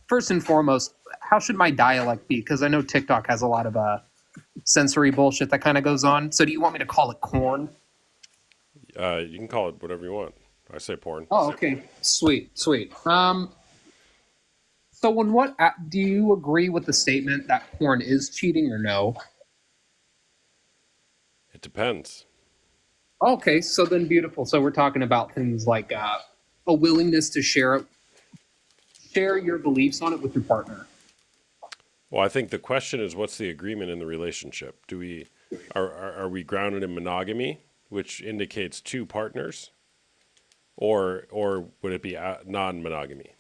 First and foremost, how should my dialect be? Because I know TikTok has a lot of sensory bullshit that kind of goes on. So do you want me to call it corn? You can call it whatever you want. I say porn. Oh, okay. Sweet, sweet. So when do you agree with the statement that porn is cheating or no? It depends. Okay, so then beautiful. So we're talking about things like a willingness to share your beliefs on it with your partner. Well, I think the question is, what's the agreement in the relationship? Do we are we grounded in monogamy, which indicates two partners, or would it be non-monogamy?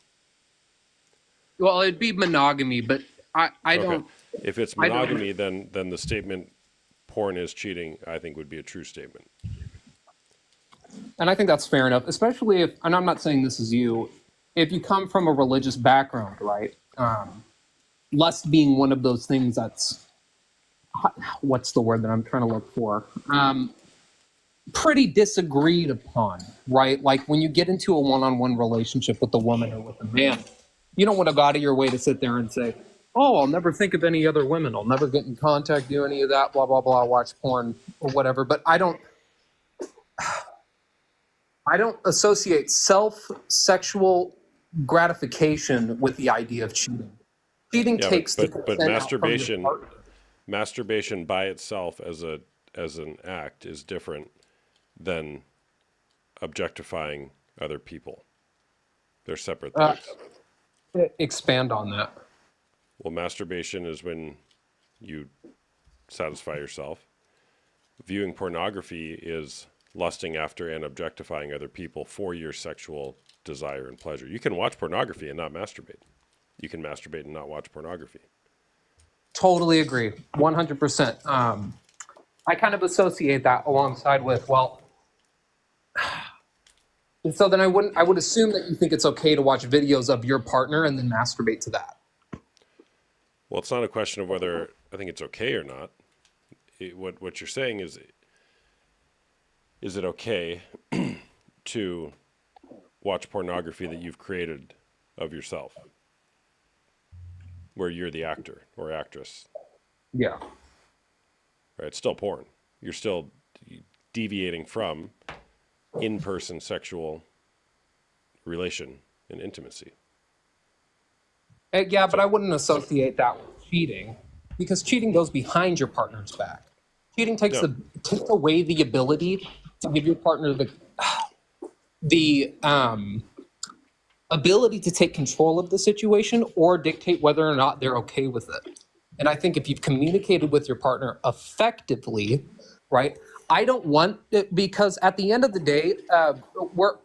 Well, it'd be monogamy, but I Okay. don't If it's I don't monogamy, then the statement porn is cheating, I think, would be a true statement. and I think that's fair enough, especially if, and I'm not saying this is you, if you come from a religious background, right? Lust being one of those things that's, what's the word that I'm trying to look for? Pretty disagreed upon, right? Like when you get into a one-on-one relationship with a woman or with a man, you don't want to go out of your way to sit there and say, "Oh, I'll never think of any other women. I'll never get in contact, do any of that, blah blah blah, watch porn or whatever." But I don't associate self-sexual gratification with the idea of cheating. Cheating Yeah, takes the but consent out from your partner. masturbation by itself as an act is different than objectifying other people. They're separate Uh, things. Expand on that. Well, masturbation is when you satisfy yourself. Viewing pornography is lusting after and objectifying other people for your sexual desire and pleasure. You can watch pornography and not masturbate. You can masturbate and not watch pornography. Totally agree, 100%. I kind of associate that alongside with, well, so then I would assume that you think it's okay to watch videos of your partner and then masturbate to that. Well, it's not a question of whether I think it's okay or not. What you're saying is it okay to watch pornography that you've created of yourself, where you're the actor or actress, Yeah. right? It's still porn. You're still deviating from in-person sexual relation and intimacy. Yeah, but So, I wouldn't so associate that with cheating because cheating goes behind your partner's back. Cheating no, takes away the ability to give your partner the ability to take control of the situation or dictate whether or not they're okay with it. And I think if you've communicated with your partner effectively, right? I don't want it because at the end of the day, we're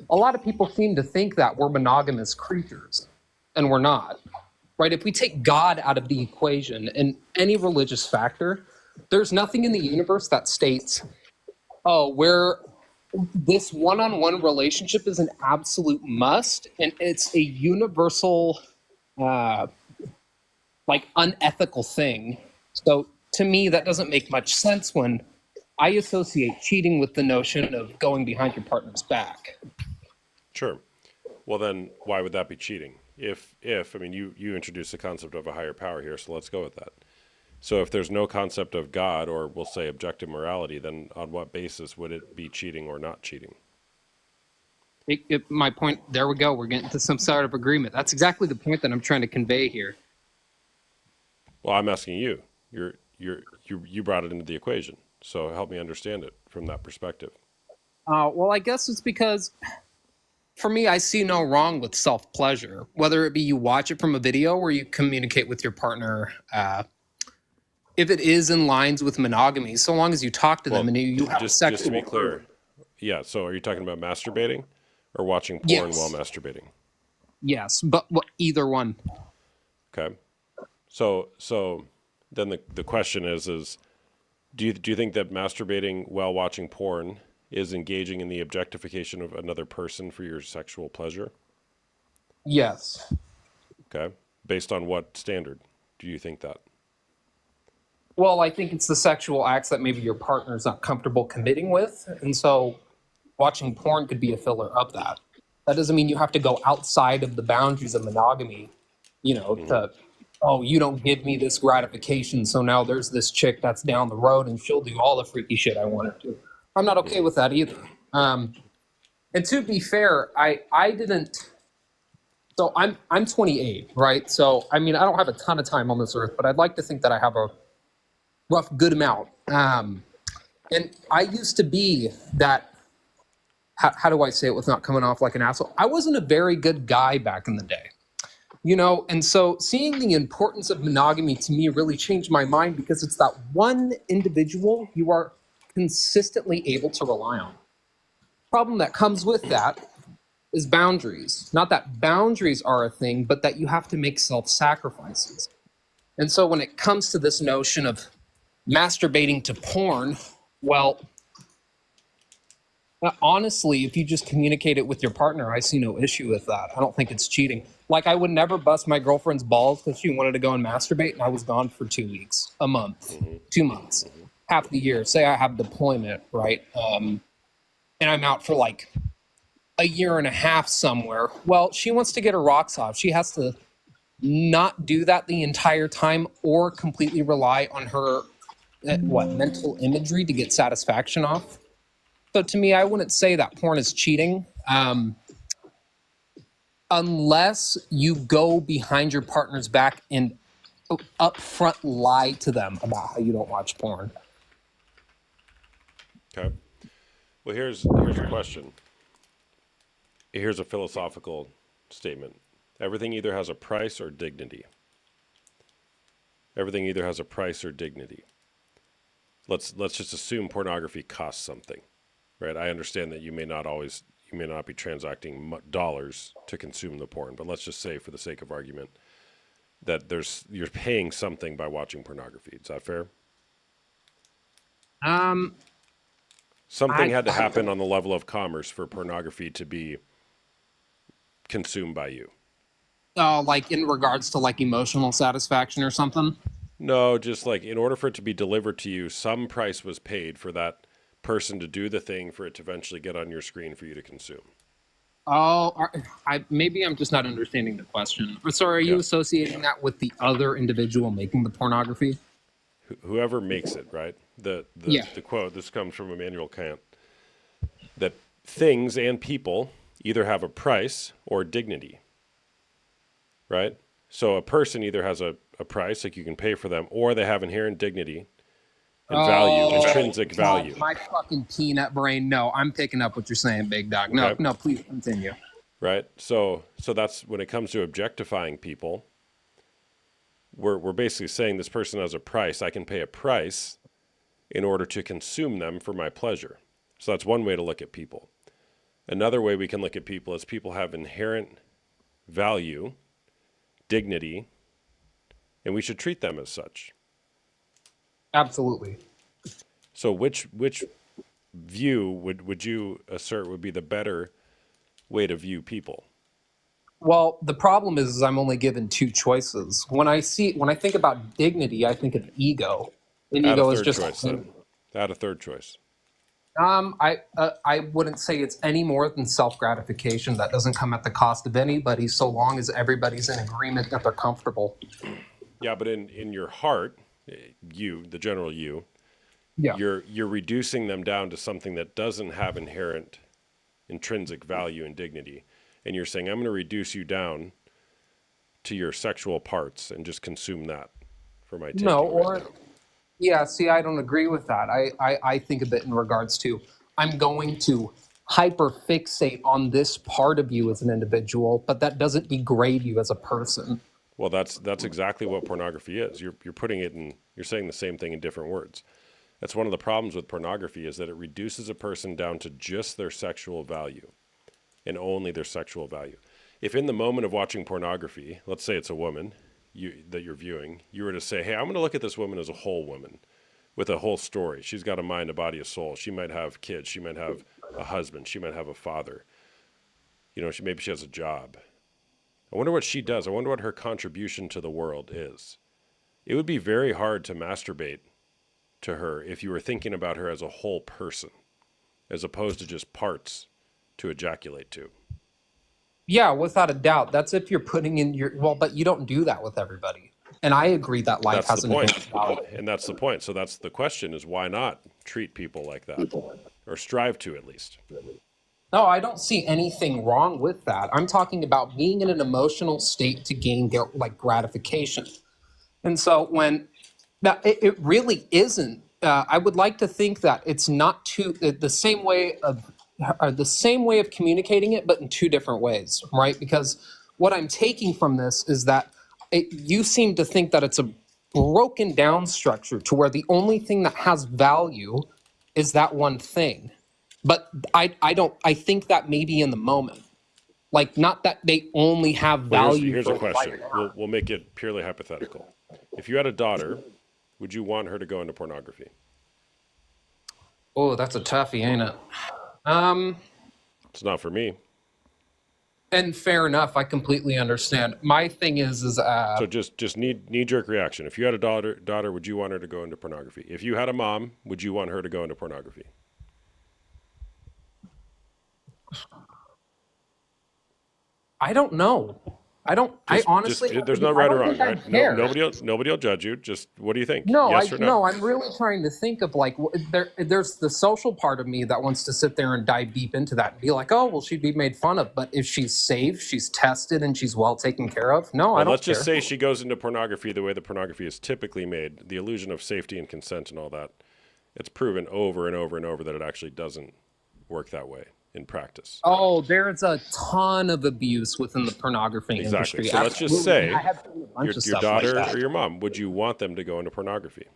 a lot of people seem to think that we're monogamous creatures, and we're not. Right? If we take God out of the equation and any religious factor, there's nothing in the universe that states, "Oh, where this one-on-one relationship is an absolute must, and it's a universal, uh, like unethical thing." So to me, that doesn't make much sense when I associate cheating with the notion of going behind your partner's back. sure. Well, then why would that be cheating? If I mean, you introduced the concept of a higher power here, so let's go with that. So if there's no concept of God, or we'll say objective morality, then on what basis would it be cheating or not cheating? My point, there we go. We're getting to some sort of agreement. That's exactly the point that I'm trying to convey here. Well, I'm asking you. You brought it into the equation, so help me understand it from that perspective. Well, I guess it's because for me, I see no wrong with self pleasure, whether it be you watch it from a video or you communicate with your partner. If it is in lines with monogamy, so long as you talk to them Well, and you have a just to be sexual clear, urge. yeah. So are you talking about masturbating or watching porn while Yes, masturbating? yes, but either one. Okay. So then the question is do you think that masturbating while watching porn is engaging in the objectification of another person for your sexual pleasure? Yes. Okay. Based on what standard do you think that? Well, I think it's the sexual acts that maybe your partner's not comfortable committing with, and so watching porn could be a filler of that. That doesn't mean you have to go outside of the boundaries of monogamy, to, oh, you don't give me this gratification, so now there's this chick that's down the road and she'll do all the freaky shit I want her to. I'm not okay with that either. And to be fair, I didn't. So I'm 28, right? So I mean, I don't have a ton of time on this earth, but I'd like to think that I have a rough good amount. And I used to be that. How do I say it with not coming off like an asshole? I wasn't a very good guy back in the day, and so seeing the importance of monogamy to me really changed my mind, because it's that one individual you are consistently able to rely on. Problem that comes with that is boundaries. Not that boundaries are a thing, but that you have to make self-sacrifices. And so when it comes to this notion of masturbating to porn, well, honestly, if you just communicate it with your partner, I see no issue with that. I don't think it's cheating. Like, I would never bust my girlfriend's balls because she wanted to go and masturbate, and I was gone for 2 weeks, a month, 2 months, half the year. Say I have deployment, right? And I'm out for like a year and a half somewhere. Well, she wants to get her rocks off. She has to not do that the entire time, or completely rely on her mental imagery to get satisfaction off. So to me, I wouldn't say that porn is cheating, unless you go behind your partner's back and upfront lie to them about how you don't watch porn. Okay. Well, here's a question. Here's a philosophical statement. Everything either has a price or dignity. Everything either has a price or dignity. Let's just assume pornography costs something, right? I understand that you may not be transacting dollars to consume the porn, but let's just say, for the sake of argument, that you're paying something by watching pornography. Is that fair? Something had to happen on the level of commerce for pornography to be consumed by you. Like in regards to like emotional satisfaction or something? No, just like in order for it to be delivered to you, some price was paid for that person to do the thing for it to eventually get on your screen for you to consume. Oh, maybe I'm just not understanding the question. So are you associating that with the other individual making the pornography? Whoever makes it, right? The quote, this comes from Immanuel Kant, that things and people either have a price or dignity, right? So a person either has a price, like you can pay for them, or they have inherent dignity and value, intrinsic value. My fucking peanut brain. No, I'm picking up what you're saying, big dog. No, Okay. no, please continue. Right? So that's when it comes to objectifying people, we're basically saying this person has a price. I can pay a price in order to consume them for my pleasure. So that's one way to look at people. Another way we can look at people is people have inherent value, dignity, and we should treat them as such. Absolutely. So which view would you assert would be the better way to view people? Well, the problem is I'm only given two choices. When I think about dignity, I think of ego. And Add a ego is third just choice then. Add a third choice. I wouldn't say it's any more than self-gratification. That doesn't come at the cost of anybody, so long as everybody's in agreement that they're comfortable. Yeah, but in your heart, you, the general you, Yeah. you're reducing them down to something that doesn't have inherent intrinsic value and dignity. And you're saying, I'm going to reduce you down to your sexual parts and just consume that for my taking No, right or now. yeah, see, I don't agree with that. I think of it in regards to I'm going to hyper fixate on this part of you as an individual, but that doesn't degrade you as a person. Well, that's exactly what pornography is. You're putting it in, you're saying the same thing in different words. That's one of the problems with pornography, is that it reduces a person down to just their sexual value and only their sexual value. If in the moment of watching pornography, let's say it's a woman that you're viewing, you were to say, hey, I'm going to look at this woman as a whole woman with a whole story. She's got a mind, a body, a soul. She might have kids. She might have a husband. She might have a father. Maybe she has a job. I wonder what she does. I wonder what her contribution to the world is. It would be very hard to masturbate to her if you were thinking about her as a whole person, as opposed to just parts to ejaculate to. Yeah, without a doubt. That's if you're putting in your, well, but you don't do that with everybody. And I agree that life That's the has an point. advanced value. And that's the point. So that's the question is why not treat people like that? Or strive to at least. No, I don't see anything wrong with that. I'm talking about being in an emotional state to gain like gratification. And so when that it really isn't, I would like to think that it's not the same way of the same way of communicating it, but in two different ways, right? Because what I'm taking from this is that you seem to think that it's a broken down structure to where the only thing that has value is that one thing. But I don't, I think that maybe in the moment, like not that they only have Well, value here's for a question. right now. We'll make it purely hypothetical. If you had a daughter, would you want her to go into pornography? Oh, that's a toughie, ain't it? Um, It's not for me. and fair enough, I completely understand. My thing is So just knee jerk reaction. If you had a daughter, would you want her to go into pornography? If you had a mom, would you want her to go into pornography? I don't know. I don't. I honestly, There's no right I or don't wrong, think I right? care. Nobody will judge you. Just what do you think? No, Yes or no? no. I'm really trying to think of like there's the social part of me that wants to sit there and dive deep into that and be like, oh, well, she'd be made fun of. But if she's safe, she's tested, and she's well taken care of, no, I Well, don't let's just care. say she goes into pornography the way the pornography is typically made, the illusion of safety and consent and all that. It's proven over and over and over that it actually doesn't work that way in practice. Oh, there's a ton of abuse within the pornography Exactly. industry. So let's just Absolutely. say I have seen a bunch your of stuff daughter like or that. your mom, would you want them to go into pornography?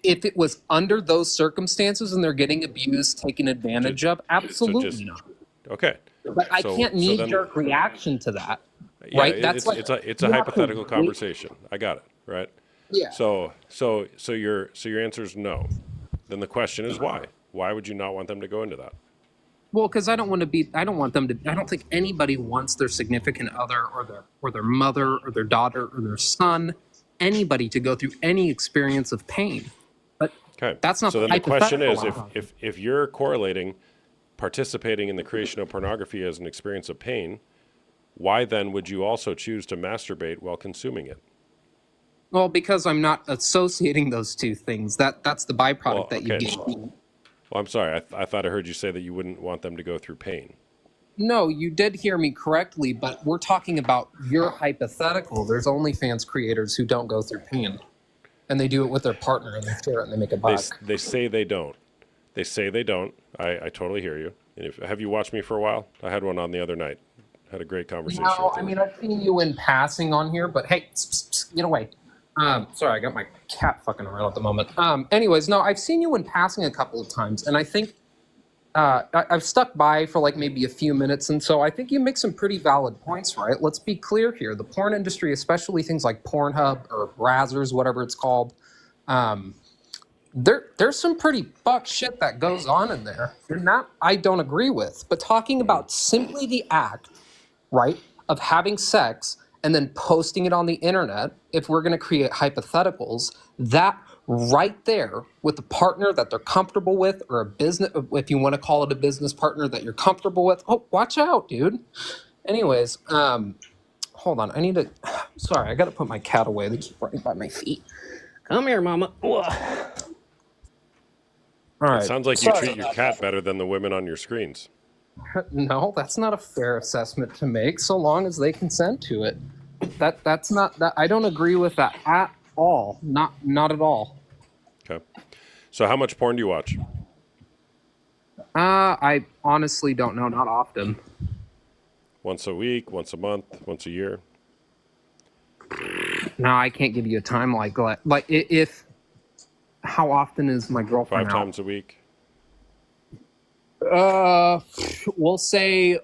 If it was under those circumstances and they're getting abused, taken advantage of, So absolutely just not. okay. But I So can't so knee then jerk reaction to that, yeah, right? That's like it's a you have to hypothetical wait. conversation. I got it, right? Yeah. So your answer is no. Then the question is why? Why would you not want them to go into that? Well, because I don't want to be. I don't want them to. I don't think anybody wants their significant other or their mother or their daughter or their son, anybody to go through any experience of pain. But Okay. that's not So the then the question hypothetical is I'm talking. if you're correlating participating in the creation of pornography as an experience of pain, why then would you also choose to masturbate while consuming it? Well, because I'm not associating those two things. That's the byproduct Well, that you okay. get. Well, I'm sorry. I thought I heard you say that you wouldn't want them to go through pain. No, you did hear me correctly, but we're talking about your hypothetical. There's OnlyFans creators who don't go through pain, and they do it with their partner, and they share it, and they make a buck. They say they don't. They say they don't. I totally hear you. And have you watched me for a while? I had one on the other night. Had a great conversation No, with I you. mean I've seen you in passing on here, but hey, get away. Sorry, I got my cat fucking around at the moment. Anyways, no, I've seen you in passing a couple of times, and I think I've stuck by for like maybe a few minutes, and so I think you make some pretty valid points, right? Let's be clear here: the porn industry, especially things like Pornhub or Brazzers, whatever it's called, there's some fuck shit that goes on in there, and that I don't agree with. But talking about simply the act, right, of having sex and then posting it on the internet, if we're going to create hypotheticals, that right there with a partner that they're comfortable with, or a business, if you want to call it a business partner that you're comfortable with, oh, watch out, dude. Anyways, hold on. I need to, sorry, I got to put my cat away. They keep right by my feet. Come here, mama. Ugh. All It right. sounds like you Sorry treat your about cat better than the women on your screens. that. No, that's not a fair assessment to make, so long as they consent to it. That's not that. I don't agree with that at all. Not at all. Okay. So how much porn do you watch? I honestly don't know. Not often. Once a week, once a month, once a year? No, I can't give you a time like that. Like if how often is my girlfriend 5 out? times a week? We'll say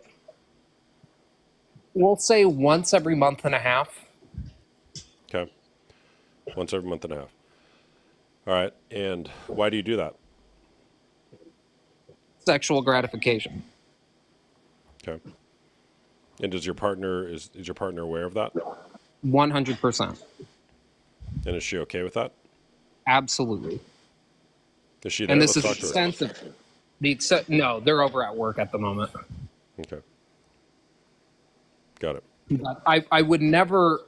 once every month and a half. Okay. Once every month and a half. All right. And why do you do that? Sexual gratification. Okay. And does your partner is your partner aware of that? 100%. And is she okay with that? Absolutely. Is she there? And this Let's is talk to her. extensive. No, they're over at work at the moment. Okay. Got it. But I would never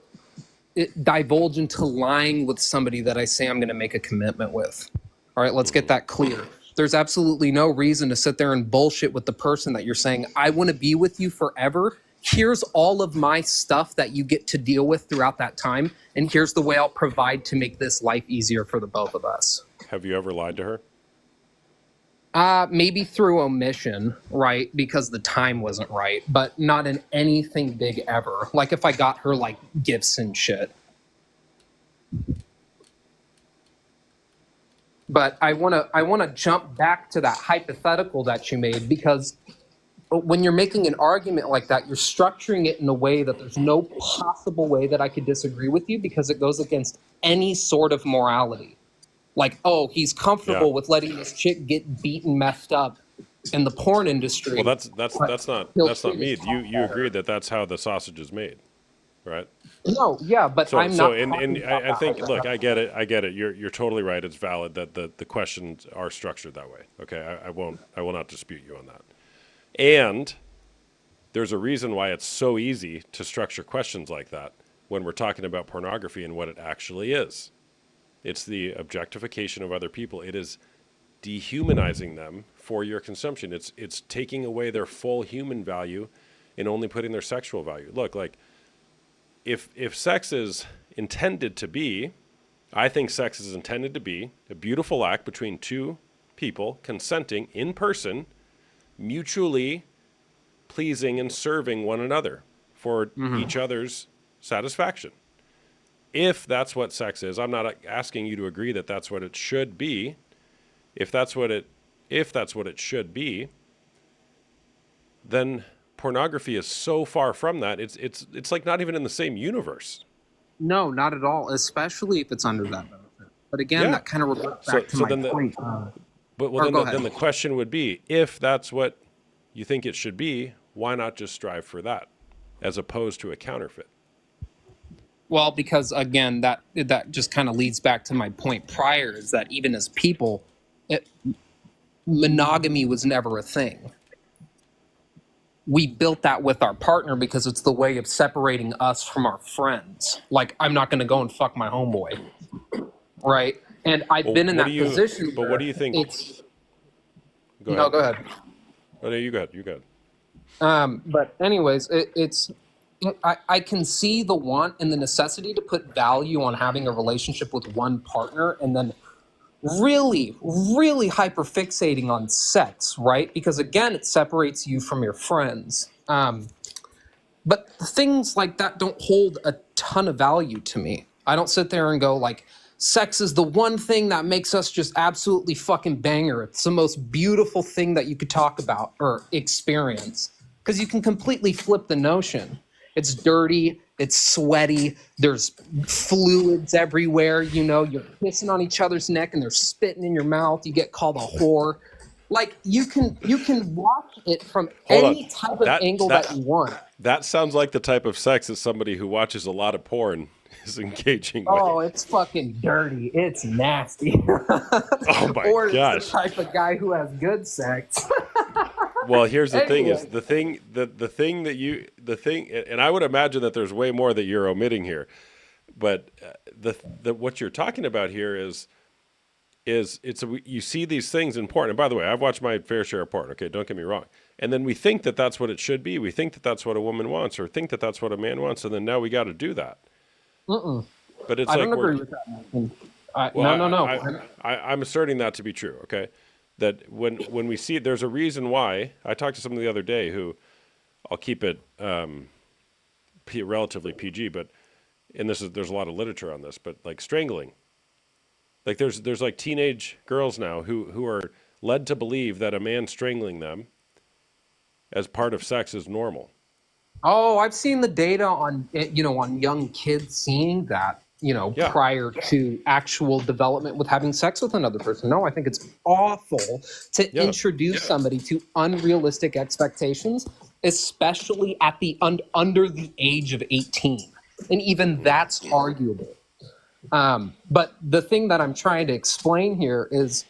divulge into lying with somebody that I say I'm going to make a commitment with. All right, let's get that clear. There's absolutely no reason to sit there and bullshit with the person that you're saying, I want to be with you forever. Here's all of my stuff that you get to deal with throughout that time. And here's the way I'll provide to make this life easier for the both of us. Have you ever lied to her? Maybe through omission, right? Because the time wasn't right, but not in anything big ever. Like if I got her like gifts and shit. But I wanna jump back to that hypothetical that you made, because when you're making an argument like that, you're structuring it in a way that there's no possible way that I could disagree with you, because it goes against any sort of morality. Like, oh, he's comfortable with letting this chick get beaten, messed up in the porn industry. Well, that's not me. You agreed that that's how the sausage is made, right? No, yeah, but So, I'm so, not. and I think, look, I get it. You're totally right. It's valid that the questions are structured that way. Okay, I will not dispute you on that. And there's a reason why it's so easy to structure questions like that when we're talking about pornography and what it actually is. It's the objectification of other people. It is dehumanizing them for your consumption. It's taking away their full human value and only putting their sexual value. Look, like if sex is intended to be, I think sex is intended to be a beautiful act between two people consenting in person, mutually pleasing and serving one another for each other's satisfaction. If that's what sex is, I'm not asking you to agree that that's what it should be. If that's what it should be, then pornography is so far from that. It's like not even in the same universe. No, not at all. Especially if it's under that benefit. But again, that kind of reverts back to my point. Then the question would be, if that's what you think it should be, why not just strive for that, as opposed to a counterfeit? Well, because again, that just kind of leads back to my point prior, is that even as people, monogamy was never a thing. We built that with our partner because it's the way of separating us from our friends. Like, I'm not going to go and fuck my homeboy, right? And I've been in that position. But what do you think? Go ahead. Oh, no, you go ahead. But anyways, I can see the want and the necessity to put value on having a relationship with one partner, and then really, really hyperfixating on sex, right? Because again, it separates you from your friends. But things like that don't hold a ton of value to me. I don't sit there and go like, sex is the one thing that makes us just absolutely fucking banger. It's the most beautiful thing that you could talk about or experience. Because you can completely flip the notion. It's dirty, it's sweaty, there's fluids everywhere, you're pissing on each other's neck and they're spitting in your mouth, you get called a whore. Like, you can watch it from any type of angle that you want. That sounds like the type of sex that somebody who watches a lot of porn is engaging with. Oh, it's fucking dirty. It's nasty. Oh my or gosh. It's the type of guy who has good sex. Well, here's the thing is the thing, and I would imagine that there's way more that you're omitting here, but what you're talking about here is you see these things in porn. And by the way, I've watched my fair share of porn. Okay, don't get me wrong. And then we think that that's what it should be. We think that that's what a woman wants, or think that that's what a man wants, and then now we got to do that. But it's I don't agree with that. No. I'm asserting that to be true. Okay. That when we see it, there's a reason why. I talked to someone the other day who, I'll keep it relatively PG, but there's a lot of literature on this, but like strangling. Like there's like teenage girls now who are led to believe that a man strangling them as part of sex is normal. Oh, I've seen the data on young kids seeing that. Prior to actual development with having sex with another person. No, I think it's awful to introduce somebody to unrealistic expectations, especially at the under the age of 18. And even that's arguable. But the thing that I'm trying to explain here is,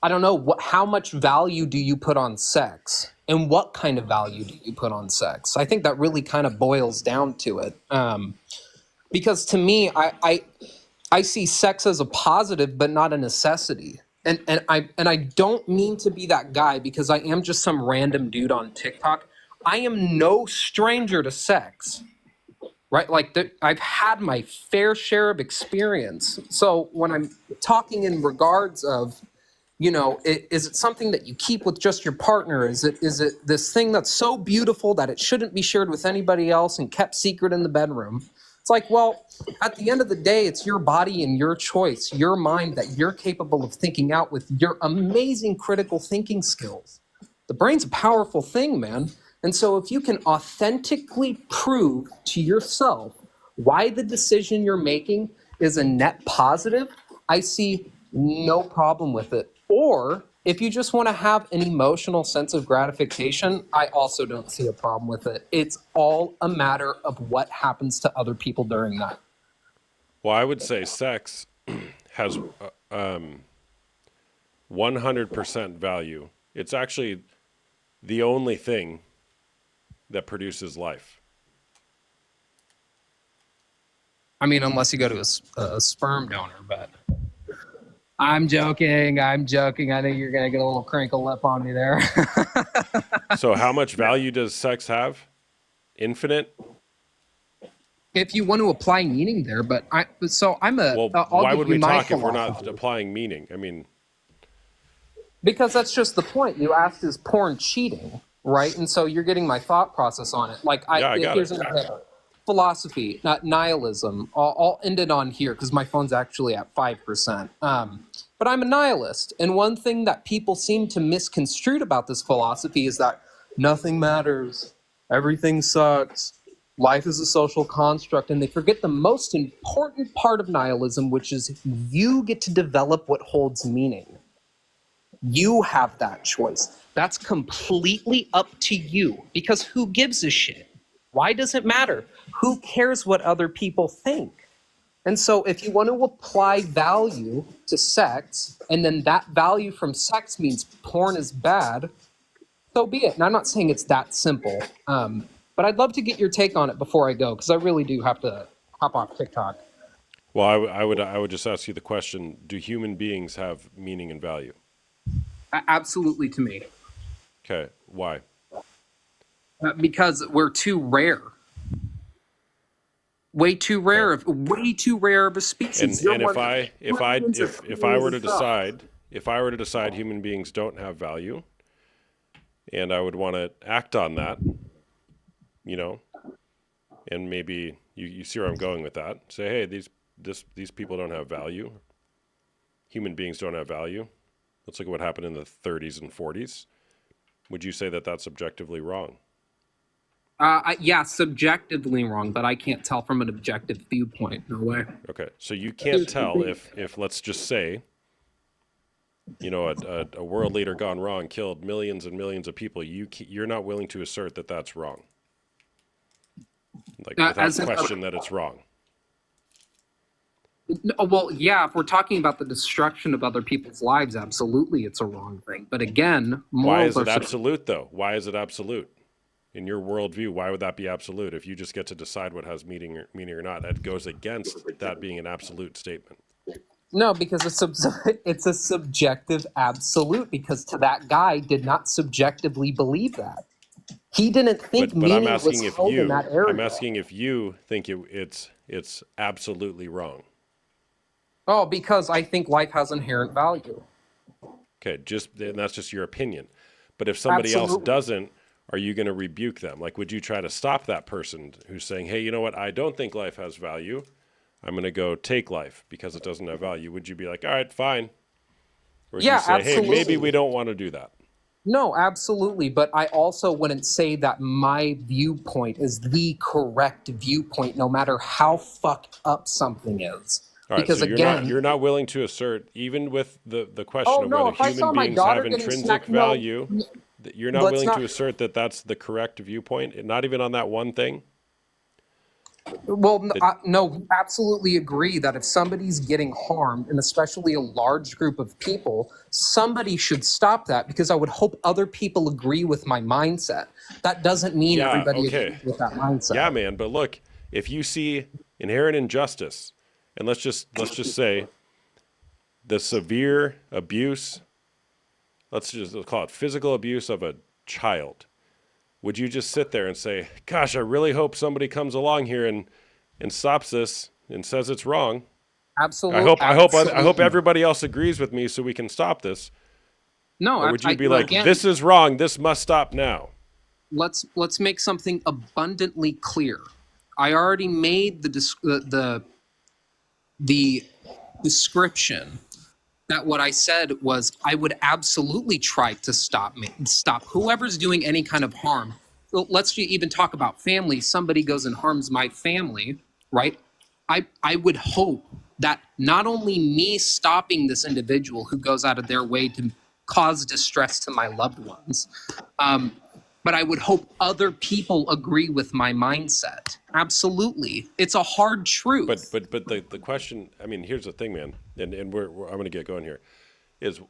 I don't know, how much value do you put on sex? and what kind of value do you put on sex? I think that really kind of boils down to it. Because to me, I see sex as a positive, but not a necessity. And I don't mean to be that guy because I am just some random dude on TikTok. I am no stranger to sex, right? Like I've had my fair share of experience. So when I'm talking in regards of, is it something that you keep with just your partner? Is it this thing that's so beautiful that it shouldn't be shared with anybody else and kept secret in the bedroom? It's like, well, at the end of the day, it's your body and your choice, your mind that you're capable of thinking out with your amazing critical thinking skills. The brain's a powerful thing, man. And so if you can authentically prove to yourself why the decision you're making is a net positive, I see no problem with it. Or if you just want to have an emotional sense of gratification, I also don't see a problem with it. It's all a matter of what happens to other people during that. Well, I would say sex has 100% value. It's actually the only thing that produces life. I mean, unless you go to a sperm donor, but I'm joking. I know you're going to get a little crinkle lip on me there. So how much value does sex have? Infinite? If you want to apply meaning there, but Well, why would we talk if we're not applying meaning? I mean, because that's just the point. You asked, is porn cheating, right? And so you're getting my thought process on it. Like, here's an example. Philosophy, not nihilism. I'll end it on here because my phone's actually at 5%. But I'm a nihilist, and one thing that people seem to misconstrue about this philosophy is that nothing matters, everything sucks, life is a social construct, and they forget the most important part of nihilism, which is you get to develop what holds meaning. You have that choice. That's completely up to you, because who gives a shit? Why does it matter? Who cares what other people think? And so if you want to apply value to sex, and then that value from sex means porn is bad, so be it. And I'm not saying it's that simple. But I'd love to get your take on it before I go, because I really do have to hop off TikTok. well, I would just ask you the question: do human beings have meaning and value? Absolutely, to me. Okay, why? Because we're too rare. Way too rare of a species. And if I were to decide human beings don't have value, and I would want to act on that, and maybe you see where I'm going with that. Say, hey, these people don't have value. Human beings don't have value. Let's look at what happened in the 30s and 40s. Would you say that that's objectively wrong? Yeah, subjectively wrong, but I can't tell from an objective viewpoint. No way. Okay, so you can't tell if let's just say, a world leader gone wrong killed millions and millions of people. You're not willing to assert that that's wrong, like without question that it's wrong. Well, yeah, if we're talking about the destruction of other people's lives, absolutely, it's a wrong thing. But again, why is it absolute though? Why is it absolute? In your worldview, why would that be absolute? If you just get to decide what has meaning or not, that goes against that being an absolute statement. No, because it's a subjective absolute, because to that guy did not subjectively believe that. He didn't think meaning was held in that area. I'm asking if you think it's absolutely wrong. Oh, because I think life has inherent value. Okay, and that's just your opinion. But if somebody else doesn't, are you going to rebuke them? Like, would you try to stop that person who's saying, hey, you know what? I don't think life has value. I'm going to go take life because it doesn't have value. Would you be like, all right, fine? Or would you say, absolutely. Hey, maybe we don't want to do that? No, absolutely. But I also wouldn't say that my viewpoint is the correct viewpoint, no matter how fucked up something is. All right, because so you're not willing to assert, even with the question of whether human beings have intrinsic value, you're not willing to assert that that's the correct viewpoint, not even on that one thing? Well, That no, absolutely agree that if somebody's getting harmed, and especially a large group of people, somebody should stop that because I would hope other people agree with my mindset. That doesn't mean yeah, everybody okay. agrees with that Yeah, mindset. man, but look, if you see inherent injustice, and let's just say the severe abuse, let's call it physical abuse of a child, would you just sit there and say, "Gosh, I really hope somebody comes along here and stops this and says it's wrong. I hope Absolutely. everybody else agrees with me so we can stop this." No, Or would you be like, again, "This is wrong. This must stop now." let's make something abundantly clear. I already made the description that what I said was I would absolutely try to stop whoever's doing any kind of harm. Well, let's even talk about family. Somebody goes and harms my family, right? I would hope that not only me stopping this individual who goes out of their way to cause distress to my loved ones, um, but I would hope other people agree with my mindset. Absolutely, it's a hard But truth. the question, I mean, here's the thing, man, and I'm going to get going here. Is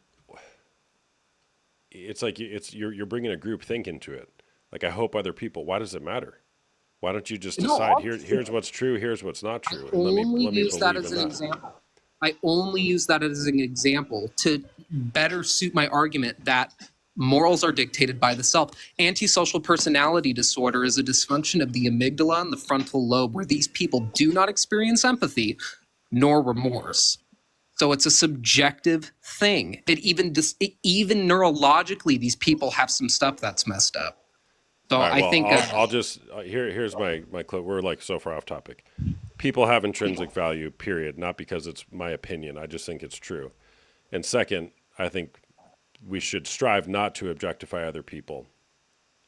it's like you're bringing a group think into it. Like, I hope other people. Why does it matter? Why don't you just No, decide honestly, here's what's true, here's what's not true, and let me only let me use that believe as in an that. example. I only use that as an example to better suit my argument that morals are dictated by the self. Antisocial personality disorder is a dysfunction of the amygdala and the frontal lobe where these people do not experience empathy nor remorse. So it's a subjective thing. Even neurologically, these people have some stuff that's messed up. So All right. I Well, think I'll just here's my clip. We're like so far off topic. People have intrinsic value. Period. Not because it's my opinion. I just think it's true. And second, I think we should strive not to objectify other people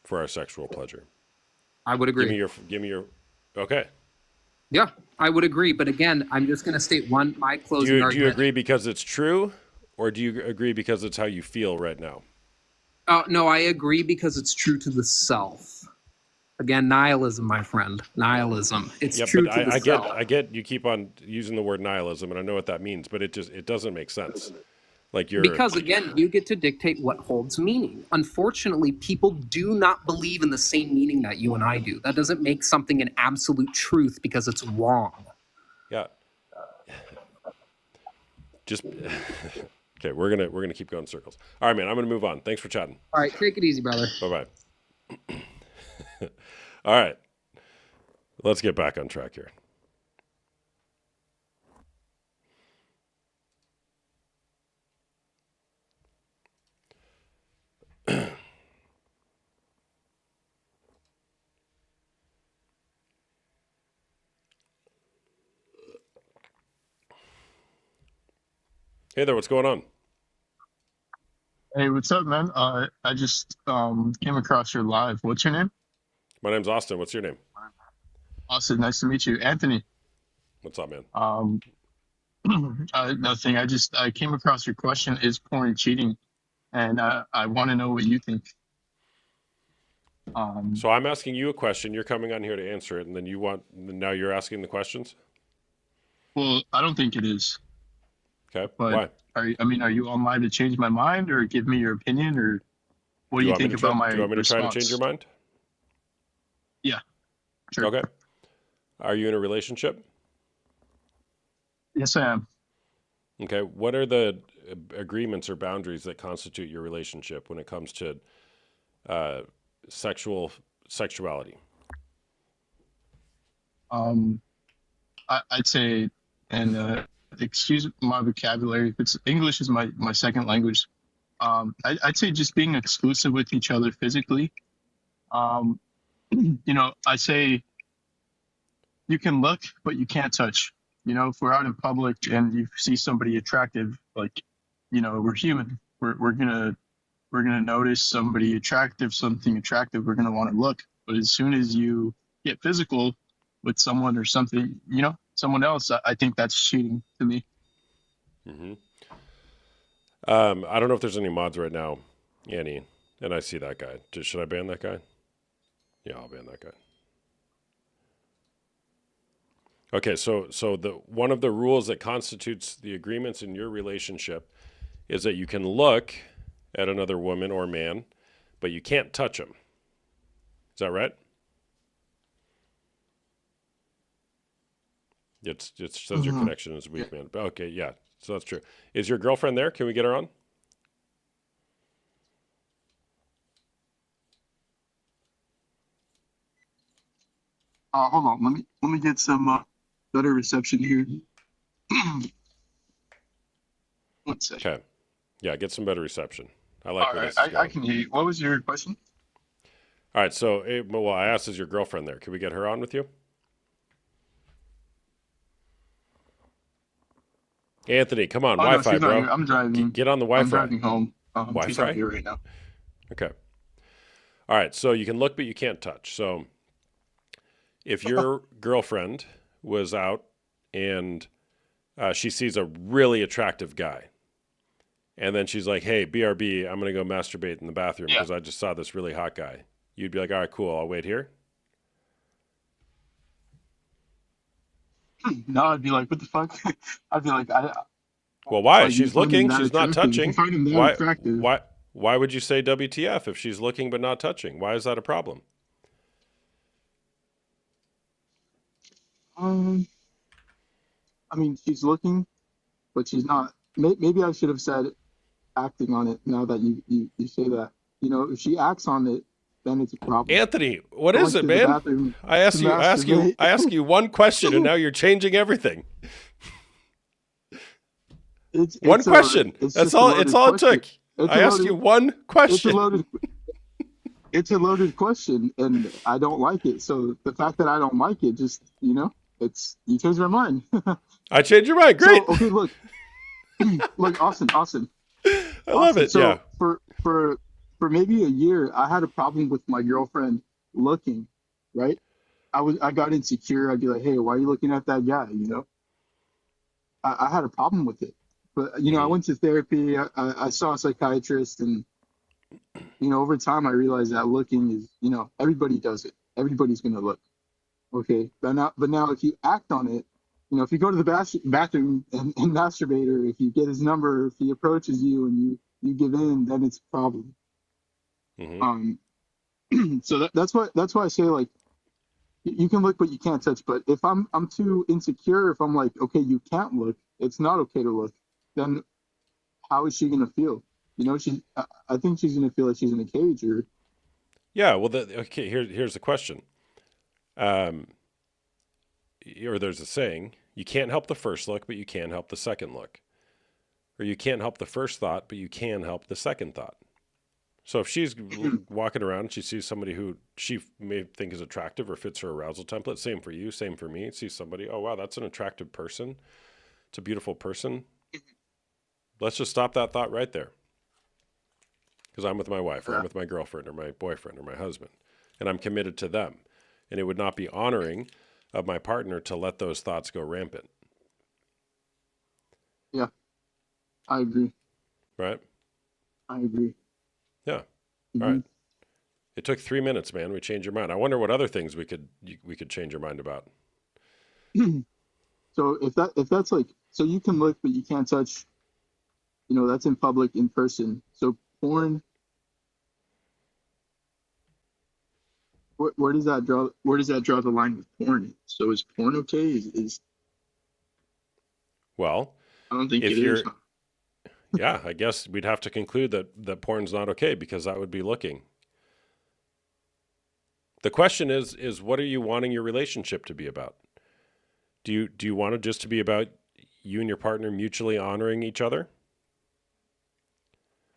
for our sexual pleasure. I would Give agree. me your give me your. Okay. Yeah, I would agree. But again, I'm just going to state my Do closing you argument. agree because it's true, or do you agree because it's how you feel right now? No, I agree because it's true to the self. Again, nihilism, my friend. Nihilism. It's Yep, true but to the self. I get you keep on using the word nihilism, and I know what that means, but it doesn't make sense. Like you're Because again, you get to dictate what holds meaning. Unfortunately, people do not believe in the same meaning that you and I do. That doesn't make something an absolute truth because it's wrong. yeah, just okay. We're gonna keep going in circles. All right, man. I'm gonna move on. Thanks for chatting. All right, take it easy, brother. Bye bye. All right, let's get back on track here. Hey there, what's going on? Hey, what's up, man? I just came across your live. What's your name? My name's Austin. What's your name? Austin, nice to meet you. Anthony. What's up, man? Um, nothing. I came across your question, is porn cheating? And I want to know what you think. Um, So I'm asking you a question. You're coming on here to answer it, and then now you're asking the questions. well, I don't think it is, Okay, but why? are you online to change my mind or give me your opinion or what Do do you you want me think to try? about Do you my want me to try to change your response? mind? Yeah, sure. Okay. Are you in a relationship? Yes, I am. Okay. What are the agreements or boundaries that constitute your relationship when it comes to uh, sexuality? Um, I'd say, and excuse my vocabulary, if it's English is my second language. I'd say just being exclusive with each other physically. Um, I say you can look, but you can't touch. If we're out in public and you see somebody attractive, like, we're human. We're gonna notice somebody attractive, something attractive. We're gonna want to look. But as soon as you get physical with someone or something, someone else, I think that's cheating to me. Hmm. I don't know if there's any mods right now, Annie, and I see that guy. Should I ban that guy? Yeah, I'll ban that guy. Okay, so the one of the rules that constitutes the agreements in your relationship is that you can look at another woman or man, but you can't touch them. Is that right? It says your Mm-hmm. connection is Yeah. weak, man. But okay, yeah, so that's true. Is your girlfriend there? Can we get her on? Hold on. Let me get some better reception here. One second. Okay, yeah, get some better reception. I like All where right, this is I going. can hear you. What was your question? All right, so well, I asked, is your girlfriend there? Can we get her on with you? Anthony, come on, Oh no, Wi-Fi, she's not bro. here. I'm driving. Get on the I'm Wi-Fi. driving home. She's not Wi-Fi? here right now. Okay. All right, so you can look, but you can't touch. So if your girlfriend was out and she sees a really attractive guy, and then she's like, "Hey, BRB, I'm gonna go masturbate in the bathroom Yeah. because I just saw this really hot guy," you'd be like, "All right, cool, I'll wait here." No, I'd be like, what the fuck? I'd be like, Well, why? like you She's find him looking. that She's not attractive. If you touching. find him that Why? attractive, Why? Why would you say WTF if she's looking but not touching? Why is that a problem? um, I mean, she's looking, but she's not. Maybe I should have said acting on it. Now that you say that, if she acts on it, then it's a problem. Anthony, what is Going it, to the man? bathroom I ask to you, I ask you, masturbate. I ask you one question, and now you're changing everything. One question. It's That's just a all. It's loaded all it question. took. It's I a asked you loaded. one It's a question. loaded. It's a loaded question, and I don't like it. So the fact that I don't like it, just it's you changed my mind. I changed your mind. So Great. okay, look, Austin. I love it. Yeah. So for maybe a year, I had a problem with my girlfriend looking, right? I got insecure. I'd be like, hey, why are you looking at that guy? I had a problem with it, but I Hmm. went to therapy. I saw a psychiatrist, and over time, I realized that looking is, everybody does it. Everybody's gonna look. Okay, but now if you act on it, if you go to the bathroom and masturbate, or if you get his number, if he approaches you and you give in, then it's a problem. Hmm. Um, so that's why I say, like, you can look but you can't touch. But if I'm too insecure, if I'm like, okay, you can't look, it's not okay to look, then how is she gonna feel? I think she's gonna feel like she's in a cage, or Yeah. Well, okay. Here's the question. Um, or there's a saying: you can't help the first look, but you can help the second look. Or you can't help the first thought, but you can help the second thought. So if she's walking around and she sees somebody who she may think is attractive or fits her arousal template, same for you, same for me. See somebody, oh wow, that's an attractive person. It's a beautiful person. Let's just stop that thought right there. Because I'm with my wife, or I'm with my girlfriend, or my boyfriend, or my husband, and I'm committed to them. And it would not be honoring of my partner to let those thoughts go rampant, yeah, I agree. right? I agree. Yeah. All Mhm. right. It took 3 minutes, man. We changed your mind. I wonder what other things we could change your mind about. So if that's like, so you can look but you can't touch, that's in public, in person. So porn, where does that draw the line with porn? So is porn okay? Is Well, I don't think if it is. you're, yeah, I guess we'd have to conclude that porn's not okay because that would be looking. The question is what are you wanting your relationship to be about? Do you want it just to be about you and your partner mutually honoring each other?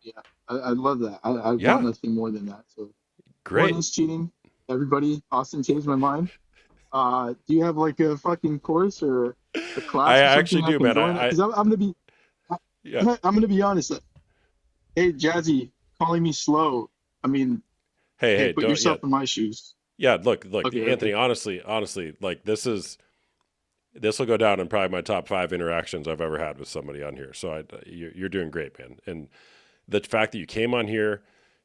Yeah, I love that. I want Yeah, nothing more than that. So porn great. is cheating. Everybody, Austin changed my mind. Do you have like a fucking course or a I class or actually something I do, can man. join? Because I'm gonna be Yeah. I'm gonna be honest. Hey, Jazzy, calling me slow. I mean, Hey, hey, hey, put don't, yeah. yourself in my shoes. Yeah, look, Okay, Anthony, okay. honestly, like this will go down in probably my top 5 interactions I've ever had with somebody on here. So you're doing great, man. And the fact that you came on here,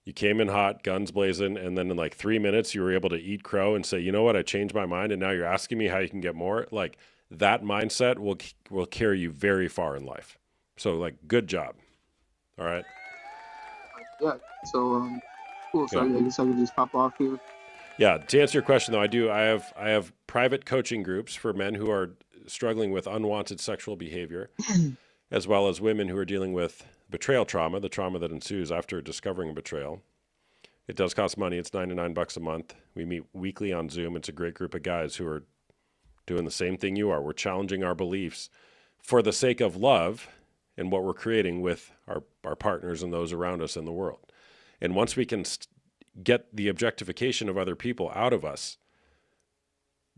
You came in hot, guns blazing, and then in like 3 minutes, you were able to eat crow and say, you know what, I changed my mind, and now you're asking me how you can get more. Like that mindset will carry you very far in life. So like, good job. All right. Yeah. So cool. So Yeah. I guess I could just pop off here. Yeah. To answer your question, though, I have private coaching groups for men who are struggling with unwanted sexual behavior, as well as women who are dealing with betrayal trauma, the trauma that ensues after discovering a betrayal. It does cost money. It's $99 a month. We meet weekly on Zoom. It's a great group of guys who are doing the same thing you are. We're challenging our beliefs for the sake of love and what we're creating with our partners and those around us in the world. And once we can get the objectification of other people out of us,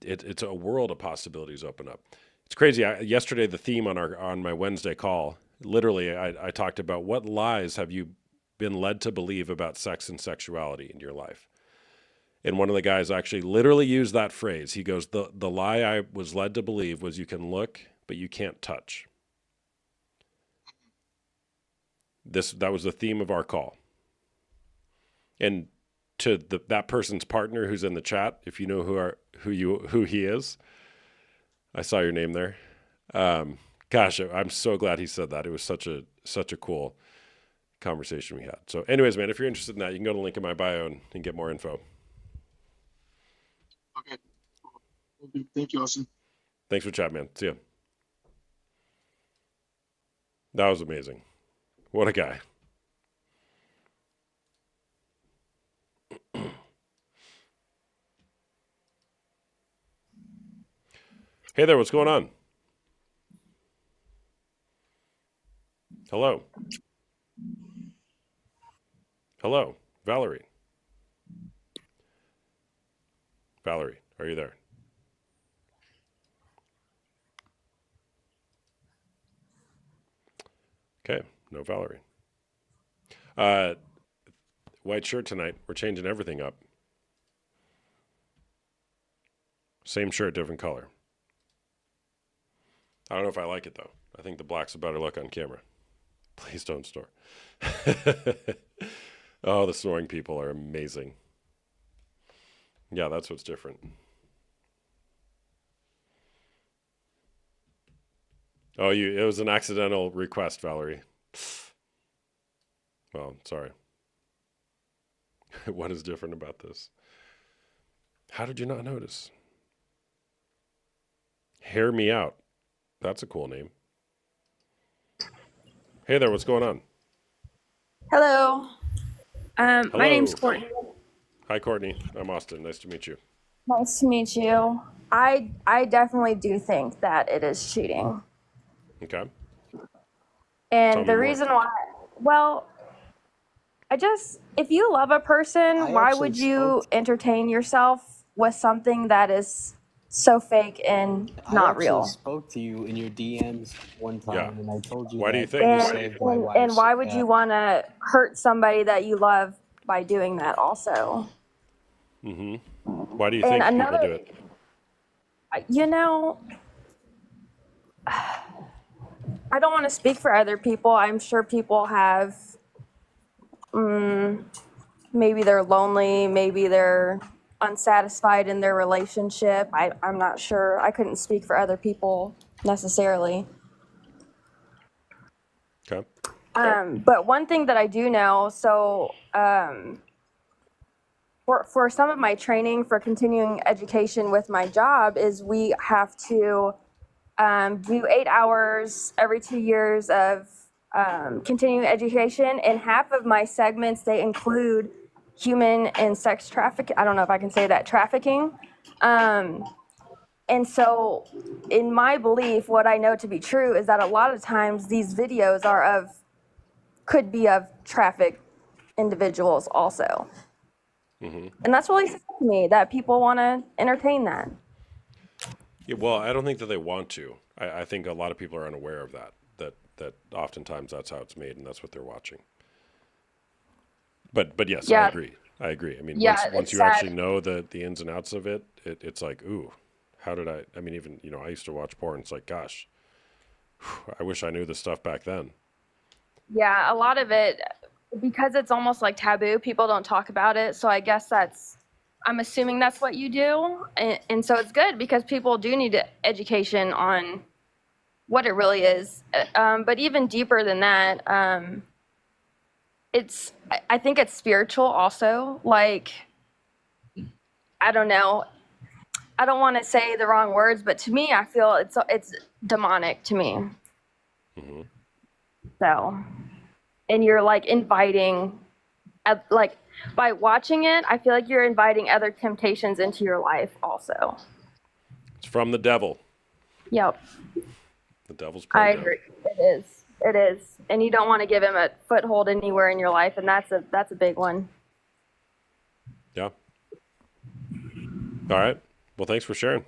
it's a world of possibilities open up. It's crazy. Yesterday, the theme on my Wednesday call, literally, I talked about what lies have you been led to believe about sex and sexuality in your life. And one of the guys actually literally used that phrase. He goes, the lie I was led to believe was you can look, but you can't touch. That was the theme of our call. And to that person's partner who's in the chat, if you know who he is, I saw your name there. Gosh, I'm so glad he said that. It was such a cool conversation we had. So anyways, man, if you're interested in that, you can go to the link in my bio and get more info. Okay. Thank you, Austin. Thanks for chatting, man. See ya. That was amazing. What a guy. Hey there, what's going on? Hello. Hello, Valerie. Valerie, are you there? Okay, no Valerie. White shirt tonight. We're changing everything up. Same shirt, different color. I don't know if I like it, though. I think the black's a better look on camera. Please don't snore. Oh, the snoring people are amazing. Yeah, that's what's different. Oh, it was an accidental request, Valerie. Well, sorry. What is different about this? How did you not notice? Hear Me Out. That's a cool name. Hey there, what's going on? Hello. Hello. My name's Courtney. Hi, Courtney. I'm Austin. Nice to meet you. Nice to meet you. I definitely do think that it is cheating. Okay. And Tell me the more. reason why, well, if you love a person, why would you entertain yourself with something that is so fake and not real? I spoke to you in your DMs one time, Yeah. and I told you Why do you that think? you saved my life. And why would you want to hurt somebody that you love by doing that also? Mm-hmm. Why do you And think people do it? You know, I don't want to speak for other people. I'm sure people have, maybe they're lonely, maybe they're unsatisfied in their relationship. I'm not sure. I couldn't speak for other people necessarily. Okay. But one thing that I do know, so for some of my training for continuing education with my job is we have to do 8 hours every 2 years of continuing education, and half of my segments, they include human and sex trafficking. I don't know if I can say that, trafficking. And so in my belief, what I know to be true is that a lot of times these videos could be of trafficked individuals also. Mm-hmm. And that's really sad to me that people want to entertain that. Yeah, well, I don't think that they want to. I think a lot of people are unaware of that oftentimes that's how it's made and that's what they're watching. But yes, Yeah. I agree. I mean, Yeah, once it's you sad. actually know the ins and outs of it, it's like, ooh, how did I mean, even, I used to watch porn. It's like, gosh, I wish I knew this stuff back then. Yeah, a lot of it, because it's almost like taboo, people don't talk about it. So I guess I'm assuming that's what you do. And so it's good because people do need education on what it really is. But even deeper than that, I think it's spiritual also. Like, I don't know. I don't want to say the wrong words, but to me, I feel it's demonic to me. Mm-hmm. So, and you're like inviting, like by watching it, I feel like you're inviting other temptations into your life also. It's from the devil. Yep, The devil's I playground. agree. It is. It is, and you don't want to give him a foothold anywhere in your life, and that's a big one. Yeah. All right. Well, thanks for sharing.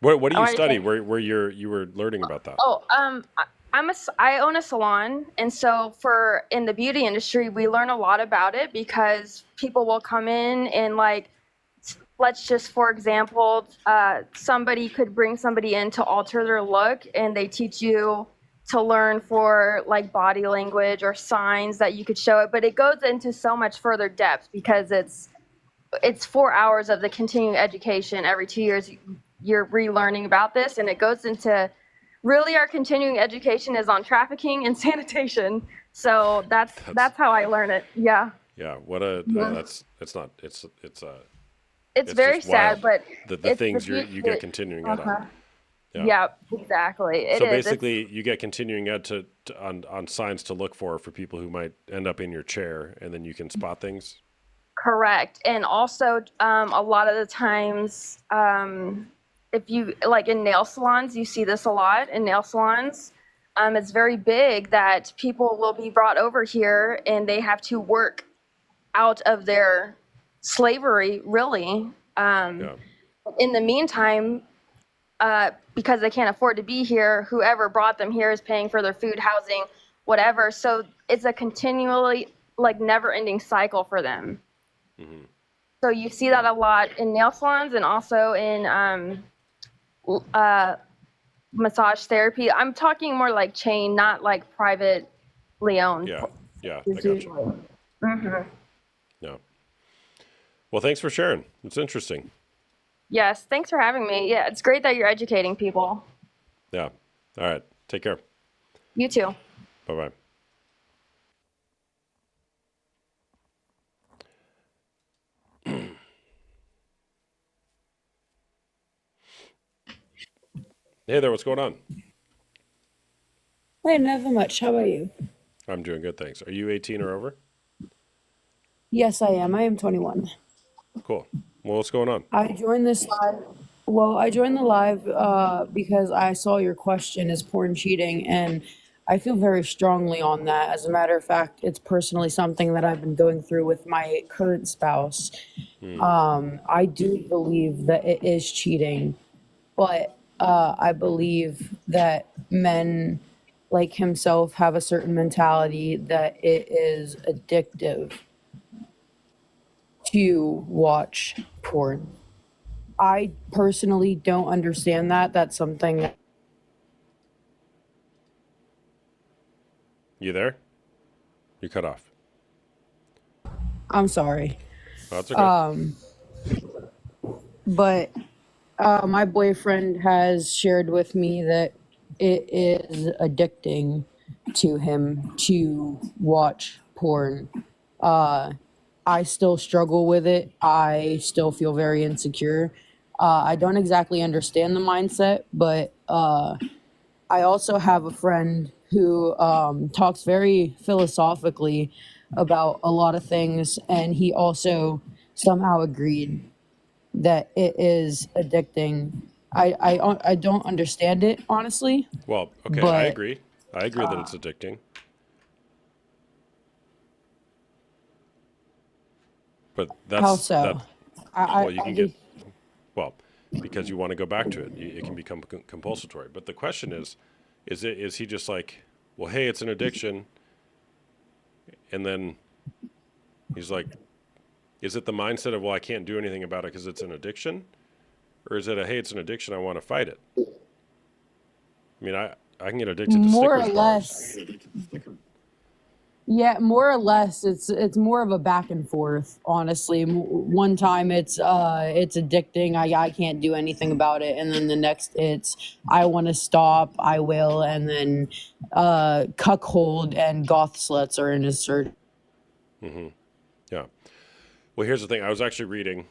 What do you study? Where you were learning about that? Oh, I own a salon, and so in the beauty industry, we learn a lot about it because people will come in and like, let's just, for example, somebody could bring somebody in to alter their look, and they teach you to learn for like body language or signs that you could show it, but it goes into so much further depth because it's 4 hours of the continuing education every 2 years. You're relearning about this, and it goes into really our continuing education is on trafficking and sanitation. So that's how I learn it. Yeah. Yeah. What a that's it's not it's It's it's very just wild. sad, but The it's things the you get continuing ed on. Yeah. Yeah, exactly. It So is. basically, you get continuing ed on signs to look for people who might end up in your chair, and then you can spot things. Correct. And also, a lot of the times, if you like in nail salons, you see this a lot in nail salons. It's very big that people will be brought over here and they have to work out of their slavery, really. Yeah. In the meantime, because they can't afford to be here, whoever brought them here is paying for their food, housing, whatever. So it's a continually like never-ending cycle for them. Mm-hmm. So you see that a lot in nail salons and also in massage therapy. I'm talking more like chain, not like privately owned. Yeah. Yeah. I got you. Mm-hmm. Yeah. Well, thanks for sharing. It's interesting. Yes, thanks for having me. Yeah, it's great that you're educating people. Yeah. All right. Take care. You too. Bye bye. Hey there, what's going on? Hey, never much. How about you? I'm doing good, thanks. Are you 18 or over? Yes, I am. I am 21. Cool. Well, what's going on? I joined this live. Well, I joined the live because I saw your question is porn cheating, and I feel very strongly on that. As a matter of fact, it's personally something that I've been going through with my current spouse. I do believe that it is cheating, but I believe that men like himself have a certain mentality that it is addictive to watch porn. I personally don't understand that. That's something that You there? You cut off. I'm sorry. Oh, that's okay. But my boyfriend has shared with me that it is addicting to him to watch porn. I still struggle with it. I still feel very insecure. I don't exactly understand the mindset, but I also have a friend who talks very philosophically about a lot of things, and he also somehow agreed that it is addicting. I don't understand it honestly, Well, okay, I but agree. I agree that it's addicting. But how that's so? that. I, Well, you I can get just well because you want to go back to it. It can become compulsory. But the question is he just like, well, hey, it's an addiction, and then he's like, is it the mindset of, well, I can't do anything about it because it's an addiction, or is it a, hey, it's an addiction, I want to fight it? I mean, I can get addicted to more or Snickers bars. less Yeah, more or less, it's more of a back and forth. Honestly, one time it's addicting. I can't do anything about it, and then the next it's I want to stop. I will, and then cuckold and goth sluts are in his search. Yeah. Well, here's the thing. I was actually reading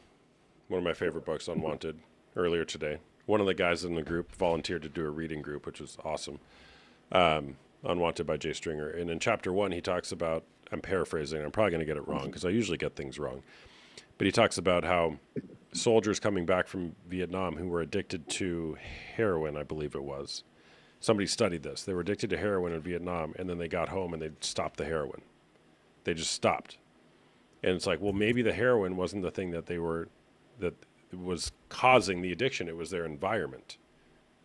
one of my favorite books, Unwanted, earlier today. One of the guys in the group volunteered to do a reading group, which was awesome. Unwanted by Jay Stringer. And in chapter 1, he talks about, I'm paraphrasing, I'm probably going to get it wrong because I usually get things wrong. But he talks about how soldiers coming back from Vietnam who were addicted to heroin, I believe it was. Somebody studied this. They were addicted to heroin in Vietnam, and then they got home and they stopped the heroin. They just stopped. And it's like, well, maybe the heroin wasn't the thing that was causing the addiction. It was their environment.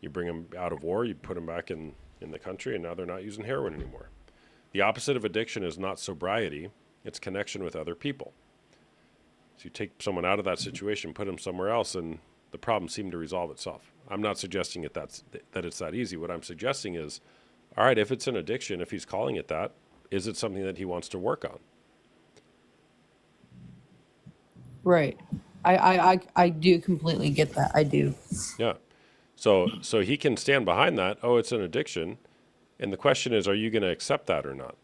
You bring them out of war, you put them back in the country, and now they're not using heroin anymore. The opposite of addiction is not sobriety, it's connection with other people. So you take someone out of that situation, put them somewhere else, and the problem seemed to resolve itself. I'm not suggesting that it's that easy. What I'm suggesting is, all right, if it's an addiction, if he's calling it that, is it something that he wants to work on? Right. I do completely get that. I do. Yeah. So he can stand behind that. Oh, it's an addiction. And the question is, are you going to accept that or not?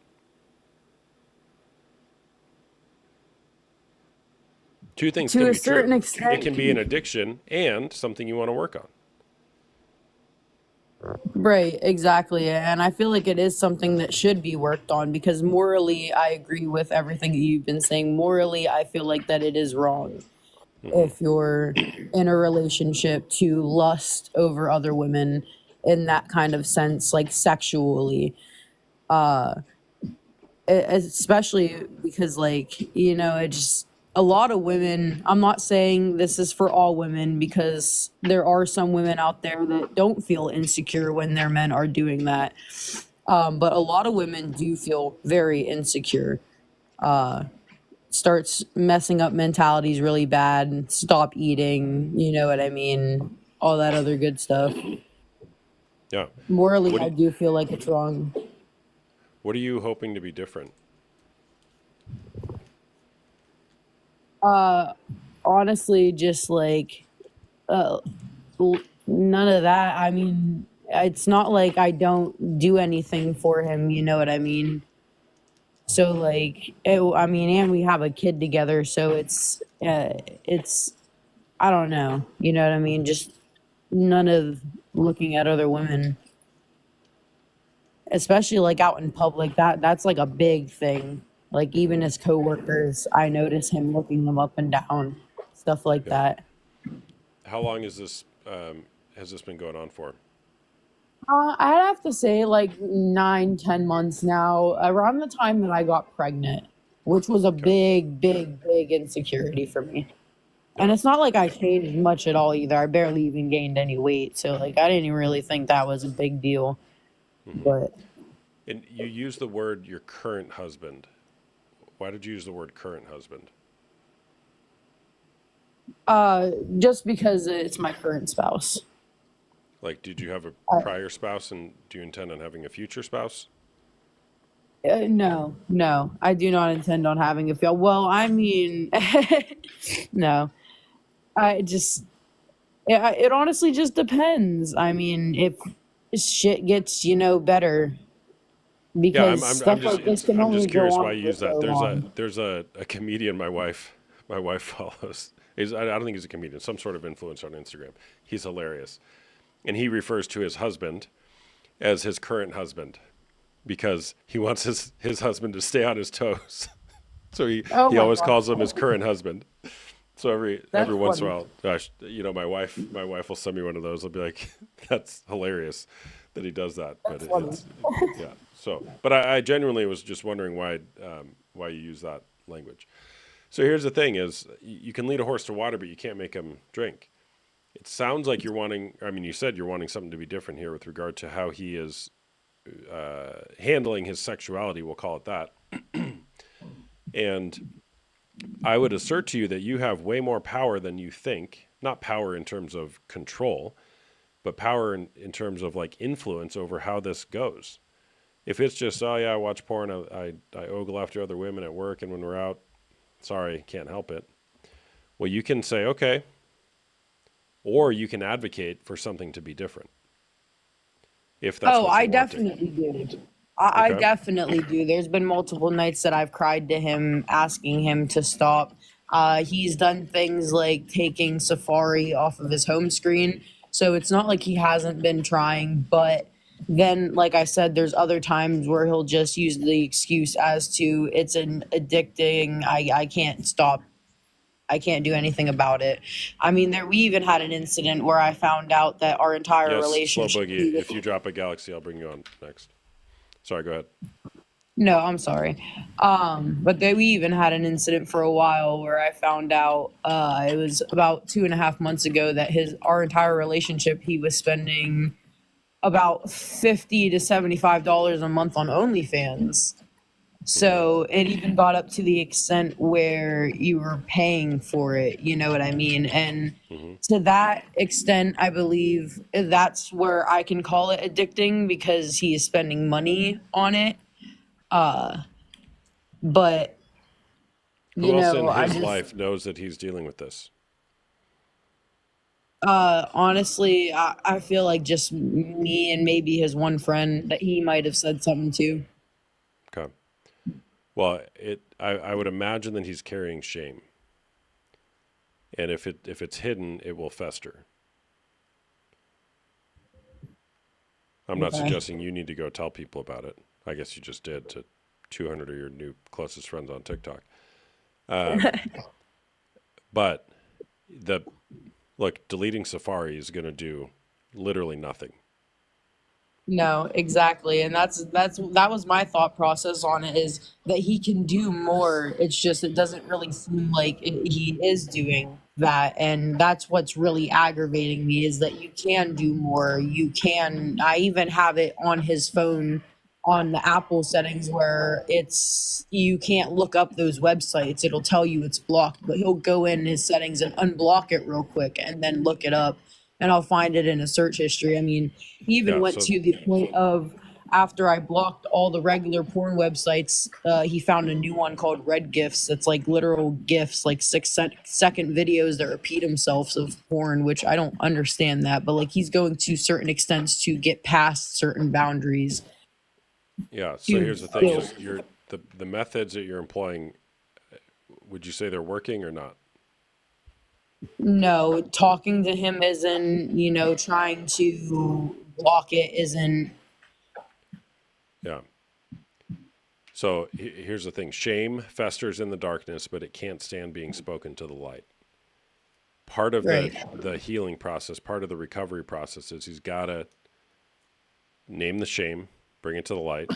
Two things To can a be certain true. extent. It can be an addiction and something you want to work on. Right, exactly. And I feel like it is something that should be worked on because morally, I agree with everything that you've been saying. Morally, I feel like that it is wrong if you're in a relationship to lust over other women in that kind of sense, like sexually. Especially because, like, it just a lot of women, I'm not saying this is for all women because there are some women out there that don't feel insecure when their men are doing that, but a lot of women do feel very insecure. Starts messing up mentalities really bad, stop eating, you know what I mean, all that other good stuff. Yeah. Morally, What do I you, do feel like it's wrong. what are you hoping to be different? Honestly, just like none of that. I mean, it's not like I don't do anything for him, you know what I mean? So like, I mean, and we have a kid together, so it's I don't know, you know what I mean? Just none of looking at other women, especially like out in public. That's like a big thing. Like even as coworkers, I notice him looking them up and down, stuff like Yeah. that. How long has this been going on for? I'd have to say like 9, 10 months now, around the time that I got pregnant, which was a Okay. big insecurity for me. And Yeah. it's not like I changed much at all either. I barely even gained any weight. So like I didn't even really think that was a big deal. But And you use the word your current husband. Why did you use the word current husband? just because it's my current spouse. Like, did you have a prior spouse and do you intend on having a future spouse? No, I do not intend on having a feel. Well, I mean, no, I just, it honestly just depends. I mean, if shit gets, better, Yeah, because stuff like this can I'm only just go curious why on you for use so that. long. There's a comedian my wife follows. I don't think he's a comedian, some sort of influencer on Instagram. He's hilarious. And he refers to his husband as his current husband because he wants his husband to stay on his toes. So Oh he my always god, calls him his current husband. So that's every once in a funny. while, gosh, my wife will send me one of those. I'll be like, that's hilarious that he does that. But That's funny. yeah. So, but I genuinely was just wondering why you use that language. So here's the thing: is you can lead a horse to water, but you can't make him drink. It sounds like you're wanting. I mean, you said you're wanting something to be different here with regard to how he is handling his sexuality. We'll call it that. And I would assert to you that you have way more power than you think. Not power in terms of control, but power in terms of like influence over how this goes. If it's just, oh yeah, I watch porn, I ogle after other women at work, and when we're out, sorry, can't help it. Well, you can say, okay, or you can advocate for something to be different if that's Oh, what I you're wanting. definitely do. I Okay. definitely do. There's been multiple nights that I've cried to him, asking him to stop. He's done things like taking Safari off of his home screen. So it's not like he hasn't been trying, but then, like I said, there's other times where he'll just use the excuse as to it's an addicting, I can't stop. I can't do anything about it. I mean, we even had an incident where I found out that our entire Yes, Slow relationship. Boogie, if you drop a galaxy, I'll bring you on next. Sorry, go ahead. No, I'm sorry. But we even had an incident for a while where I found out it was about 2.5 months ago that our entire relationship he was spending about $50 to $75 a month on OnlyFans. So it even got up to the extent where you were paying for it, you know what I mean? And to that extent, I believe that's where I can call it addicting because he is spending money on it. But Who else in I his just life knows that he's dealing with this? honestly, I feel like just me and maybe his one friend that he might have said something to. Okay. Well, I would imagine that he's carrying shame. And if it's hidden, it will fester. I'm not Okay. suggesting you need to go tell people about it. I guess you just did to 200 of your new closest friends on TikTok. But deleting Safari is going to do literally nothing. No, exactly. And that was my thought process on it, is that he can do more. It's just it doesn't really seem like he is doing that. And that's what's really aggravating me, is that you can do more. I even have it on his phone on the Apple settings where you can't look up those websites. It'll tell you it's blocked, but he'll go in his settings and unblock it real quick and then look it up, and I'll find it in a search history. I mean, he even Yeah, went so to the point of, after I blocked all the regular porn websites, he found a new one called Red GIFs. It's like literal GIFs, like 6-second videos that repeat themselves of porn, which I don't understand that. But like, he's going to certain extents to get past certain boundaries. yeah. So here's the thing: is the methods that you're employing. Would you say they're working or not? No, talking to him isn't, trying to block it isn't. Yeah. So here's the thing: shame festers in the darkness, but it can't stand being spoken to the light. Part of Right. the healing process, part of the recovery process, is he's got to name the shame, bring it to the light,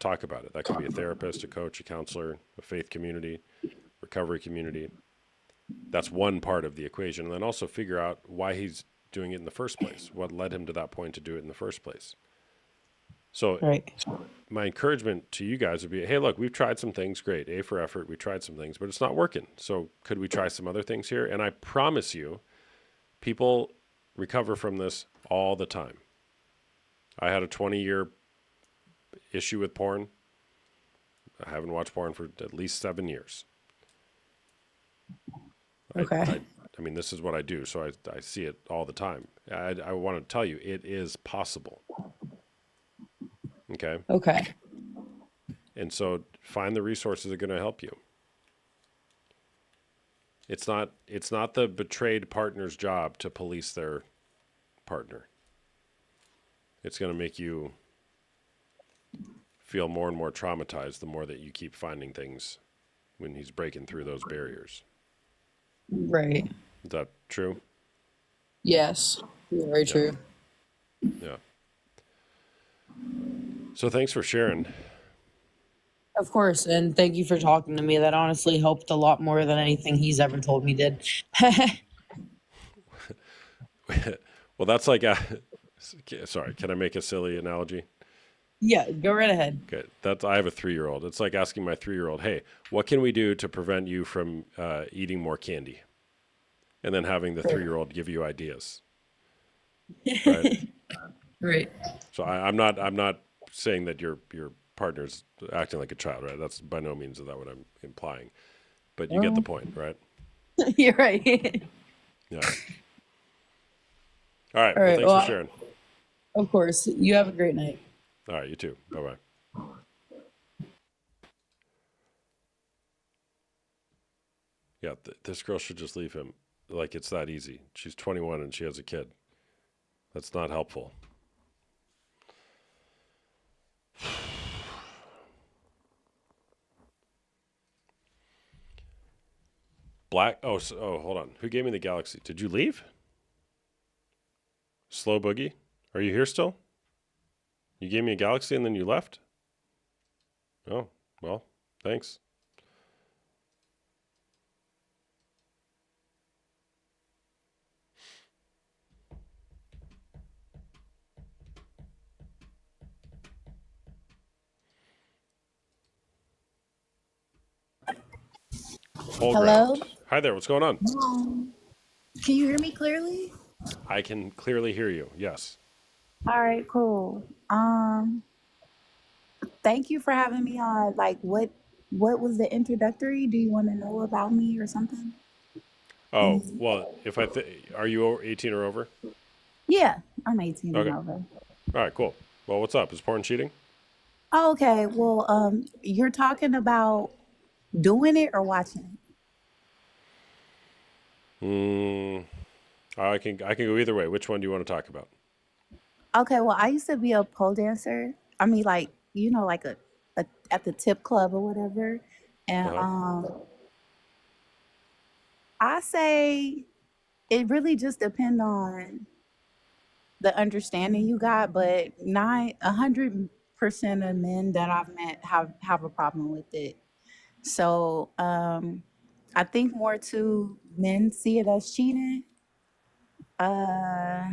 talk about it. That could be a therapist, a coach, a counselor, a faith community, recovery community. That's one part of the equation. And then also figure out why he's doing it in the first place. What led him to that point to do it in the first place? So Right. my encouragement to you guys would be, hey, look, we've tried some things. Great. A for effort. We tried some things, but it's not working. So could we try some other things here? And I promise you, people recover from this all the time. I had a 20-year issue with porn. I haven't watched porn for at least 7 years. Okay. I mean, this is what I do, so I see it all the time. I want to tell you, it is possible. Okay? Okay. And so find the resources that are going to help you. It's not the betrayed partner's job to police their partner. It's going to make you feel more and more traumatized the more that you keep finding things when he's breaking through those barriers. Right. Is that true? Yes. Very true. Yeah. So thanks for sharing. Of course, and thank you for talking to me. That honestly helped a lot more than anything he's ever told me did. Well, that's like sorry, can I make a silly analogy? Yeah, go right ahead. Okay, I have a 3-year-old. It's like asking my 3-year-old, hey, what can we do to prevent you from eating more candy? And then having the 3-year-old give you ideas. Right? Right. So I'm not saying that your partner's acting like a child, right? That's by no means is that what I'm implying. But you get the point, right? You're right. Yeah. All right. All Well, right. thanks for Well, sharing. of course. You have a great night. All right. You too. Bye-bye. Yeah. This girl should just leave him. Like, it's that easy. She's 21 and she has a kid. That's not helpful. Oh, hold on. Who gave me the galaxy? Did you leave? Slow Boogie? Are you here still? You gave me a galaxy and then you left? Oh, well, thanks. Whole Hello? ground. Hi there. What's going on? Can you hear me clearly? I can clearly hear you. Yes. All right, cool. Thank you for having me on. Like what was the introductory? Do you want to know about me or something? Oh, And well, are you over 18 or over? yeah, I'm 18 and Okay. over. All right, cool. Well, what's up? Is porn cheating? Oh, okay. Well, you're talking about doing it or watching it? I can go either way. Which one do you want to talk about? Okay, well, I used to be a pole dancer. I mean, like, like a at the tip club or whatever. And Uh-huh. I say it really just depends on the understanding you got, but 100% of men that I've met have a problem with it. So I think more to men see it as cheating. Uh,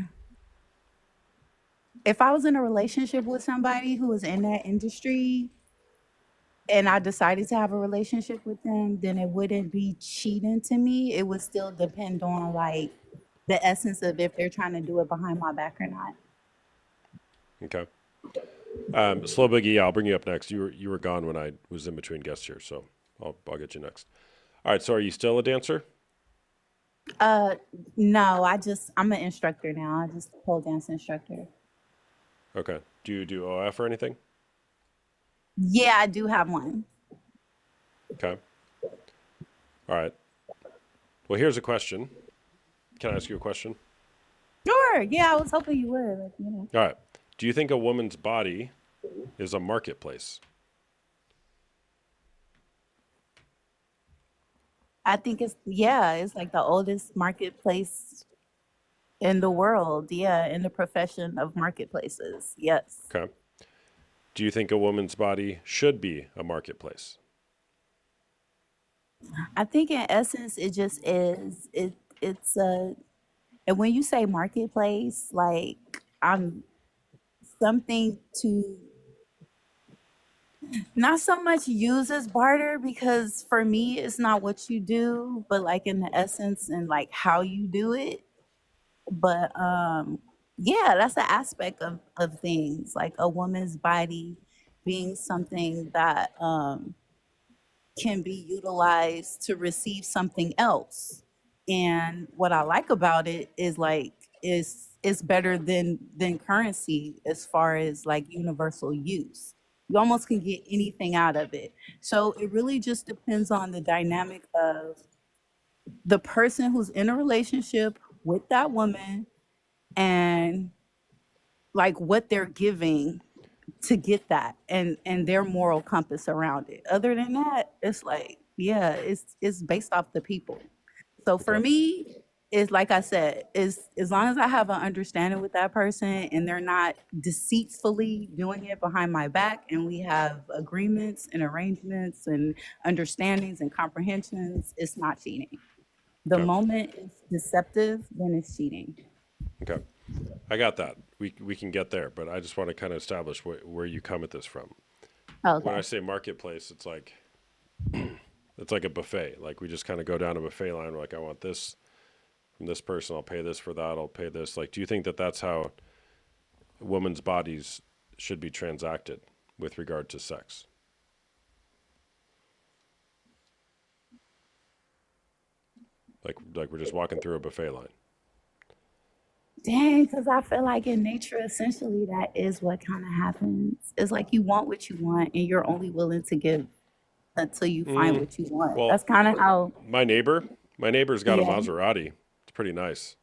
if I was in a relationship with somebody who was in that industry and I decided to have a relationship with them, then it wouldn't be cheating to me. It would still depend on like the essence of if they're trying to do it behind my back or not. Okay. Slow Boogie, yeah, I'll bring you up next. You were gone when I was in between guests here, so I'll get you next. All right, so are you still a dancer? Uh, no, I'm an instructor now. I just pole dance instructor. Okay. Do you do OF or anything? Yeah, I do have one. Okay. All right. Well, here's a question. Can I ask you a question? Sure. Yeah, I was hoping you would. All right. Do you think a woman's body is a marketplace? I think it's like the oldest marketplace in the world. Yeah, in the profession of marketplaces. Yes. Okay. Do you think a woman's body should be a marketplace? I think in essence it just is. It's a and when you say marketplace, like I'm something to not so much use as barter because for me it's not what you do, but like in the essence and like how you do it. But yeah, that's an aspect of things, like a woman's body being something that can be utilized to receive something else. And what I like about it is like it's better than currency as far as like universal use. You almost can get anything out of it. So it really just depends on the dynamic of the person who's in a relationship with that woman and like what they're giving to get that and their moral compass around it. Other than that, it's like, yeah, it's based off the people. So for Okay. me, it's like I said, is as long as I have an understanding with that person and they're not deceitfully doing it behind my back and we have agreements and arrangements and understandings and comprehensions, it's not cheating. The Okay. moment it's deceptive, then it's cheating. Okay. I got that. We can get there, but I just want to kind of establish where you come at this from. When I Okay. say marketplace, it's like a buffet. Like we just kind of go down a buffet line. We're like, I want this from this person. I'll pay this for that. I'll pay this. Like, do you think that that's how women's bodies should be transacted with regard to sex? Like we're just walking through a buffet line. Dang, because I feel like in nature, essentially, that is what kind of happens. It's like you want what you want, and you're only willing to give until you find what you want. Well, That's kind of how, my neighbor's got a yeah, Maserati. It's pretty nice.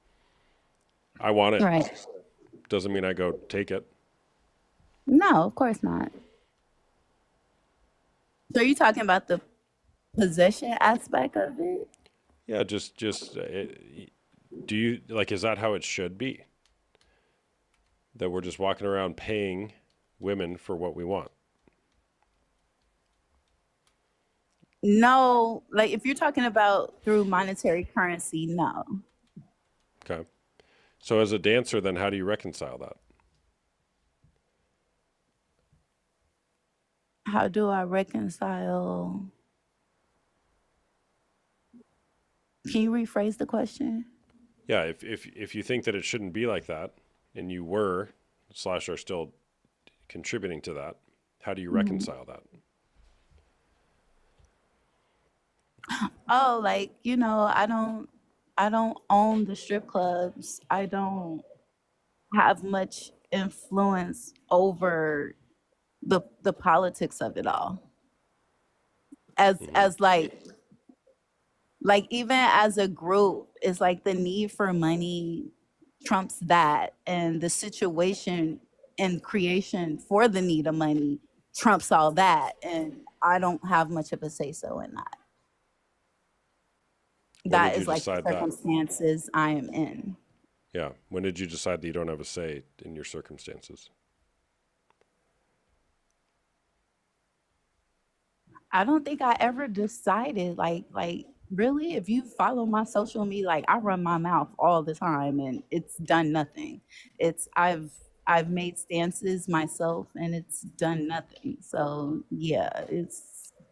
I want it. right. Doesn't mean I go take it. No, of course not. So are you talking about the possession aspect of it? Yeah, do you like? Is that how it should be? That we're just walking around paying women for what we want? No, like if you're talking about through monetary currency, no. Okay. So as a dancer, then how do you reconcile that? How do I reconcile? Can you rephrase the question? Yeah, if you think that it shouldn't be like that, and you were / are still contributing to that, how do you reconcile that? Oh, like, I don't own the strip clubs. I don't have much influence over the politics of it all. As like even as a group, it's like the need for money trumps that, and the situation and creation for the need of money trumps all that, and I don't have much of a say so in that. When did That you is like the decide that? circumstances I am in. Yeah. When did you decide that you don't have a say in your circumstances? I don't think I ever decided like really, if you follow my social media, like I run my mouth all the time and it's done nothing. It's I've made stances myself and it's done nothing. So yeah,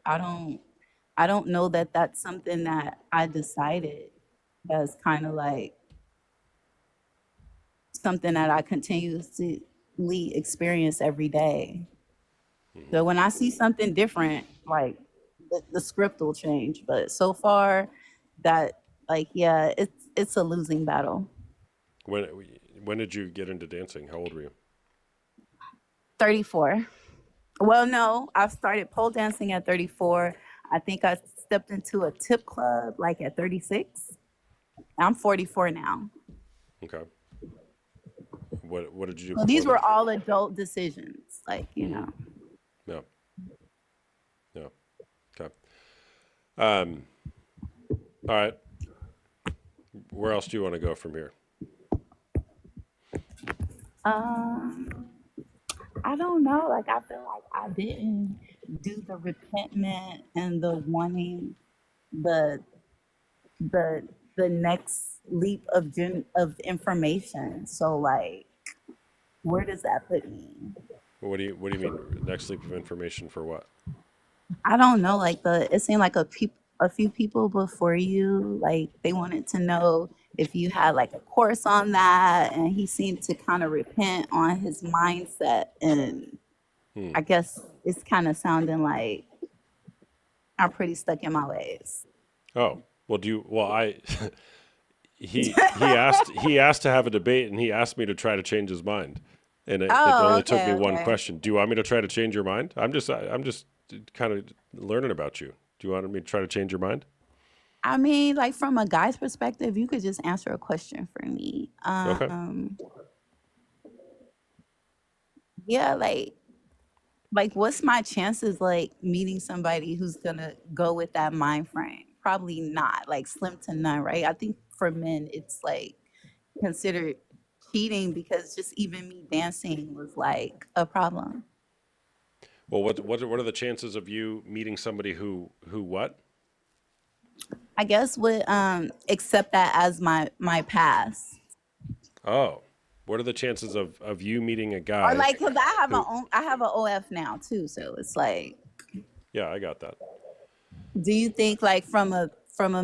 I don't know that that's something that I decided as kind of like something that I continuously experience every day. So when I see something different, like the script will change. But so far, that like yeah, it's a losing battle. When when did you get into dancing? How old were you? 34. Well, no, I've started pole dancing at 34. I think I stepped into a tip club like at 36. I'm 44 now. Okay. What did you do So before these were that? all adult decisions, like, Yeah. Yeah. Okay. Um. All right. Where else do you want to go from here? Um, I don't know. Like I feel like I didn't do the repentment and the wanting the the the next leap of information. So like, where does that put me? What do you mean next leap of information for what? I don't know. Like it seemed like a few people before you, like they wanted to know if you had like a course on that, and he seemed to kind of repent on his mindset, and Hmm. I guess it's kind of sounding like I'm pretty stuck in my ways. Oh, well, I he asked to have a debate, and he asked me to try to change his mind, and it Oh, only took me okay, one okay. question. Do you want me to try to change your mind? I'm just kind of learning about you. Do you want me to try to change your mind? I mean, like from a guy's perspective, you could just answer a question for me. Okay. Yeah, like what's my chances like meeting somebody who's gonna go with that mind frame? Probably not, like slim to none, right? I think for men it's like considered cheating because just even me dancing was like a problem. Well, what are the chances of you meeting somebody who what? I guess would accept that as my past. Oh, what are the chances of you meeting a Or guy like because who? I have an OF now too, so it's like, Yeah, I got that. do you think like from a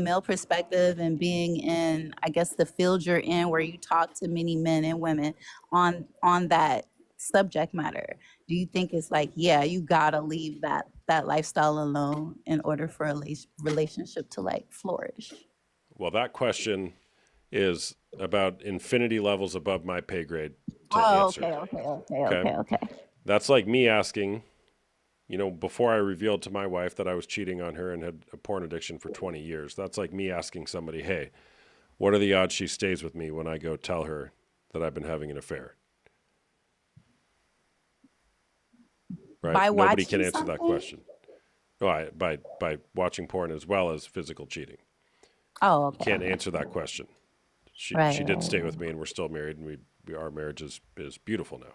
male perspective and being in, I guess, the field you're in where you talk to many men and women on that subject matter? Do you think it's like, yeah, you gotta leave that lifestyle alone in order for a relationship to like flourish? Well, that question is about infinity levels above my pay grade to Oh, answer. okay, okay, okay, Okay. okay, okay. That's like me asking, before I revealed to my wife that I was cheating on her and had a porn addiction for 20 years, that's like me asking somebody, hey, what are the odds she stays with me when I go tell her that I've been having an affair? Right? By Nobody can watching answer that something? question. Oh, by watching porn as well as physical cheating. Oh, You okay, can't okay. answer that question. She Right, she did right, stay right. with me, and we're still married, and our marriage is beautiful now.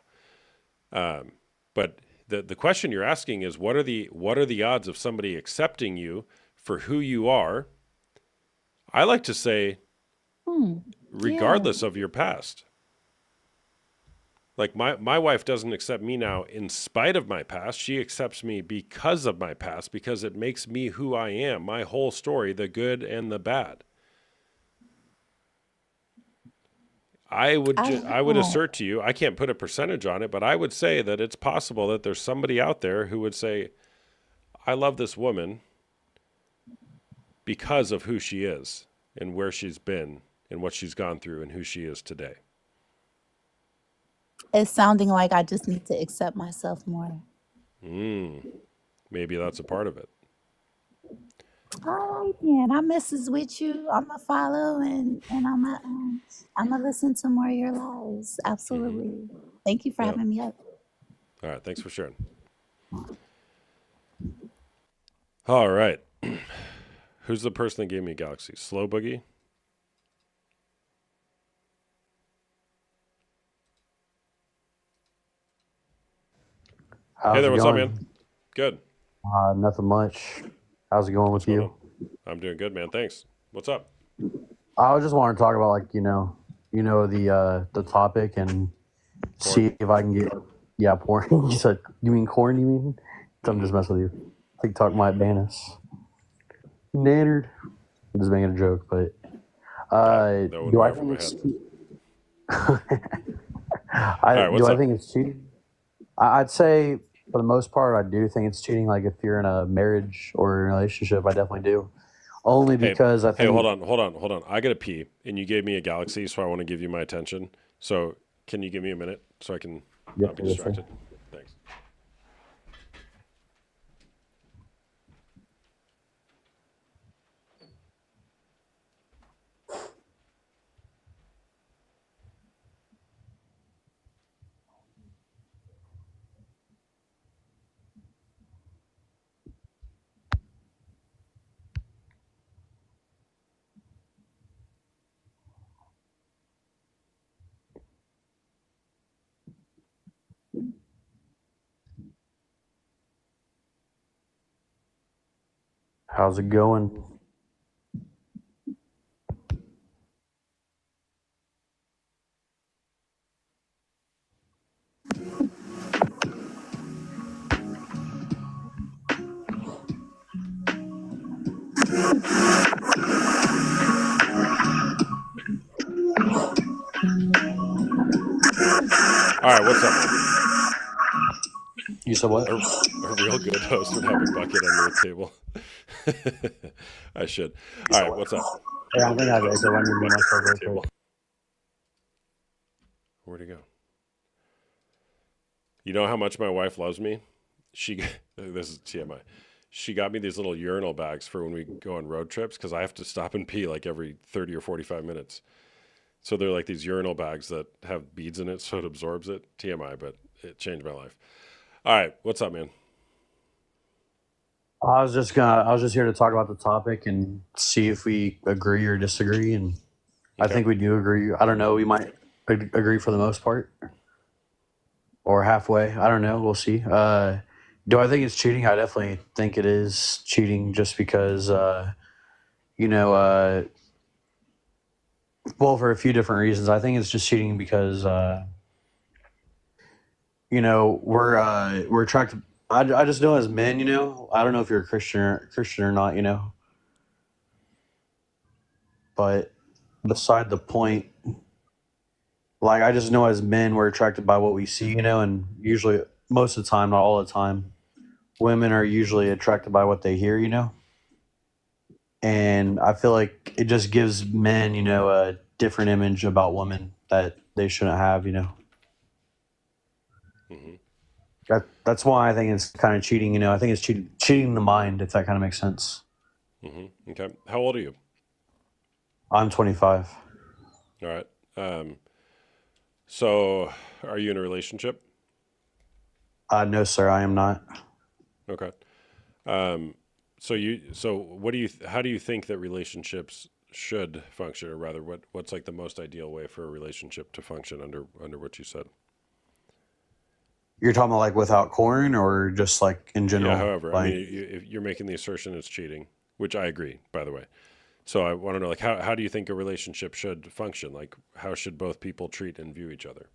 But the question you're asking is what are the odds of somebody accepting you for who you are? I like to say, Yeah. regardless of your past. Like my wife doesn't accept me now in spite of my past. She accepts me because of my past, because it makes me who I am, my whole story, the good and the bad. I I would know. assert to you, I can't put a percentage on it, but I would say that it's possible that there's somebody out there who would say, I love this woman because of who she is and where she's been and what she's gone through and who she is today. It's sounding like I just need to accept myself more. Maybe that's a part of it. All right, then. I messes with you. I'm gonna follow and I'm gonna listen to more of your lives. Absolutely. Thank you for Yep. having me up. All right. Thanks for sharing. All right. Who's the person that gave me Galaxy? Slow Boogie? Hey How's there. it What's up, man? going? Good. Nothing much. How's it going What's with going on? you? I'm doing good, man. Thanks. What's up? I was just wanting to talk about the topic and Porn? see if I can get porn. You said you mean corn? You mean? I'm just messing with you. TikTok might ban us. Nannered. I'm just making a joke, but That wouldn't do be I over think my it's head. All right. do What's I up? think it's cheating? I'd say for the most part I do think it's cheating. Like if you're in a marriage or a relationship, I definitely do. Only Hey, because I hey, hold think on. I gotta pee, and you gave me a Galaxy, so I want to give you my attention. So, can you give me a minute so I can not be yes, sir. distracted? Thanks. How's it going? All right, what's up, man? You said what? A real good host would have a bucket under the table. I should. All right, what's up? Yeah, I think I have echo. Let me mute myself real quick. Where'd he go? You know how much my wife loves me? This is TMI. She got me these little urinal bags for when we go on road trips because I have to stop and pee like every 30 or 45 minutes. So they're like these urinal bags that have beads in it so it absorbs it. TMI, but it changed my life. All right, what's up, man? I was just here to talk about the topic and see if we agree or disagree. And I Okay. think we do agree. I don't know. We might agree for the most part or halfway. I don't know. We'll see. Do I think it's cheating? I definitely think it is cheating just because, well, for a few different reasons. I think it's just cheating because, we're attracted. I just know as men, I don't know if you're a Christian or not, but beside the point, Like, I just know as men, we're attracted by what we see, you know, and usually, most of the time, not all the time, women are usually attracted by what they hear, you know. And I feel like it just gives men, you know, a different image about women that they shouldn't have, you know. Hmm. That's why I think it's kind of cheating, you know. I think it's cheating the mind, if that kind of makes sense. Hmm. Okay. How old are you? I'm 25. All right. So are you in a relationship? No, sir, I am not. Okay. So what do you, how do you think that relationships should function, or rather what's like the most ideal way for a relationship to function under what you said? You're talking about like without corn or just like in Yeah. general? However, I Like, mean, if you're making the assertion it's cheating, which I agree, by the way. So I want to know, like, how do you think a relationship should function? Like, how should both people treat and view each other?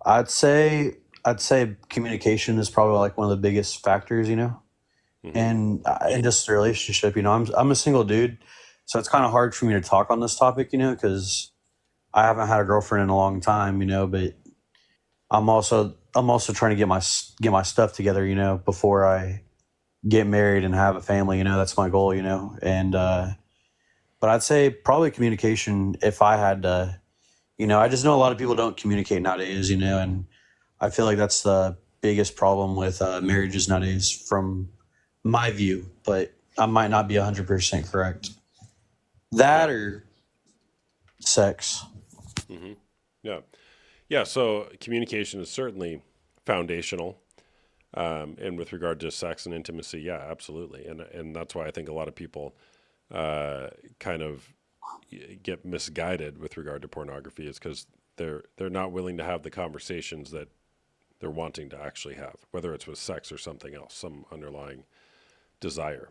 I'd say I'd say communication is probably like one of the biggest factors, you know. Hmm. And in just a relationship, you know, I'm a single dude, so it's kind of hard for me to talk on this topic, you know, because I haven't had a girlfriend in a long time, you know. But I'm also trying to get my stuff together, you know, before I get married and have a family. You know, that's my goal, you know. And but I'd say probably communication. If I had to, you know, I just know a lot of people don't communicate nowadays, you know, and I feel like that's the biggest problem with marriages nowadays, from my view. But I might not be 100% correct. That Yeah. or sex. Hmm. Yeah. Yeah. So communication is certainly foundational. And with regard to sex and intimacy, yeah, absolutely. And that's why I think a lot of people kind of get misguided with regard to pornography, is because they're not willing to have the conversations that they're wanting to actually have, whether it's with sex or something else, some underlying desire.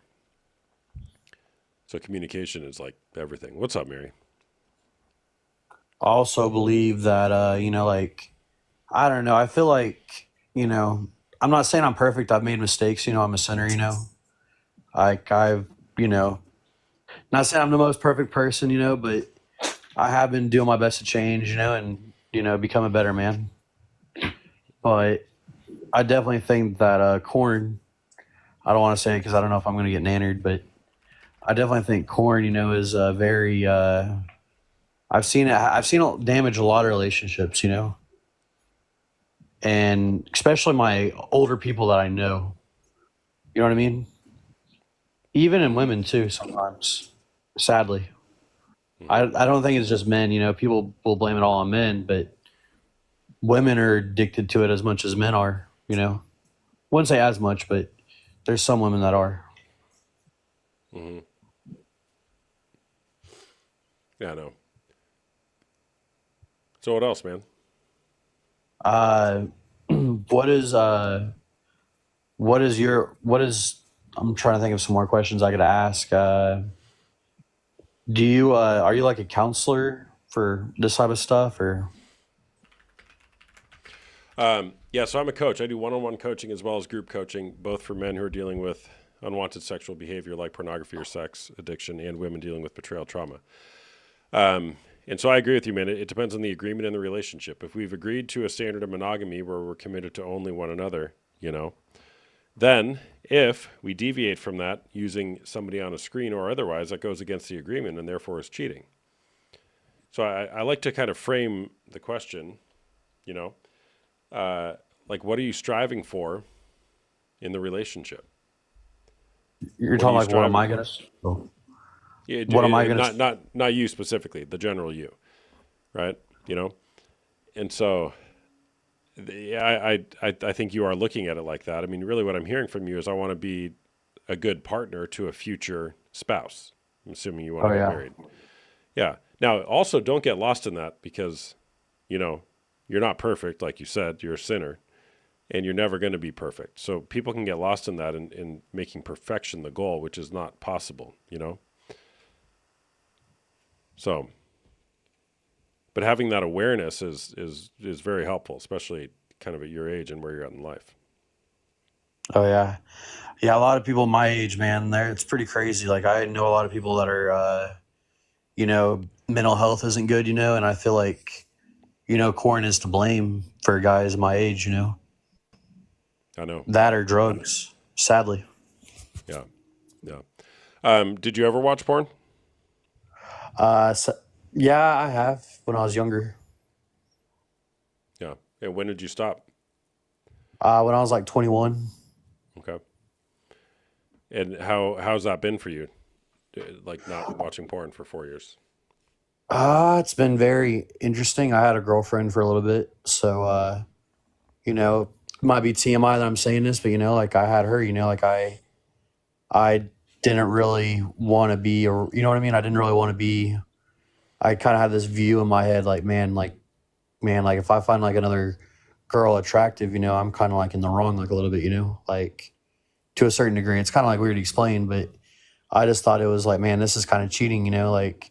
So communication is like everything. What's up, Mary? I also believe that, you know, like, I don't know. I feel like, you know, I'm not saying I'm perfect. I've made mistakes. You know, I'm a sinner, you know. Like, you know, not saying I'm the most perfect person, you know, but I have been doing my best to change, you know, and, you know, become a better man. But I definitely think that corn, I don't want to say it because I don't know if I'm going to get nannered, but I definitely think corn, you know, is very, I've seen it damage a lot of relationships, you know, and especially my older people that I know, you know what I mean? Even in Hmm. women too, sometimes, sadly. Hmm. I don't think it's just men, you know, people will blame it all on men, but women are addicted to it as much as men are, you know. Wouldn't say as much, but there's some women that are. Hmm. Yeah, I know. So what else, man? Uh, what is what is I'm trying to think of some more questions I could ask. Do you are you like a counselor for this type of stuff, or? Yeah, so I'm a coach. I do one-on-one coaching as well as group coaching, both for men who are dealing with unwanted sexual behavior like pornography or sex addiction, and women dealing with betrayal trauma. And so I agree with you, man. It depends on the agreement in the relationship. If we've agreed to a standard of monogamy where we're committed to only one another, you know, then if we deviate from that using somebody on a screen or otherwise, that goes against the agreement and therefore is cheating. So I like to kind of frame the question, you know, like, what are you striving for in the relationship? You're What are talking you like what am striving I for? gonna? Oh. Yeah, What am I gonna? not you specifically, the general you, right? You know, and so I think you are looking at it like that. I mean, really, what I'm hearing from you is I want to be a good partner to a future spouse. I'm assuming you want Oh to get yeah. married. Yeah. Now, also, don't get lost in that, because, you know, you're not perfect, like you said. You're a sinner, and you're never going to be perfect. So people can get lost in that, in making perfection the goal, which is not possible. You know. So, but having that awareness is very helpful, especially kind of at your age and where you're at in life. Oh yeah. Yeah. A lot of people my age, man, there it's pretty crazy. Like, I know a lot of people that are, you know, mental health isn't good, you know, and I feel like corn is to blame for guys my age, I know. that or drugs, sadly. Yeah. Yeah. Did you ever watch porn? So, yeah, I have when I was younger. Yeah. And when did you stop? When I was like 21. Okay. And how's that been for you? Like not watching porn for 4 years? It's been very interesting. I had a girlfriend for a little bit, so it might be TMI that I'm saying this, but like I had her, like I didn't really want to be, or you know what I mean? I didn't really want to be. I kind of had this view in my head, like man, if I find like another girl attractive, I'm kind of like in the wrong, like a little bit, like to a certain degree. It's kind of like weird to explain, but I just thought it was like, man, this is kind of cheating, like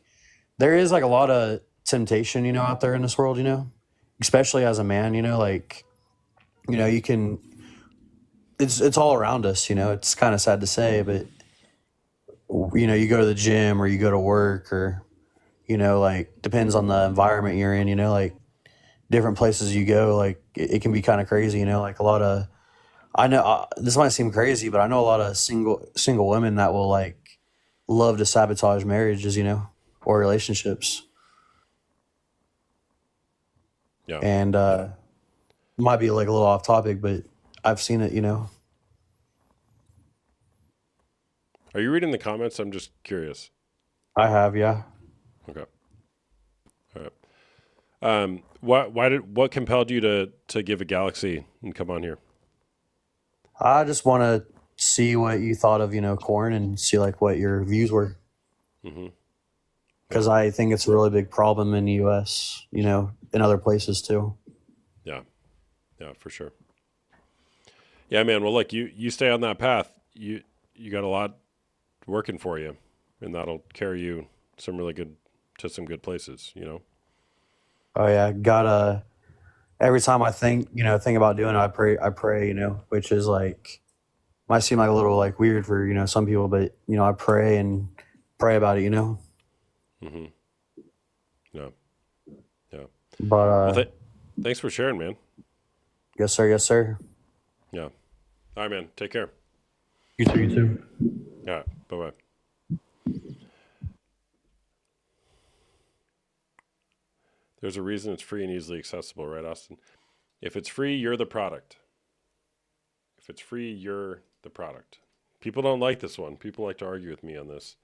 there is like a lot of temptation, out there in this world, especially as a man, like, you can, it's all around us, it's kind of sad to say, but you go to the gym or you go to work or, like depends on the environment you're in, like different places you go, like it can be kind of crazy, like a lot of, I know this might seem crazy, but I know a lot of single women that will like love to sabotage marriages, or relationships. Yeah. And might be like a little off topic, but I've seen it, Are you reading the comments? I'm just curious. I have, yeah. Okay. All right. What compelled you to give a Galaxy and come on here? I just want to see what you thought of, corn and see like what your views were. Mm-hmm. Because I think it's a really big problem in the U.S., in other places too. Yeah. Yeah, for sure. Yeah, man. Well, look, you stay on that path. You got a lot working for you, and that'll carry you to some good places, Oh yeah, gotta. Every time I think about doing it, I pray, which is like might seem like a little like weird for some people, but I pray and pray about it, Mm-hmm. Yeah. Yeah. But Well, thanks for sharing, man. yes sir. Yeah. All right, man. Take care. You too. All right. Bye-bye. There's a reason it's free and easily accessible, right, Austin? If it's free, you're the product. If it's free, you're the product. People don't like this one. People like to argue with me on this.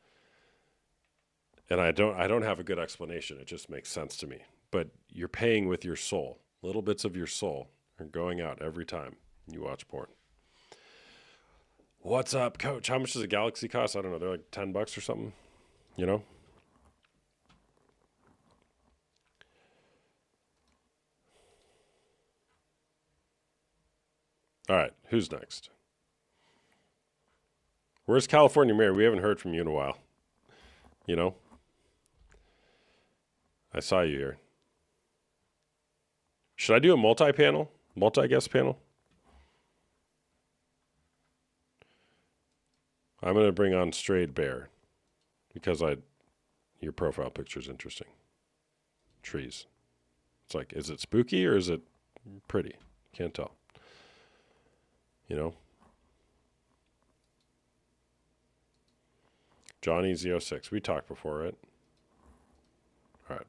And I don't have a good explanation. It just makes sense to me. But you're paying with your soul. Little bits of your soul are going out every time you watch porn. What's up, coach? How much does a Galaxy cost? I don't know. They're like $10 or something, All right, who's next? Where's California Mayor? We haven't heard from you in a while. I saw you here. Should I do a multi-guest panel? I'm going to bring on Strayed Bear because your profile picture is interesting. Trees. It's like, is it spooky or is it pretty? Can't tell. Johnny 06. We talked before, right? All right.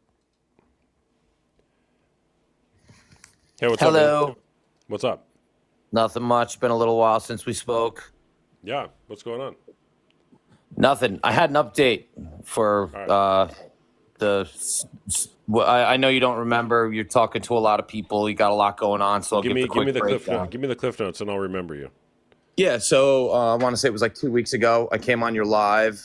Hey, what's up? Hello. Man? What's up? Nothing much. Been a little while since we spoke. Yeah. What's going on? Nothing. I had an update for I know you don't remember. You're talking to a lot of people. You got a lot going on. So I'll give me the cliff notes. Give me the cliff notes, and I'll remember you. Yeah. So I want to say it was like 2 weeks ago. I came on your live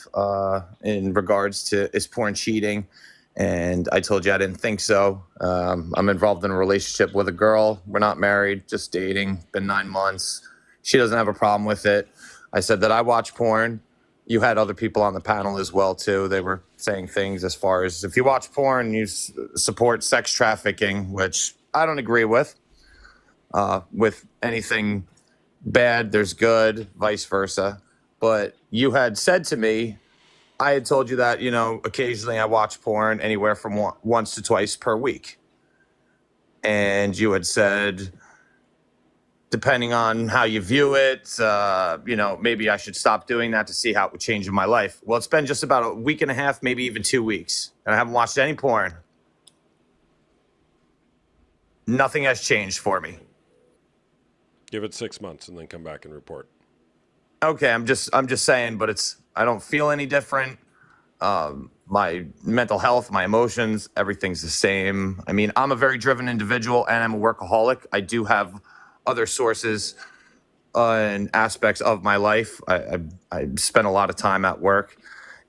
in regards to is porn cheating, and I told you I didn't think so. I'm involved in a relationship with a girl. We're not married, just dating. Been 9 months. She doesn't have a problem with it. I said that I watch porn. You had other people on the panel as well, too. They were saying things as far as if you watch porn, you support sex trafficking, which I don't agree with. With anything bad, there's good, vice versa. But you had said to me, I had told you that, occasionally I watch porn anywhere from once to twice per week. and you had said, depending on how you view it, maybe I should stop doing that to see how it would change in my life. Well, it's been just about a week and a half, maybe even 2 weeks, and I haven't watched any porn. Nothing has changed for me. Give it 6 months and then come back and report. Okay, I'm just saying, but I don't feel any different. My mental health, my emotions, everything's the same. I mean, I'm a very driven individual and I'm a workaholic. I do have other sources and aspects of my life. I spend a lot of time at work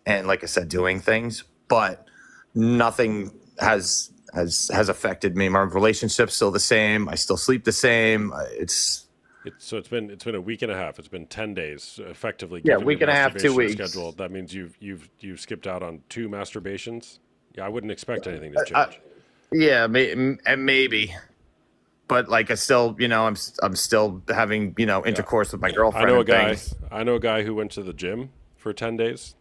and, like I said, doing things, but nothing has affected me. My relationship's still the same. I still sleep the same. It's been a week and a half. It's been 10 days effectively. Yeah, Given week your and a half, 2 masturbation weeks. schedule, that means you've skipped out on 2 masturbations. Yeah, I wouldn't expect anything to change. Yeah, maybe. But like I still, I'm still having, intercourse with my girlfriend. I know a guy who went to the gym for 10 days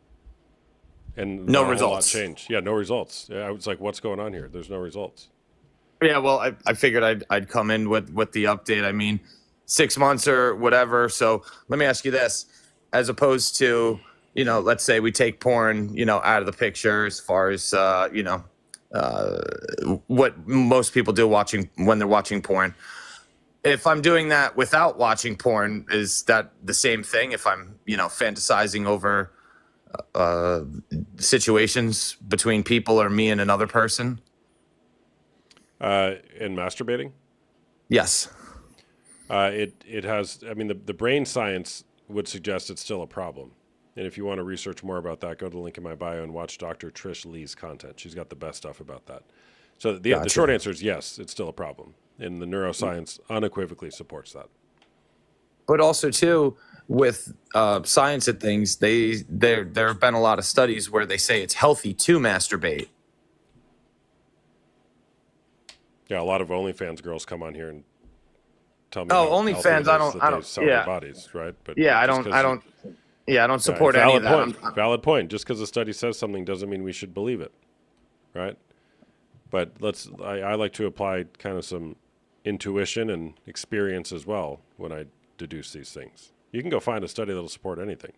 and No not a whole lot results. changed. Yeah, no results. Yeah, I was like, what's going on here? There's no results. Yeah, well, I figured I'd come in with the update. I mean, 6 months or whatever. So let me ask you this: as opposed to, let's say we take porn, out of the picture, as far as what most people do when they're watching porn. If I'm doing that without watching porn, is that the same thing? If I'm, fantasizing over situations between people or me and another person? In masturbating? Yes. It has, I mean, the brain science would suggest it's still a problem. And if you want to research more about that, go to the link in my bio and watch Dr. Trish Lee's content. She's got the best stuff about that. So the short answer is yes, it's still a problem. And the neuroscience unequivocally supports that. But also, too, with science and things, there have been a lot of studies where they say it's healthy to masturbate. Yeah, a lot of OnlyFans girls come on here and tell me. Oh, how OnlyFans, healthy it is I don't- that I they don't- sell yeah. their bodies, right? But Yeah, I just don't 'cause I don't support any of that. Valid point. Just because a study says something doesn't mean we should believe it, right? But I like to apply kind of some intuition and experience as well when I deduce these things. You can go find a study that'll support anything.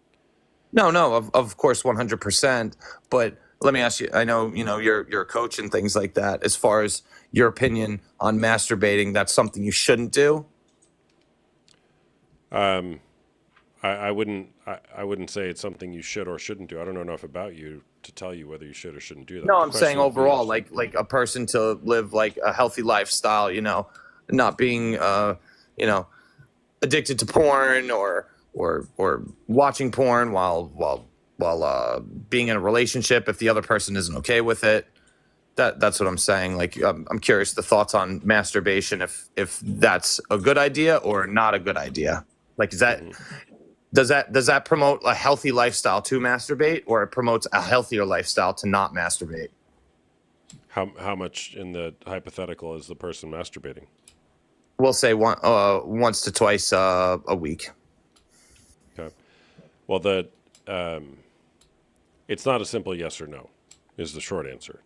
No, of course, 100%. But let me ask you, I know, you're a coach and things like that. As far as your opinion on masturbating, that's something you shouldn't do? I wouldn't say it's something you should or shouldn't do. I don't know enough about you to tell you whether you should or shouldn't do that. No, The I'm saying question overall, is- like a person to live like a healthy lifestyle, not being, addicted to porn or watching porn while being in a relationship if the other person isn't okay with it. That's what I'm saying. Like, I'm curious the thoughts on masturbation, if that's a good idea or not a good idea. Like, does that promote a healthy lifestyle to masturbate, or it promotes a healthier lifestyle to not masturbate? How much in the hypothetical is the person masturbating? We'll say once to twice a week. Okay. Well, it's not a simple yes or no, is the short answer.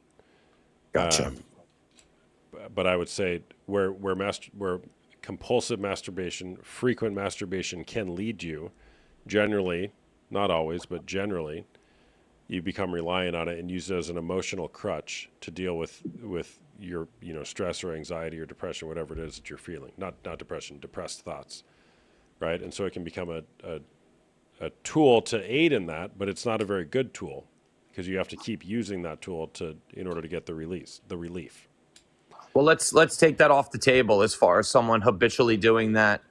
Gotcha. But I would say where compulsive masturbation, frequent masturbation can lead you, generally, not always, but generally, you become reliant on it and use it as an emotional crutch to deal with your stress or anxiety or depression, whatever it is that you're feeling. Not depression, depressed thoughts, right? And so it can become a tool to aid in that, but it's not a very good tool because you have to keep using that tool in order to get the relief. Well, let's take that off the table as far as someone habitually doing that,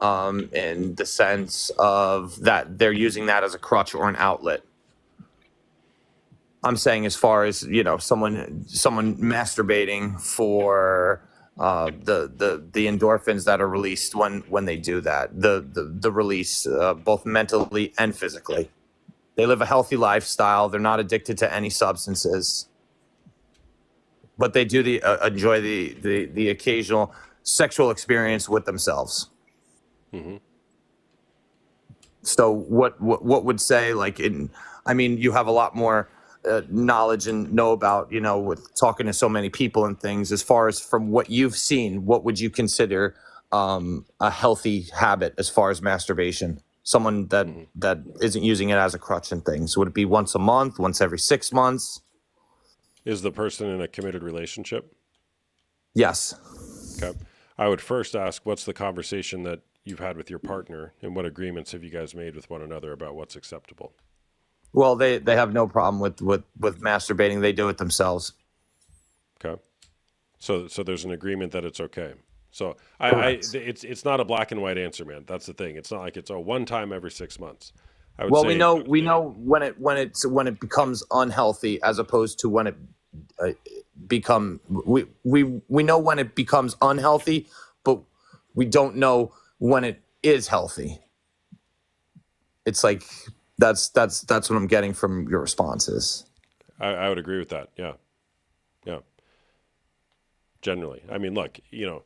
in the sense of that they're using that as a crutch or an outlet. I'm saying as far as, someone masturbating for the endorphins that are released when they do that, the release, both mentally and physically. They live a healthy lifestyle. They're not addicted to any substances, but they do enjoy the occasional sexual experience with themselves. Mm-hmm. So what would say, like, you have a lot more knowledge and know about, you know, with talking to so many people and things, as far as from what you've seen, what would you consider a healthy habit as far as masturbation? Someone that isn't using it as a crutch and things. Would it be once a month, once every 6 months? Is the person in a committed relationship? Yes. Okay. I would first ask, what's the conversation that you've had with your partner, and what agreements have you guys made with one another about what's acceptable? Well, they have no problem with masturbating. They do it themselves. Okay. So there's an agreement that it's okay. So Correct. it's not a black and white answer, man. That's the thing. It's not like it's one time every 6 months. I would Well, say, we know when it becomes unhealthy, as opposed to when it we know when it becomes unhealthy, but we don't know when it is healthy. It's like that's what I'm getting from your responses. I would agree with that. Yeah. Yeah. Generally. I mean, look, you know,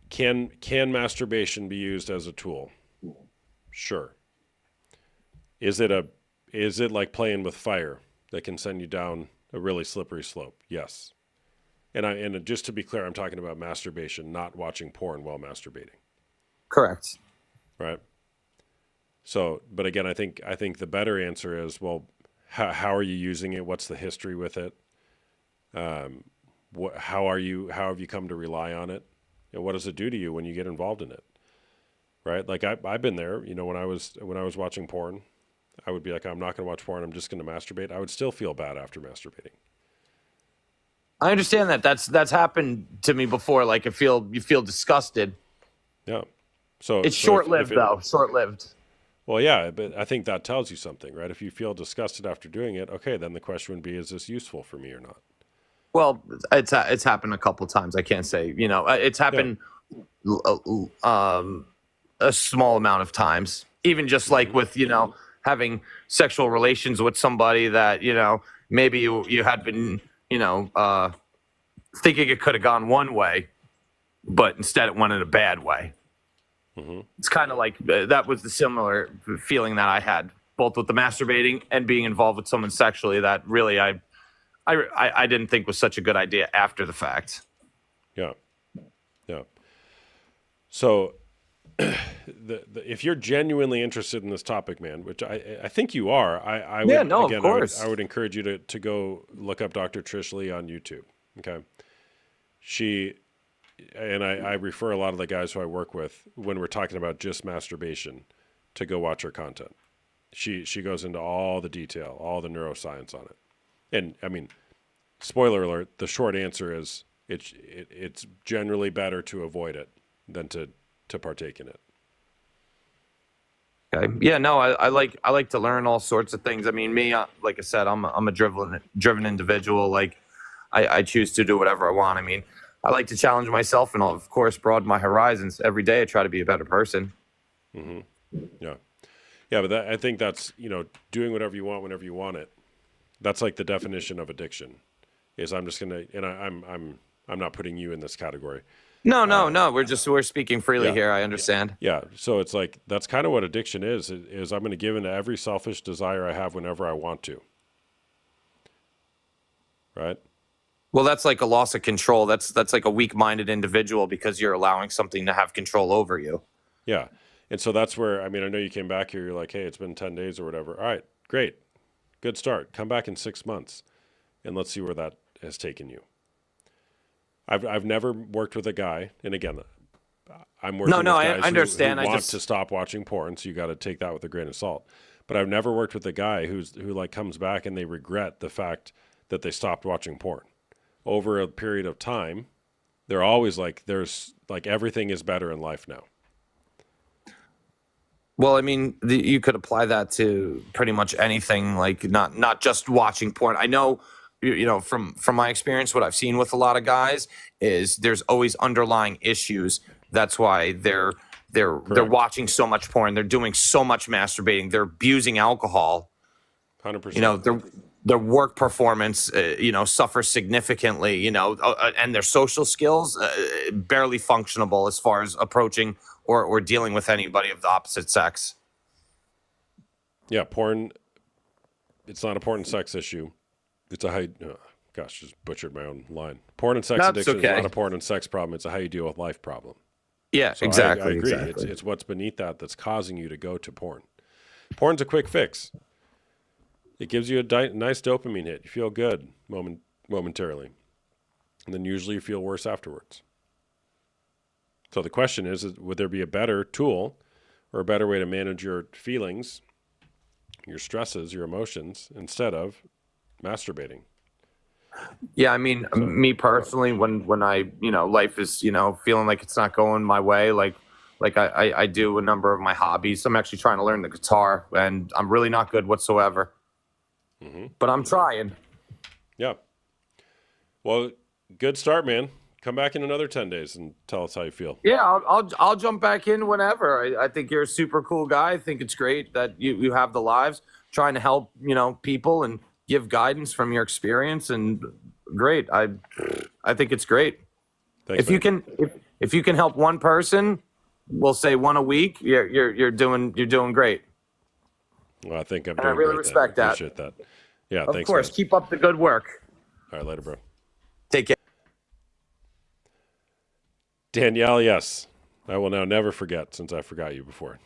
can masturbation be used as a tool? Sure. Is it like playing with fire that can send you down a really slippery slope? Yes. And just to be clear, I'm talking about masturbation, not watching porn while masturbating. Correct. Right. So, but again, I think the better answer is, well, how are you using it? What's the history with it? How have you come to rely on it? And what does it do to you when you get involved in it? Right? Like I've been there, you know, when I was watching porn, I would be like, I'm not going to watch porn. I'm just going to masturbate. I would still feel bad after masturbating. I understand that. That's happened to me before. Like you feel disgusted. Yeah. So It's so short-lived, though. Short-lived. Well, yeah, but I think that tells you something, right? If you feel disgusted after doing it, okay, then the question would be, is this useful for me or not? Well, it's happened a couple times. I can't say, you know, it's happened a small amount of times. Even just like with, you know, having sexual relations with somebody that, you know, maybe you had been, you know, thinking it could have gone one way, but instead it went in a bad way. Mm-hmm. It's kind of like that was the similar feeling that I had, both with the masturbating and being involved with someone sexually, that really I didn't think was such a good idea after the fact. Yeah. Yeah. So if you're genuinely interested in this topic, man, which I think you are, I would, Yeah, no, again, of course. I would encourage you to go look up Dr. Trish Lee on YouTube. Okay. And I refer a lot of the guys who I work with when we're talking about just masturbation to go watch her content. She goes into all the detail, all the neuroscience on it. And I mean, spoiler alert, the short answer is it's generally better to avoid it than to partake in it. Okay. Yeah, no, I like to learn all sorts of things. I mean, me, like I said, I'm a driven individual. Like I choose to do whatever I want. I mean, I like to challenge myself and, of course, broaden my horizons. Every day I try to be a better person. Mm-hmm. Yeah. Yeah, but I think that's, you know, doing whatever you want whenever you want it. That's like the definition of addiction. Is I'm just gonna, and I'm not putting you in this category. No. We're speaking freely here. I understand. Yeah. So it's like that's kind of what addiction is I'm going to give into every selfish desire I have whenever I want to. Right. Well, that's like a loss of control. That's like a weak-minded individual because you're allowing something to have control over you. Yeah. And so that's where, I mean, I know you came back here. You're like, hey, it's been 10 days or whatever. All right, great. Good start. Come back in 6 months and let's see where that has taken you. I've never worked with a guy. And again, I'm working with guys I understand. who want to stop watching porn. So you got to take that with a grain of salt. But I've never worked with a guy who like comes back and they regret the fact that they stopped watching porn. Over a period of time, they're always like, there's like everything is better in life now. Well, I mean, you could apply that to pretty much anything, like not just watching porn. I know, you know, from my experience, what I've seen with a lot of guys is there's always underlying issues. That's why they're watching so much porn. They're doing so much masturbating. They're abusing alcohol. 100%. You know, their work performance, you know, suffers significantly, you know, and their social skills barely functionable as far as approaching or dealing with anybody of the opposite sex. Yeah, porn it's not a porn and sex issue. It's a how. Gosh, just butchered my own line. Porn and sex That's addiction is okay. not a porn and sex problem. It's a how you deal with life problem. Yeah, So exactly. I agree. Exactly. It's what's beneath that's causing you to go to porn. Porn's a quick fix. It gives you a nice dopamine hit. You feel good momentarily. And then usually you feel worse afterwards. So the question is, would there be a better tool or a better way to manage your feelings, your stresses, your emotions, instead of masturbating? Yeah, I mean, me personally, when I, life is, feeling like it's not going my way, like I do a number of my hobbies. I'm actually trying to learn the guitar, and I'm really not good whatsoever. Mm-hmm. But I'm trying. Yeah. Well, good start, man. Come back in another 10 days and tell us how you feel. Yeah, I'll jump back in whenever. I think you're a super cool guy. I think it's great that you have the lives trying to help, people and give guidance from your experience, and great. I think it's great. Thanks, If you can help one person, we'll say one a week, you're doing great. Well, I think I'm And doing I really great respect then. that. Appreciate that. Yeah, Of thanks, course, man. keep up the good work. All right, later, bro. Take care. Danielle, yes. I will now never forget, since I forgot you before.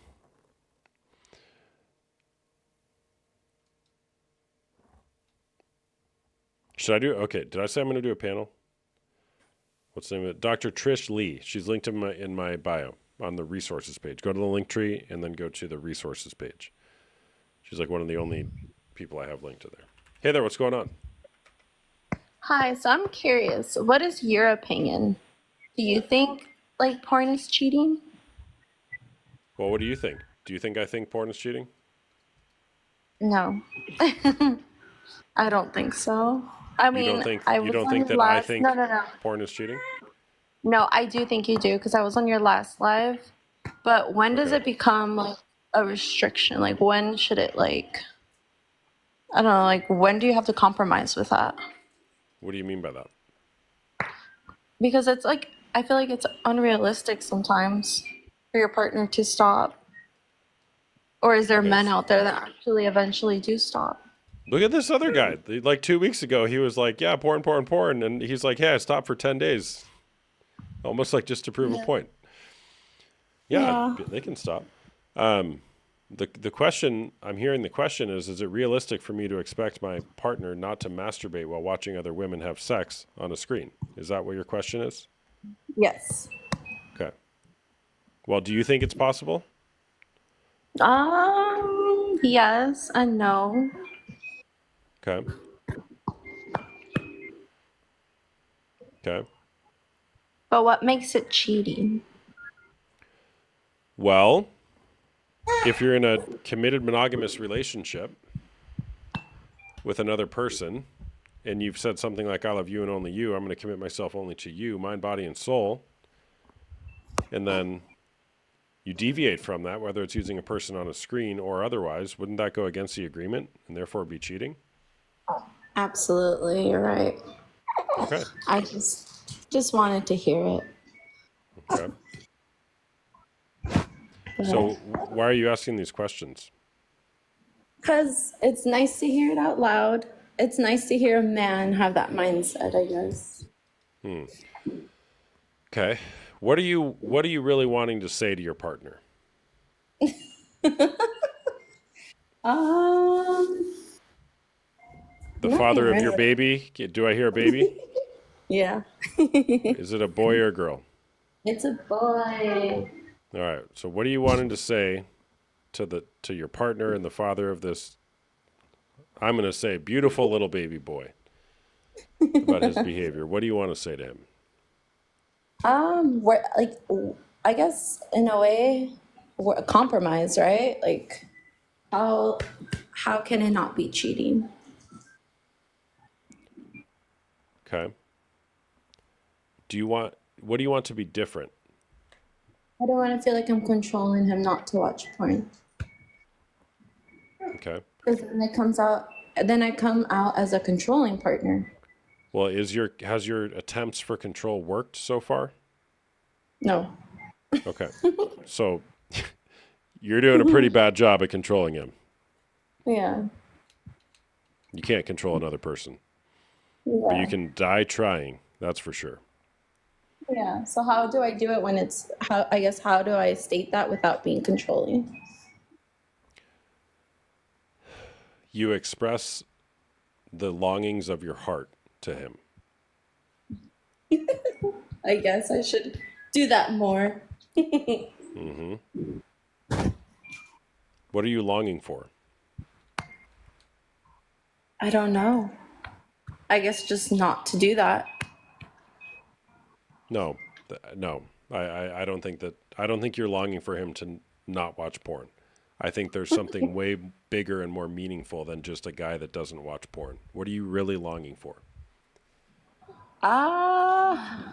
Should I do? Okay, did I say I'm going to do a panel? What's the name of it? Dr. Trish Lee. She's linked in my bio on the resources page. Go to the link tree and then go to the resources page. She's like one of the only people I have linked to there. Hey there, what's going on? Hi, so I'm curious, what is your opinion? Do you think like porn is cheating? Well, what do you think? Do you think I think porn is cheating? No. I don't think so. I mean, You don't think I was on your that last... I think No. porn is cheating? No, I do think you do because I was on your last live. But when does Okay. it become like a restriction? Like when should it like, I don't know, like when do you have to compromise with that? What do you mean by that? Because it's like, I feel like it's unrealistic sometimes for your partner to stop. Or is there Okay. men out there that actually eventually do stop? Look at this other guy. Like 2 weeks ago, he was like, yeah, porn. And he's like, yeah, I stopped for 10 days. Almost like just to prove a point. Yeah, they can stop. The question, I'm hearing the question is it realistic for me to expect my partner not to masturbate while watching other women have sex on a screen? Is that what your question is? Yes. Okay. Well, do you think it's possible? Yes and no. Okay. Okay. But what makes it cheating? Well, if you're in a committed monogamous relationship with another person and you've said something like, I love you and only you, I'm going to commit myself only to you, mind, body, and soul, and then you deviate from that, whether it's using a person on a screen or otherwise, wouldn't that go against the agreement and therefore be cheating? Absolutely, you're right. Okay. I just wanted to hear it. Okay. So why are you asking these questions? Because it's nice to hear it out loud. It's nice to hear a man have that mindset, I guess. Okay. What are you really wanting to say to your partner? The father of your baby? Do I hear a baby? Yeah. Is it a boy or a girl? It's a boy. All right. So what are you wanting to say to your partner and the father of this, I'm going to say, beautiful little baby boy about his behavior? What do you want to say to him? We're like, I guess in a way, we're a compromise, right? Like, how can it not be cheating? Okay. What do you want to be different? I don't want to feel like I'm controlling him not to watch porn. Okay. Because then I come out as a controlling partner. Well, has your attempts for control worked so far? No. Okay. So you're doing a pretty bad job at controlling him. Yeah. You can't control another person, but Yeah. you can die trying. That's for sure. Yeah. So how do I do it when it's how do I state that without being controlling? You express the longings of your heart to him. I guess I should do that more. Mm-hmm. What are you longing for? I don't know. I guess just not to do that. No, no. I don't think that. I don't think you're longing for him to not watch porn. I think there's something way bigger and more meaningful than just a guy that doesn't watch porn. What are you really longing for? I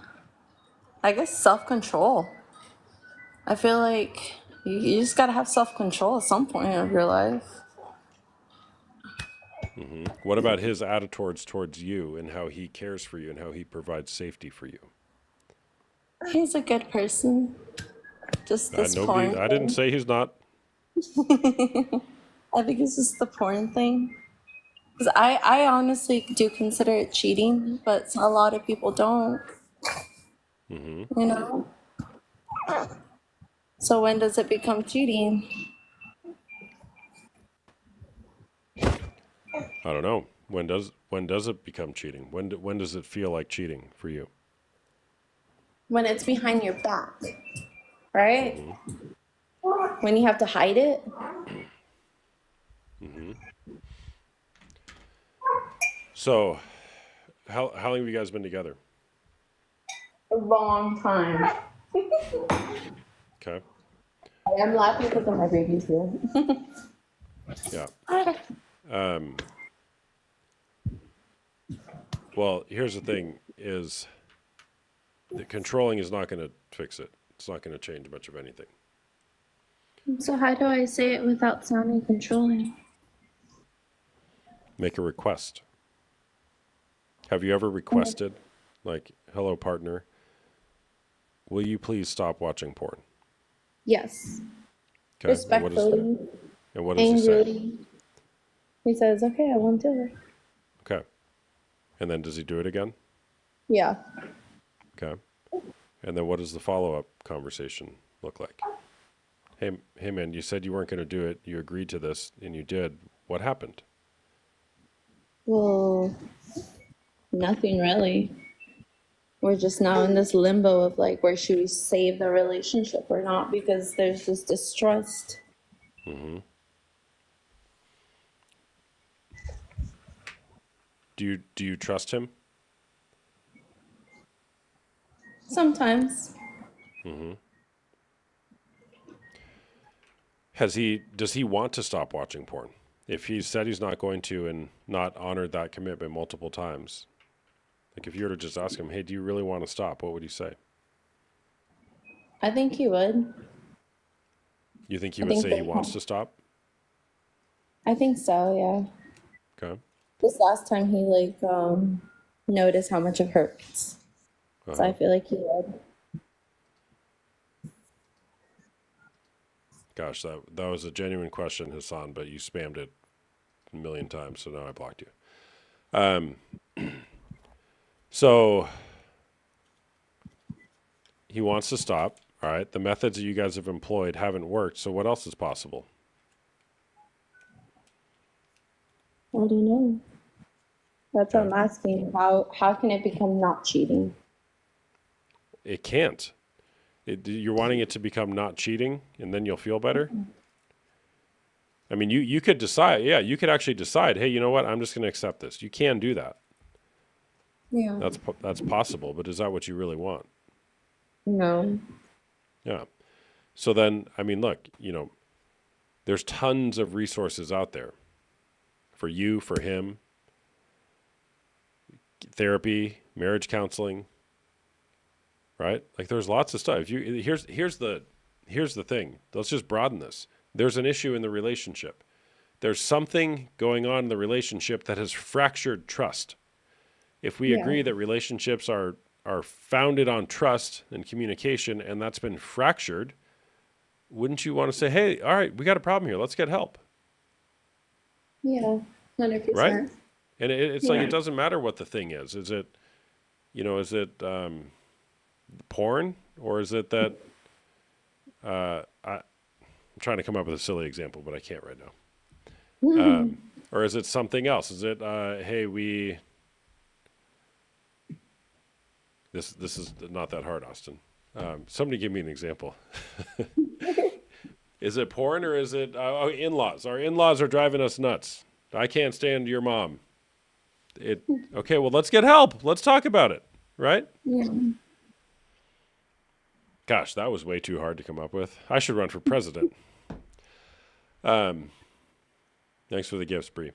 guess self-control. I feel like you just gotta have self-control at some point of your life. Mm-hmm. What about his attitudes towards you and how he cares for you and how he provides safety for you? He's a good person. Just this porn I didn't thing. say he's not. I think it's just the porn thing. Because I honestly do consider it cheating, but a lot of people don't, Mm-hmm. you know? So when does it become cheating? I don't know. When does it become cheating? When does it feel like cheating for you? When it's behind your back, right? Mm-hmm. When you have to hide it. Mm-hmm. So, how long have you guys been together? A long time. Okay. I am laughing because of my baby's here. Yeah. Well, here's the thing: is that controlling is not going to fix it. It's not going to change much of anything. So how do I say it without sounding controlling? Make a request. Have you ever requested, like, hello, partner, will you please stop watching porn? Yes. Okay. Respectfully. And what does he say? Angrily. He says, okay, I won't do it. Okay. And then does he do it again? Yeah. Okay. And then what does the follow-up conversation look like? Hey man, you said you weren't going to do it. You agreed to this and you did. What happened? Well, nothing really. We're just now in this limbo of like, where should we save the relationship or not? Because there's this distrust. Mm-hmm. Do you trust him? Sometimes. Mm-hmm. Does he want to stop watching porn? If he said he's not going to and not honored that commitment multiple times, like if you were to just ask him, hey, do you really want to stop? What would he say? I think he would. You think he I would think say he wants to stop? I think so, yeah. Okay. This last time he like noticed how much it hurts. So I feel like he would. Gosh, that was a genuine question, Hassan, but you spammed it a million times, so now I blocked you. So he wants to stop. All right. The methods that you guys have employed haven't worked. So what else is possible? I don't know. That's what I'm asking. How can it become not cheating? It can't. You're wanting it to become not cheating, and then you'll feel better? I mean, you could decide. Yeah, you could actually decide, hey, you know what? I'm just going to accept this. You can do that. Yeah. That's possible, but is that what you really want? No. Yeah. So then, I mean, look, there's tons of resources out there for you, for him, therapy, marriage counseling, right? Like there's lots of stuff. Here's the thing. Let's just broaden this. There's an issue in the relationship. There's something going on in the relationship that has fractured trust. If we agree that relationships are founded on trust and communication, and that's been fractured, wouldn't you want to say, hey, all right, we got a problem here. Let's get help. Yeah, 100%. Right? And it's like, it doesn't matter what the thing is. Is it, is it porn, or is it that, I'm trying to come up with a silly example, but I can't right now. Or is it something else? Is it, hey, this is not that hard, Austin. Somebody give me an example. Is it porn, or is it in-laws? Our in-laws are driving us nuts. I can't stand your mom. Okay, well, let's get help. Let's talk about it, right? Yeah. Gosh, that was way too hard to come up with. I should run for president. Thanks for the gifts, Bree.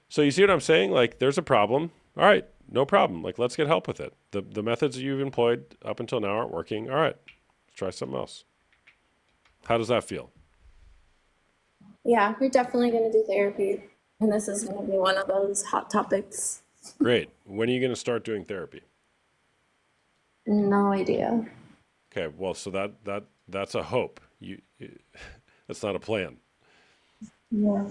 So you see what I'm saying? Like, there's a problem. All right, no problem. Like, let's get help with it. The methods that you've employed up until now aren't working. All right, let's try something else. How does that feel? Yeah, we're definitely going to do therapy. And this is going to be one of those hot topics. Great. When are you going to start doing therapy? No idea. Okay, well, so that's a hope. That's not a plan. Yeah.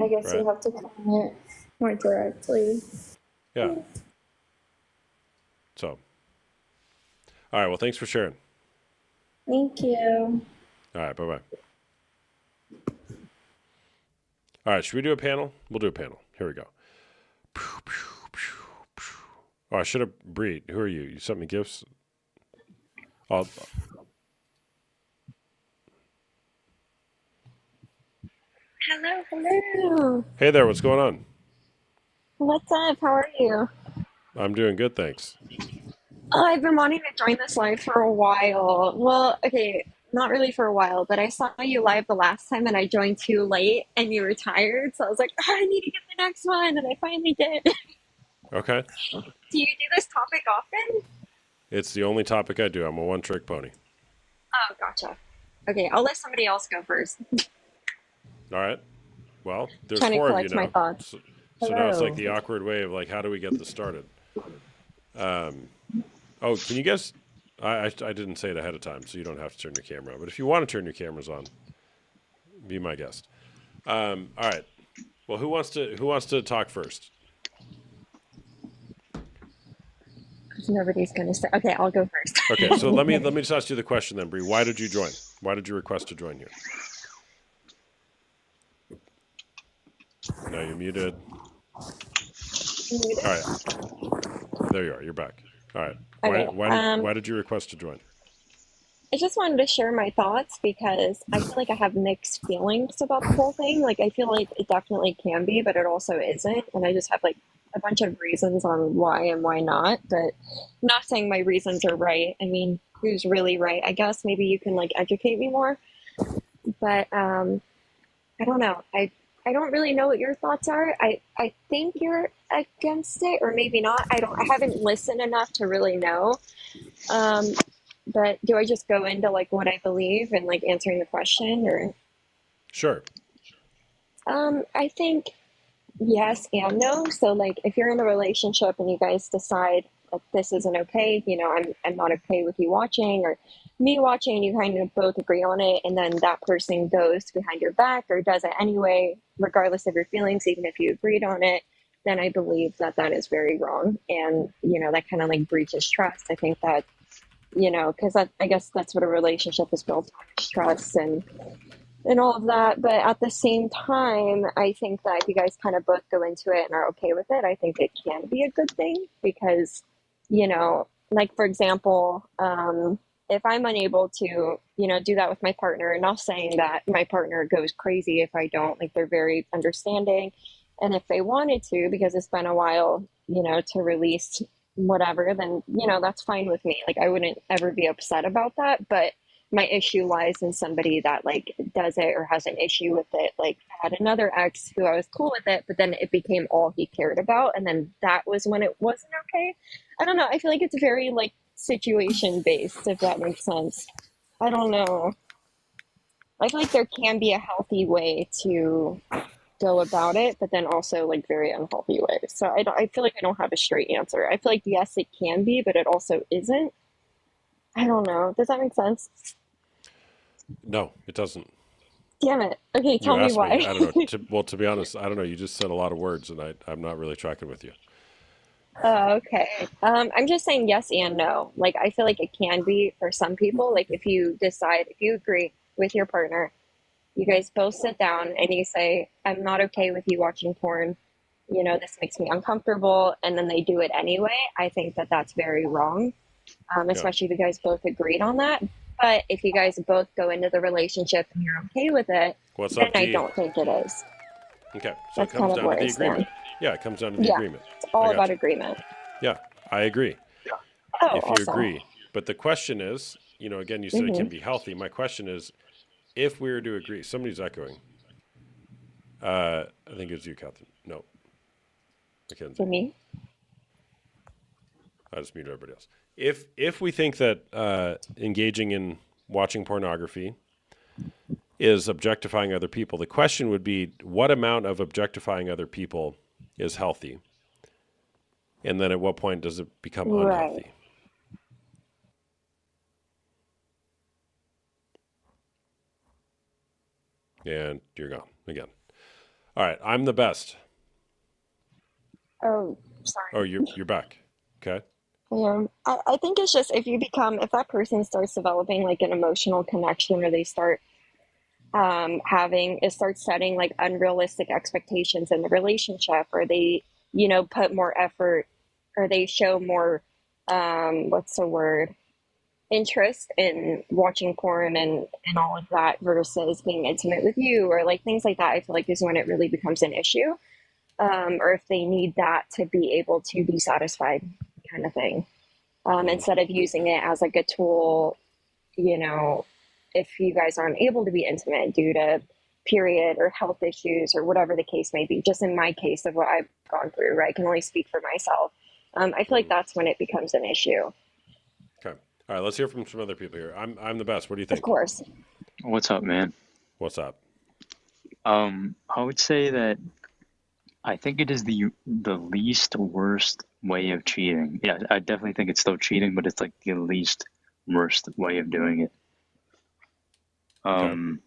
I guess Right. you have to plan it more directly. Yeah. So, all right, well, thanks for sharing. Thank you. All right, bye-bye. All right, should we do a panel? We'll do a panel. Here we go. Oh, I should have, Bree, who are you? You sent me gifts? Oh, Hello. hey there, what's going on? What's up? How are you? I'm doing good, thanks. Oh, I've been wanting to join this live for a while. Well, okay, not really for a while, but I saw you live the last time and I joined too late and you were tired. So I was like, oh, I need to get the next one. And I finally did. Okay. Do you do this topic often? It's the only topic I do. I'm a one-trick pony. Oh, gotcha. Okay, I'll let somebody else go first. All right. Well, there's Trying to four of collect you my now. thoughts. So now it's Hello. like the awkward way of like, how do we get this started? Oh, can you guys? I didn't say it ahead of time, so you don't have to turn your camera on. But if you want to turn your cameras on, be my guest. All right. Well, who wants to talk first? Nobody's going to say. Okay, I'll go first. Okay. So let me just ask you the question then, Bree. Why did you join? Why did you request to join here? No, you're muted. All right. There you are. You're back. All right. Okay, Why did you request to join? I just wanted to share my thoughts because I feel like I have mixed feelings about the whole thing. Like, I feel like it definitely can be, but it also isn't. And I just have like a bunch of reasons on why and why not. But I'm not saying my reasons are right. I mean, who's really right? I guess maybe you can like educate me more. But I don't know. I don't really know what your thoughts are. I think you're against it, or maybe not. I haven't listened enough to really know. But do I just go into like what I believe and like answering the question, or Sure. I think yes and no. So like if you're in a relationship and you guys decide that this isn't okay, I'm not okay with you watching or me watching, and you kind of both agree on it, and then that person goes behind your back or does it anyway, regardless of your feelings, even if you agreed on it, then I believe that that is very wrong. And that kind of like breaches trust. I think that because I guess that's what a relationship is built on, is trust and all of that. But at the same time, I think that if you guys kind of both go into it and are okay with it, I think it can be a good thing because, like for example, if I'm unable to, do that with my partner, not saying that my partner goes crazy if I don't, like they're very understanding. And if they wanted to, because it's been a while, to release whatever, then, that's fine with me. Like I wouldn't ever be upset about that. But my issue lies in somebody that like does it or has an issue with it. Like I had another ex who I was cool with it, but then it became all he cared about. And then that was when it wasn't okay. I don't know. I feel like it's very like situation based, if that makes sense. I don't know. I feel like there can be a healthy way to go about it, but then also like very unhealthy way. So I feel like I don't have a straight answer. I feel like yes, it can be, but it also isn't. I don't know. Does that make sense? No, it doesn't. Damn it. Okay, You tell me asked me. why. I don't know. Well, to be honest, I don't know. You just said a lot of words, and I'm not really tracking with you. Oh, okay. I'm just saying yes and no. Like, I feel like it can be for some people. Like, if you decide, if you agree with your partner, you guys both sit down and you say, I'm not okay with you watching porn. You know, this makes me uncomfortable. And then they do it anyway. I think that that's very wrong, Yeah. especially if you guys both agreed on that. But if you guys both go into the relationship and you're okay with it, What's then up, I T? don't think it is. Okay, so it That's comes kind of down to where the I stand. agreement. Yeah, it comes down to the Yeah, agreement. it's I all got about you. agreement. Yeah, I agree. Oh, If you awesome. agree, but the question is, again, you said it can be healthy. My question is, if we were to agree, somebody's echoing. I think it's you, Catherine. No, Mackenzie. For me? I just muted everybody else. If we think that engaging in watching pornography is objectifying other people, the question would be, what amount of objectifying other people is healthy? And then at what point does it become Right. unhealthy? And you're gone again. All right, I'm the best. Oh, sorry. Oh, you're back. Okay. I think it's just if that person starts developing like an emotional connection or they start it starts setting like unrealistic expectations in the relationship or they, put more effort or they show more, what's the word? Interest in watching porn and all of that versus being intimate with you or like things like that, I feel like is when it really becomes an issue. Or if they need that to be able to be satisfied, kind of thing. Instead of using it as like a tool, you know, if you guys aren't able to be intimate due to period or health issues or whatever the case may be, just in my case of what I've gone through, right? I can only speak for myself. I feel like that's when it becomes an issue. Okay. All right. Let's hear from some other people here. I'm the best. What do you Of think? course. What's up, man? What's up? I would say that I think it is the least worst way of cheating. Yeah, I definitely think it's still cheating, but it's like the least worst way of doing it. Okay.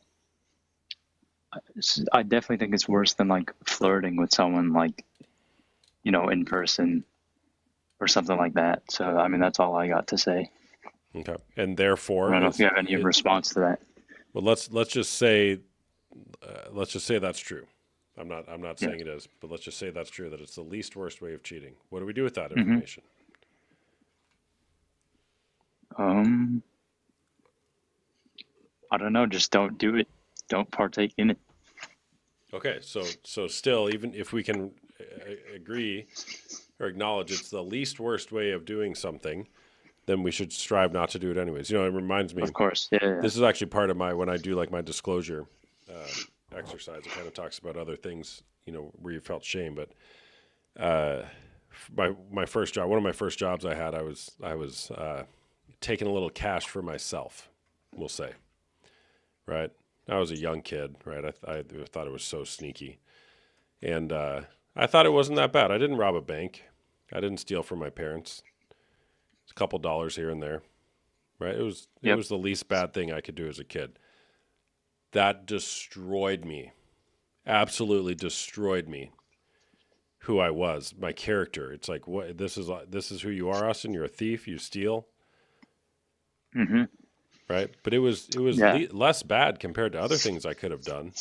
I definitely think it's worse than like flirting with someone like, in person or something like that. So, I mean, that's all I got to say. Okay. And I therefore, don't know if you have any response to that. well, let's just say that's true. I'm not saying it is, but let's just say that's true. That it's the least worst way of cheating. What do we do with that information? I don't know. Just don't do it. Don't partake in it. Okay. So still, even if we can agree or acknowledge it's the least worst way of doing something, then we should strive not to do it anyways. It reminds me. Of course. Yeah. This is actually part of when I do like my disclosure exercise. It kind of talks about other things, where you felt shame. But my first job, one of my first jobs I had, I was taking a little cash for myself, we'll say. Right. I was a young kid. Right. I thought it was so sneaky, and I thought it wasn't that bad. I didn't rob a bank. I didn't steal from my parents. It's a couple dollars here and there. Right. It was the least bad thing I could do as a kid. That destroyed me. Absolutely destroyed me. Who I was, my character. It's like, what? This is who you are, Austin. You're a thief. You steal. Mm-hmm. Right. But it was less bad compared to other things I could have done.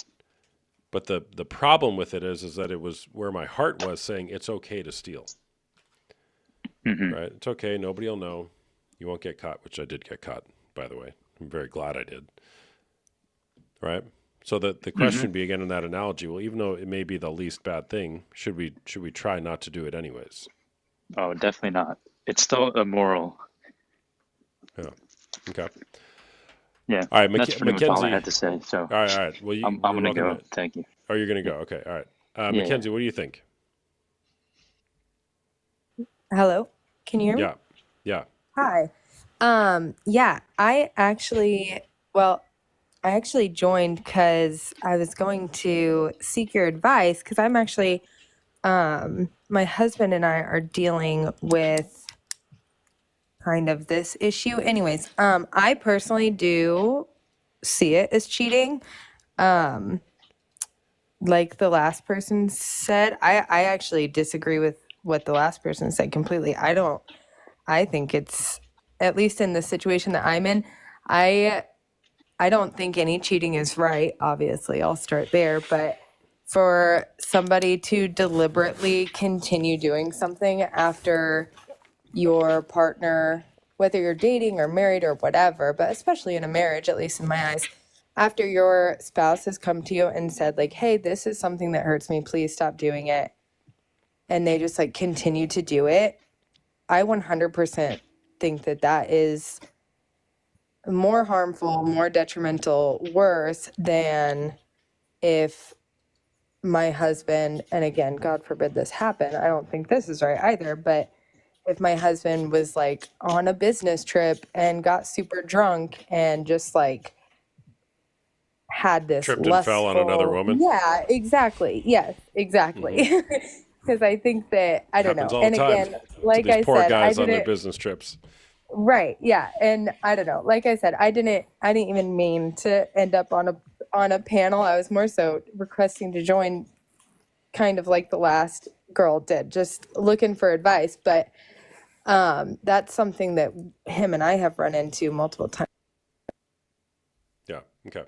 But the problem with it is that it was where my heart was saying it's okay to steal. Mm-hmm. Right. It's okay. Nobody will know. You won't get caught, which I did get caught, by the way. I'm very glad I did. Right. So the question would be, again, in that analogy, well, even though it may be the least bad thing, should we try not to do it anyways? Oh, definitely not. It's still immoral. Yeah. Okay. Yeah. All right, that's pretty much all I had to say. So. All right. Well, I'm going to go. Thank you. Oh, you're going to go. Okay. All right. Mackenzie, what do you think? Hello. Can you hear me? Yeah. Hi. Yeah, I actually joined because I was going to seek your advice because I'm actually, my husband and I are dealing with kind of this issue. Anyways, I personally do see it as cheating. Um, like the last person said, I actually disagree with what the last person said completely. I think it's, at least in the situation that I'm in, I don't think any cheating is right. Obviously, I'll start there. But for somebody to deliberately continue doing something after your partner, whether you're dating or married or whatever, but especially in a marriage, at least in my eyes, after your spouse has come to you and said, like, hey, this is something that hurts me, please stop doing it, and they just like continue to do it, I 100% think that that is more harmful, more detrimental, worse than if my husband, and again, God forbid this happen, I don't think this is right either, but if my husband was like on a business trip and got super drunk and just like had this Tripped and fell on another lustful, woman. yeah, exactly, yes, exactly. Because I think that, I don't Happens know, all and the time again, to like these I poor said, I guys on their didn't, business trips. right, yeah, and I don't know, like I said, I didn't even mean to end up on a panel. I was more so requesting to join, kind of like the last girl did, just looking for advice. But that's something that him and I have run into multiple times. Yeah. Okay.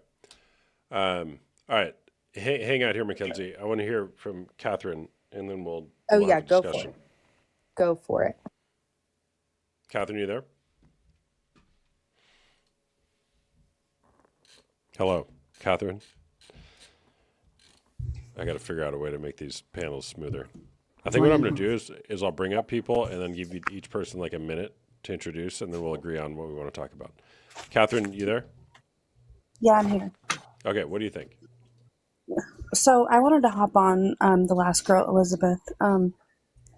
All right. Hang out here, Mackenzie. I want to hear from Catherine, and then we'll Yeah, have a go for discussion. it. Go for it. Catherine, you there? Hello, Catherine. I got to figure out a way to make these panels smoother. I think what I'm going to do is I'll bring up people and then give you each person like a minute to introduce, and then we'll agree on what we want to talk about. Catherine, you there? Yeah, I'm here. Okay, what do you think? So I wanted to hop on the last girl, Elizabeth.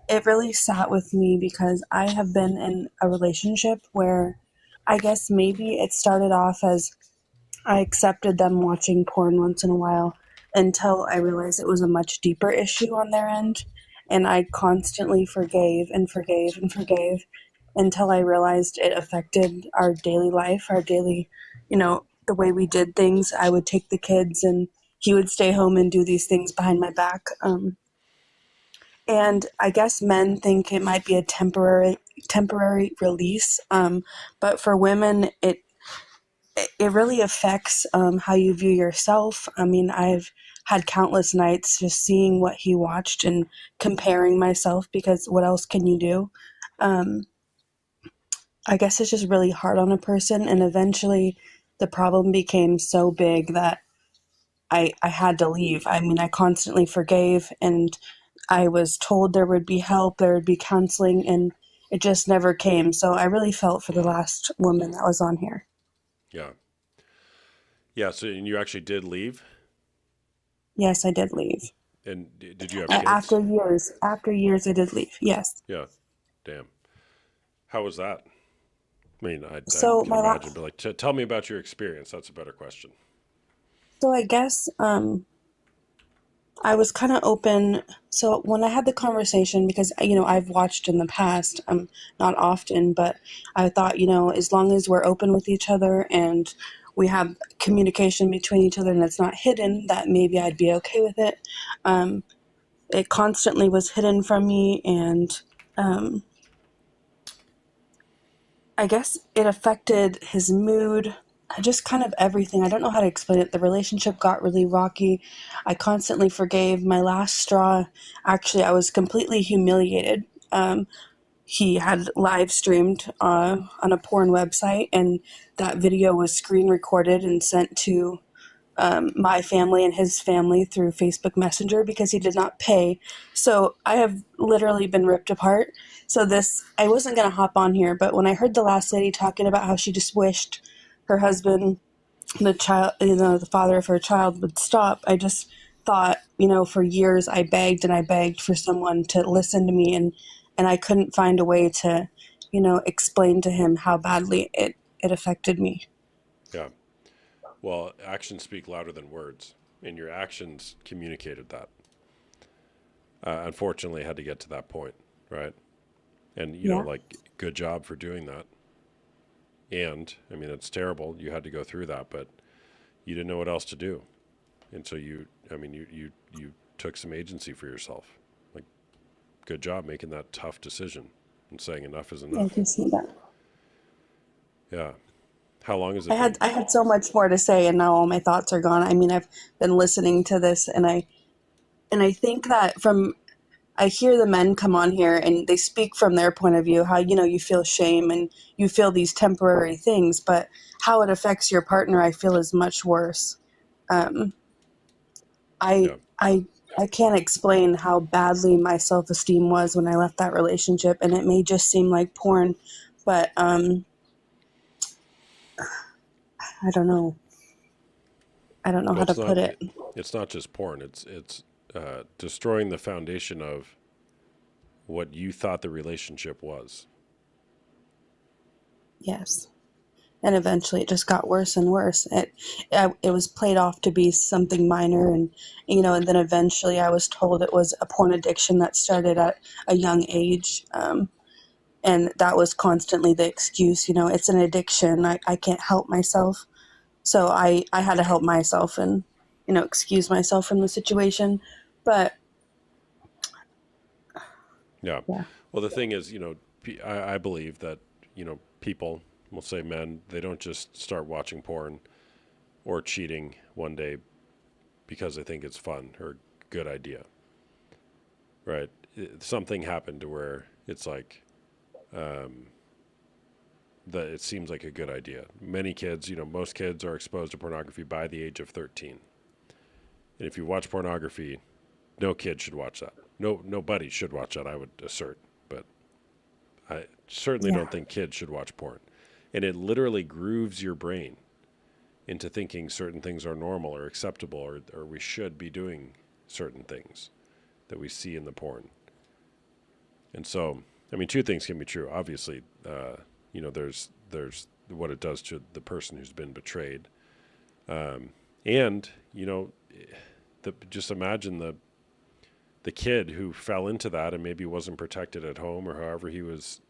It really sat with me because I have been in a relationship where I guess maybe it started off as I accepted them watching porn once in a while until I realized it was a much deeper issue on their end. And I constantly forgave and forgave and forgave until I realized it affected our daily life, our daily, the way we did things. I would take the kids and he would stay home and do these things behind my back. And I guess men think it might be a temporary release, but for women, it really affects how you view yourself. I mean, I've had countless nights just seeing what he watched and comparing myself, because what else can you do? I guess it's just really hard on a person, and eventually the problem became so big that I had to leave. I mean, I constantly forgave, and I was told there would be help, there would be counseling, and it just never came. So I really felt for the last woman that was on here. Yeah. Yeah, so and you actually did leave? Yes, I did leave. And did you have kids? After years, I did leave. Yes. Yeah. Damn. How was that? I mean, I So can imagine, but like, tell me about your experience. That's a better question. So I guess I was kind of open. So when I had the conversation, because I've watched in the past, not often, but I thought, as long as we're open with each other and we have communication between each other and it's not hidden, that maybe I'd be okay with it. It constantly was hidden from me, and I guess it affected his mood, just kind of everything. I don't know how to explain it. The relationship got really rocky. I constantly forgave. My last straw, actually, I was completely humiliated. He had live streamed on a porn website, and that video was screen recorded and sent to my family and his family through Facebook Messenger because he did not pay. So I have literally been ripped apart. So I wasn't going to hop on here, but when I heard the last lady talking about how she just wished her husband, the father of her child, would stop, I just thought, for years I begged and I begged for someone to listen to me, and I couldn't find a way to, explain to him how badly it affected me. Yeah. Well, actions speak louder than words, and your actions communicated that. Unfortunately, it had to get to that point, right? And, good job for doing that. And, I mean, it's terrible. You had to go through that, but you didn't know what else to do. And so you took some agency for yourself. Like, good job making that tough decision and saying enough is I enough. can see that. Yeah. How long has it I been? had so much more to say, and now all my thoughts are gone. I mean, I've been listening to this, and I think that I hear the men come on here and they speak from their point of view, how, you feel shame and you feel these temporary things, but how it affects your partner, I feel is much worse. Um, I, Yeah. I can't explain how badly my self-esteem was when I left that relationship, and it may just seem like porn, but I don't know. I don't know Well, how to put it. it's not just porn. It's destroying the foundation of what you thought the relationship was. Yes. And eventually it just got worse and worse. It was played off to be something minor, and and then eventually I was told it was a porn addiction that started at a young age, and that was constantly the excuse. It's an addiction. I can't help myself, so I had to help myself and excuse myself from the situation. But Yeah. yeah, Well, the thing is, I believe that, people, we'll say men, they don't just start watching porn or cheating one day because they think it's fun or a good idea, right? Something happened to where it's like, that it seems like a good idea. Many kids, most kids are exposed to pornography by the age of 13. And if you watch pornography, no kid should watch that. Nobody should watch that, I would assert. But I certainly yeah, don't think kids should watch porn. And it literally grooves your brain into thinking certain things are normal or acceptable, or we should be doing certain things that we see in the porn. And so, I mean, two things can be true. Obviously, there's what it does to the person who's been betrayed. And, just imagine the kid who fell into that and maybe wasn't protected at home, or however he was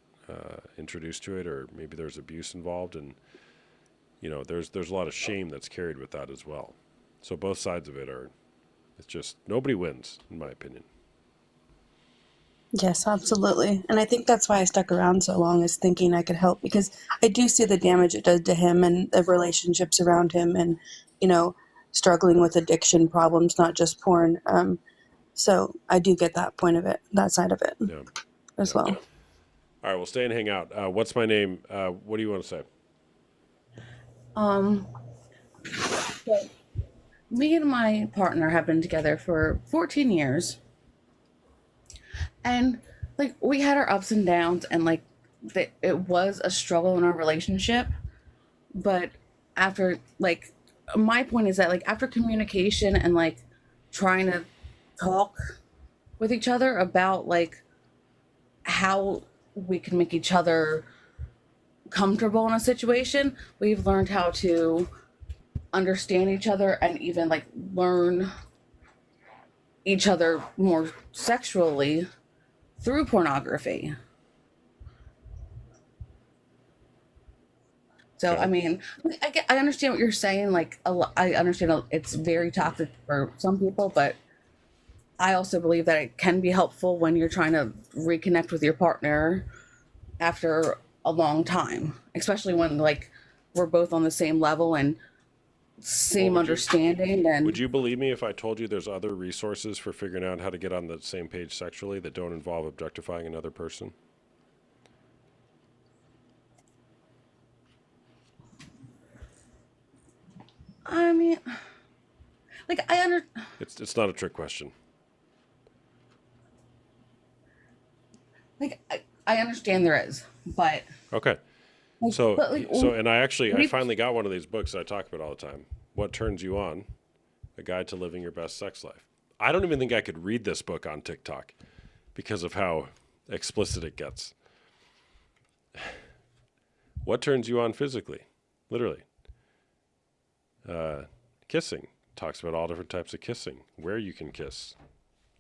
introduced to it, or maybe there's abuse involved, and there's a lot of shame that's carried with that as well. So both sides of it it's just nobody wins, in my opinion. yes, absolutely. And I think that's why I stuck around so long, is thinking I could help, because I do see the damage it does to him and the relationships around him, and struggling with addiction problems, not just porn. So I do get that point of it, that side of it Yeah. as well. All right, we'll stay and hang out. What's my name? What do you want to say? So me and my partner have been together for 14 years, and like we had our ups and downs, and like it was a struggle in our relationship. But after, like, my point is that, like, after communication and like trying to talk with each other about like how we can make each other comfortable in a situation, we've learned how to understand each other and even like learn each other more sexually through pornography. So Okay. I mean, I understand what you're saying. Like I understand it's very toxic for some people, but I also believe that it can be helpful when you're trying to reconnect with your partner after a long time, especially when like we're both on the same level and same Well, understanding. would And you believe me if I told you there's other resources for figuring out how to get on the same page sexually that don't involve objectifying another person? I mean, like It's not a trick question. like I understand there is, but Okay. like, So, but like and I we finally got one of these books that I talk about all the time. What Turns You On? A Guide to Living Your Best Sex Life. I don't even think I could read this book on TikTok because of how explicit it gets. What turns you on physically? Literally. Kissing. Talks about all different types of kissing, where you can kiss,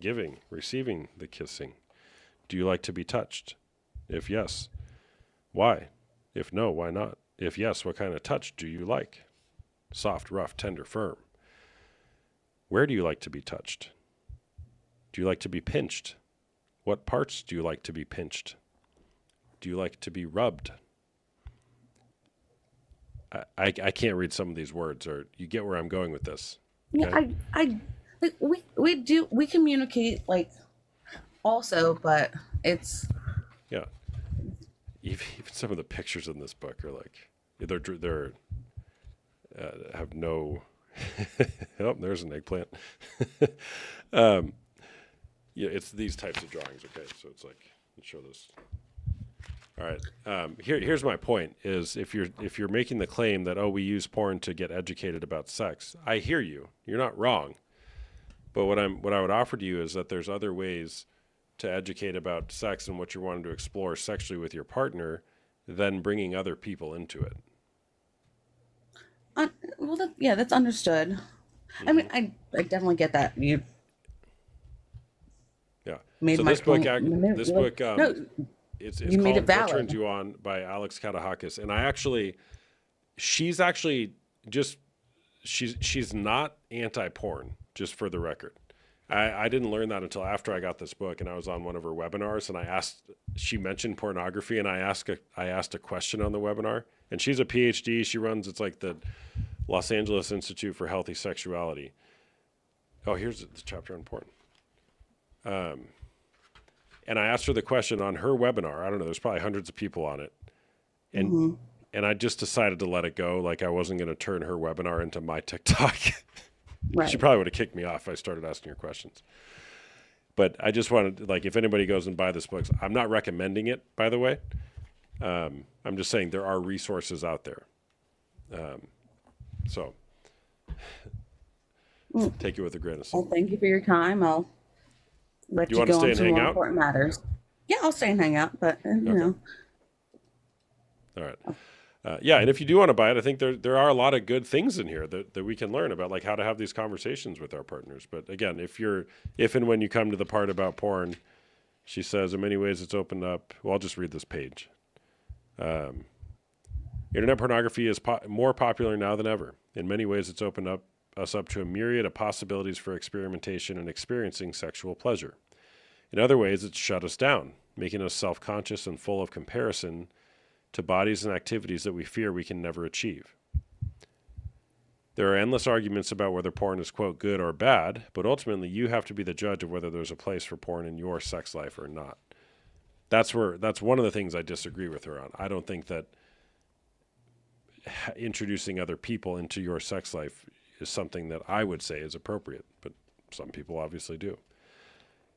giving, receiving the kissing. Do you like to be touched? If yes, why? If no, why not? If yes, what kind of touch do you like? Soft, rough, tender, firm. Where do you like to be touched? Do you like to be pinched? What parts do you like to be pinched? Do you like to be rubbed? I can't read some of these words, or you get where I'm going with this. Yeah, Okay? I like we communicate like also, but it's Yeah. Even some of the pictures in this book are like they're have no. Oh, there's an eggplant. Yeah, it's these types of drawings. Okay, so it's like let's show this. All right. Here's my point: is if you're making the claim that we use porn to get educated about sex, I hear you. You're not wrong. But what I would offer to you is that there's other ways to educate about sex and what you're wanting to explore sexually with your partner than bringing other people into it. well, that's understood. Mm-hmm. I mean, I definitely get that. You made so my this book, point. this book, it's you made called it valid. What Turns You On by Alex Katahakis, and she's actually she's not anti-porn, just for the record. I didn't learn that until after I got this book, and I was on one of her webinars, and she mentioned pornography, and I asked a question on the webinar, and she's a PhD. She runs, it's like the Los Angeles Institute for Healthy Sexuality. Oh, here's the chapter on porn. And I asked her the question on her webinar. I don't know, there's probably hundreds of people on it. And and I just decided to let it go. Like I wasn't going to turn her webinar into my TikTok. Right. She probably would have kicked me off if I started asking her questions. But I just wanted, like, if anybody goes and buy this book, I'm not recommending it, by the way. I'm just saying there are resources out there. So take it with a grain of salt. Well, thank you for your time. I'll let you want to go stay on and to hang more out? important matters. Yeah, I'll stay and hang out, but you know. All right. Yeah, and if you do want to buy it, I think there are a lot of good things in here that we can learn about, like how to have these conversations with our partners. But again, if and when you come to the part about porn, she says, in many ways it's opened up. Well, I'll just read this page. Internet pornography is more popular now than ever. In many ways, it's opened us up to a myriad of possibilities for experimentation and experiencing sexual pleasure. In other ways, it's shut us down, making us self-conscious and full of comparison to bodies and activities that we fear we can never achieve. There are endless arguments about whether porn is, quote, good or bad, but ultimately you have to be the judge of whether there's a place for porn in your sex life or not. That's one of the things I disagree with her on. I don't think that introducing other people into your sex life is something that I would say is appropriate, but some people obviously do.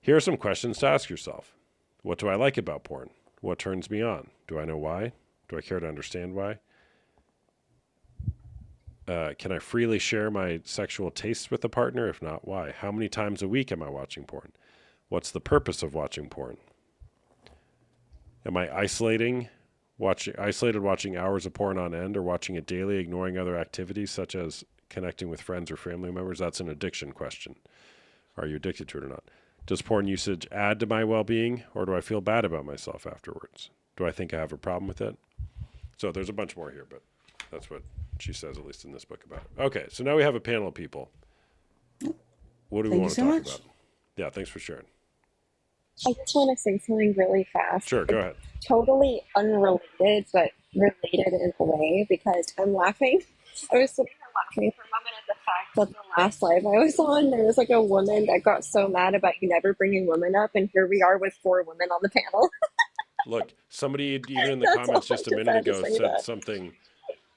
Here are some questions to ask yourself. What do I like about porn? What turns me on? Do I know why? Do I care to understand why? Can I freely share my sexual tastes with a partner? If not, why? How many times a week am I watching porn? What's the purpose of watching porn? Am I isolated watching hours of porn on end, or watching it daily, ignoring other activities such as connecting with friends or family members? That's an addiction question. Are you addicted to it or not? Does porn usage add to my well-being, or do I feel bad about myself afterwards? Do I think I have a problem with it? So there's a bunch more here, but that's what she says, at least in this book, about it. Okay, so now we have a panel of people. What do we want to talk about? Yeah, thanks for sharing. I just want to say something really fast. Sure, go ahead. Totally unrelated, but related in a way, because I'm laughing. I was sitting there laughing for a moment at the fact that the last live I was on, there was like a woman that got so mad about you never bringing women up, and here we are with 4 women on the panel. Look, somebody even in the comments just a minute ago said something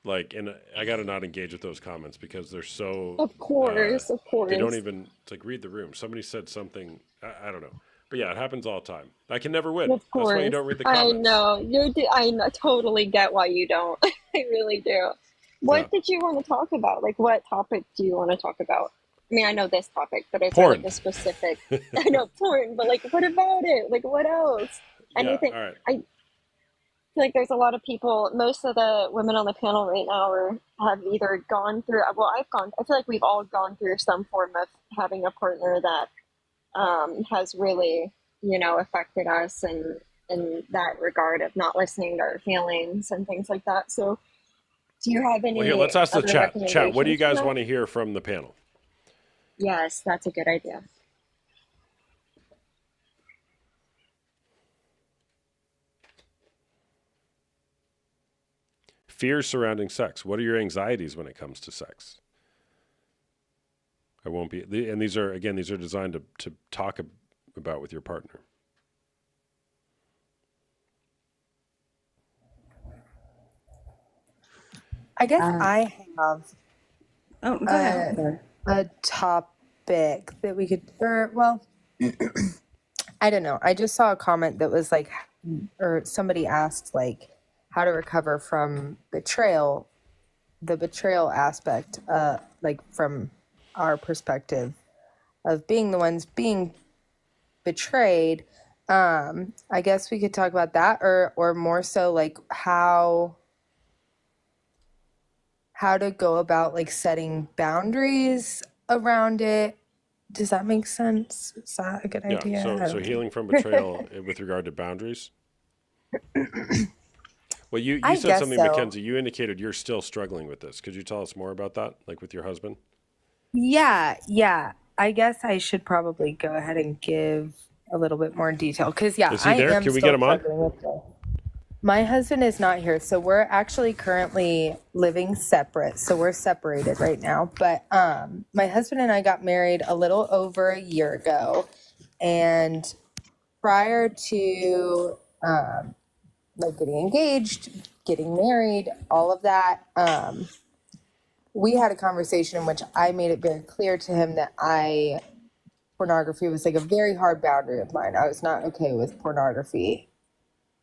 like, and I got to not engage with those comments because they're so... Of course. They don't even, it's like, read the room. Somebody said something, I don't know. But yeah, it happens all the time. I can never win. Of course. That's why you don't read the comments. I know. I totally get why you don't. I really do. What did you want to talk about? Like, what topic do you want to talk about? I mean, I know this topic, but it's like a specific... I know, porn, but like, what about it? Like, what else? Anything? Yeah, all right. I feel like there's a lot of people, most of the women on the panel right now have either gone through, I feel like we've all gone through some form of having a partner that has really, affected us in that regard of not listening to our feelings and things like that. So do you have any... Well, here, let's ask the chat. Chat, what do you guys for that? want to hear from the panel? Yes, that's a good idea. Fears surrounding sex. What are your anxieties when it comes to sex? I won't be, and these are designed to talk about with your partner. I guess I have Oh, go ahead. a topic that we could, or well, I don't know. I just saw a comment that was like, or somebody asked like how to recover from betrayal, the betrayal aspect, like from our perspective of being the ones being betrayed. I guess we could talk about that, or more so like how to go about like setting boundaries around it. Does that make sense? Is that a good idea? Yeah. I So don't healing from betrayal with regard to boundaries. Well, you I said guess something, so. Mackenzie. You indicated you're still struggling with this. Could you tell us more about that, like with your husband? Yeah. I guess I should probably go ahead and give a little bit more detail because Is he I there? am Can we get still him on? struggling with this. My husband is not here, so we're actually currently living separate. So we're separated right now. But my husband and I got married a little over a year ago, and prior to like getting engaged, getting married, all of that, we had a conversation in which I made it very clear to him that pornography was like a very hard boundary of mine. I was not okay with pornography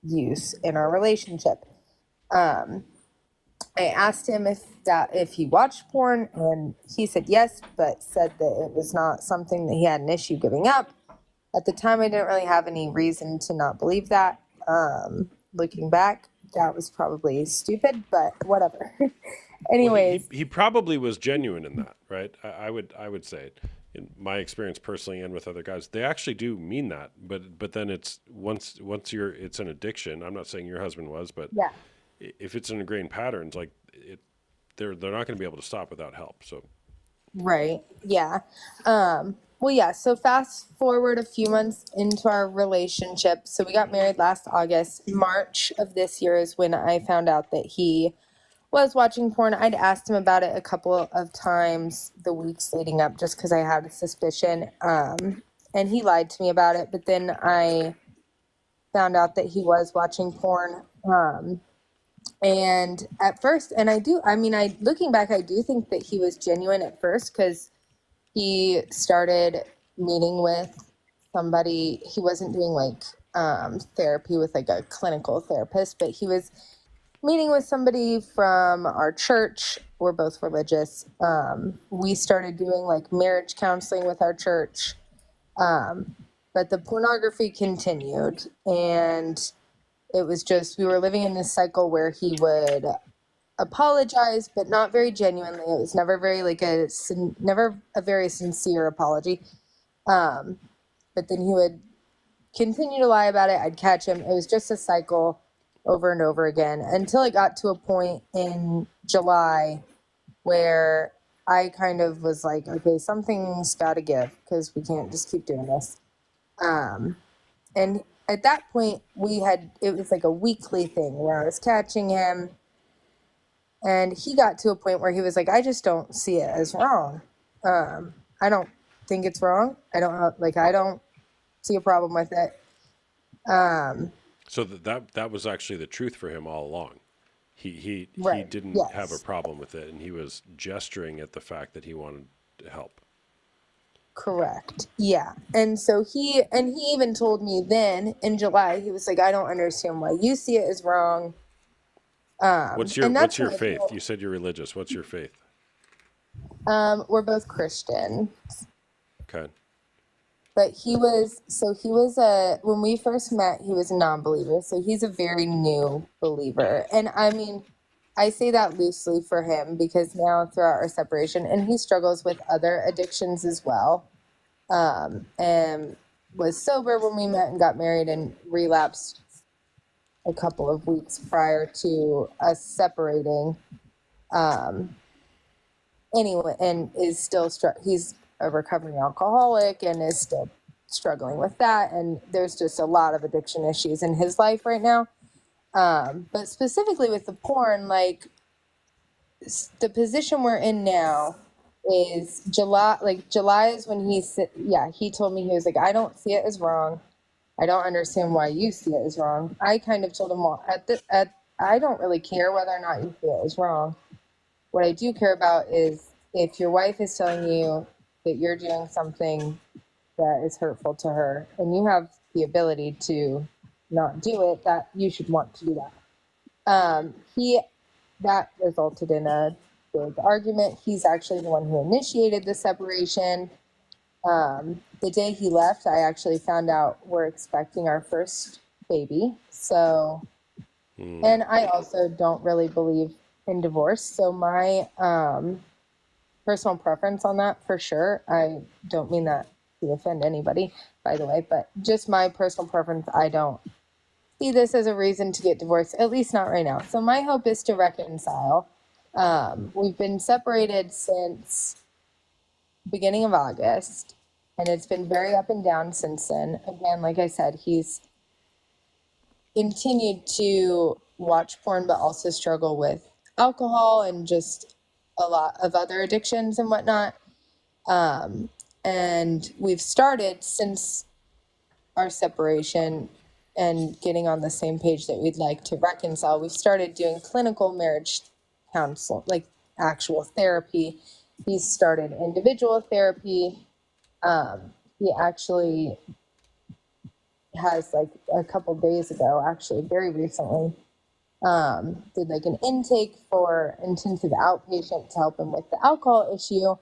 use in our relationship. I asked him if he watched porn, and he said yes, but said that it was not something that he had an issue giving up. At the time, I didn't really have any reason to not believe that. Looking back, that was probably stupid, but whatever. Anyways, Well, he probably was genuine in that, right? I would say, in my experience personally and with other guys, they actually do mean that. But then it's once it's an addiction. I'm not saying your husband was, but yeah. if it's an ingrained patterns, like they're not going to be able to stop without help. So Right. Yeah. Well, yeah. So fast forward a few months into our relationship. So we got married last August. March of this year is when I found out that he was watching porn. I'd asked him about it a couple of times the weeks leading up just because I had a suspicion. And he lied to me about it. But then I found out that he was watching porn. And at first, and looking back, I do think that he was genuine at first because he started meeting with somebody. He wasn't doing like therapy with like a clinical therapist, but he was meeting with somebody from our church. We're both religious. We started doing like marriage counseling with our church. But the pornography continued, and it was just, we were living in this cycle where he would apologize, but not very genuinely. It was never very never a very sincere apology. But then he would continue to lie about it. I'd catch him. It was just a cycle over and over again until it got to a point in July where I kind of was like, okay, something's got to give because we can't just keep doing this. And at that point, it was like a weekly thing where I was catching him. And he got to a point where he was like, I just don't see it as wrong. I don't think it's wrong. I don't see a problem with it. So that was actually the truth for him all along. He Right. didn't Yes. have a problem with it, and he was gesturing at the fact that he wanted to help. Correct. Yeah. And so he even told me then in July, he was like, I don't understand why you see it as wrong. What's and that's your when I faith? felt- You said you're religious. What's your faith? We're both Christian. Okay. But when we first met, he was a non-believer. So he's a very new believer. And I say that loosely for him because now throughout our separation, and he struggles with other addictions as well. And was sober when we met and got married and relapsed a couple of weeks prior to us separating. Anyway, and is still he's a recovering alcoholic and is still struggling with that. And there's just a lot of addiction issues in his life right now. But specifically with the porn, like the position we're in now is July. Like July is when he told me, he was like, I don't see it as wrong. I don't understand why you see it as wrong. I kind of told him, well, I don't really care whether or not you see it as wrong. What I do care about is if your wife is telling you that you're doing something that is hurtful to her and you have the ability to not do it, that you should want to do that. That resulted in a big argument. He's actually the one who initiated the separation. The day he left, I actually found out we're expecting our first baby. So, and I also don't really believe in divorce. So my personal preference on that, for sure, I don't mean that to offend anybody, by the way, but just my personal preference, I don't see this as a reason to get divorced, at least not right now. So my hope is to reconcile. We've been separated since beginning of August, and it's been very up and down since then. Again, like I said, he's continued to watch porn, but also struggle with alcohol and just a lot of other addictions and whatnot. And we've started since our separation and getting on the same page that we'd like to reconcile. We've started doing clinical marriage counsel, like actual therapy. He's started individual therapy. He actually has, like a couple days ago, actually very recently, did like an intake for intensive outpatient to help him with the alcohol issue.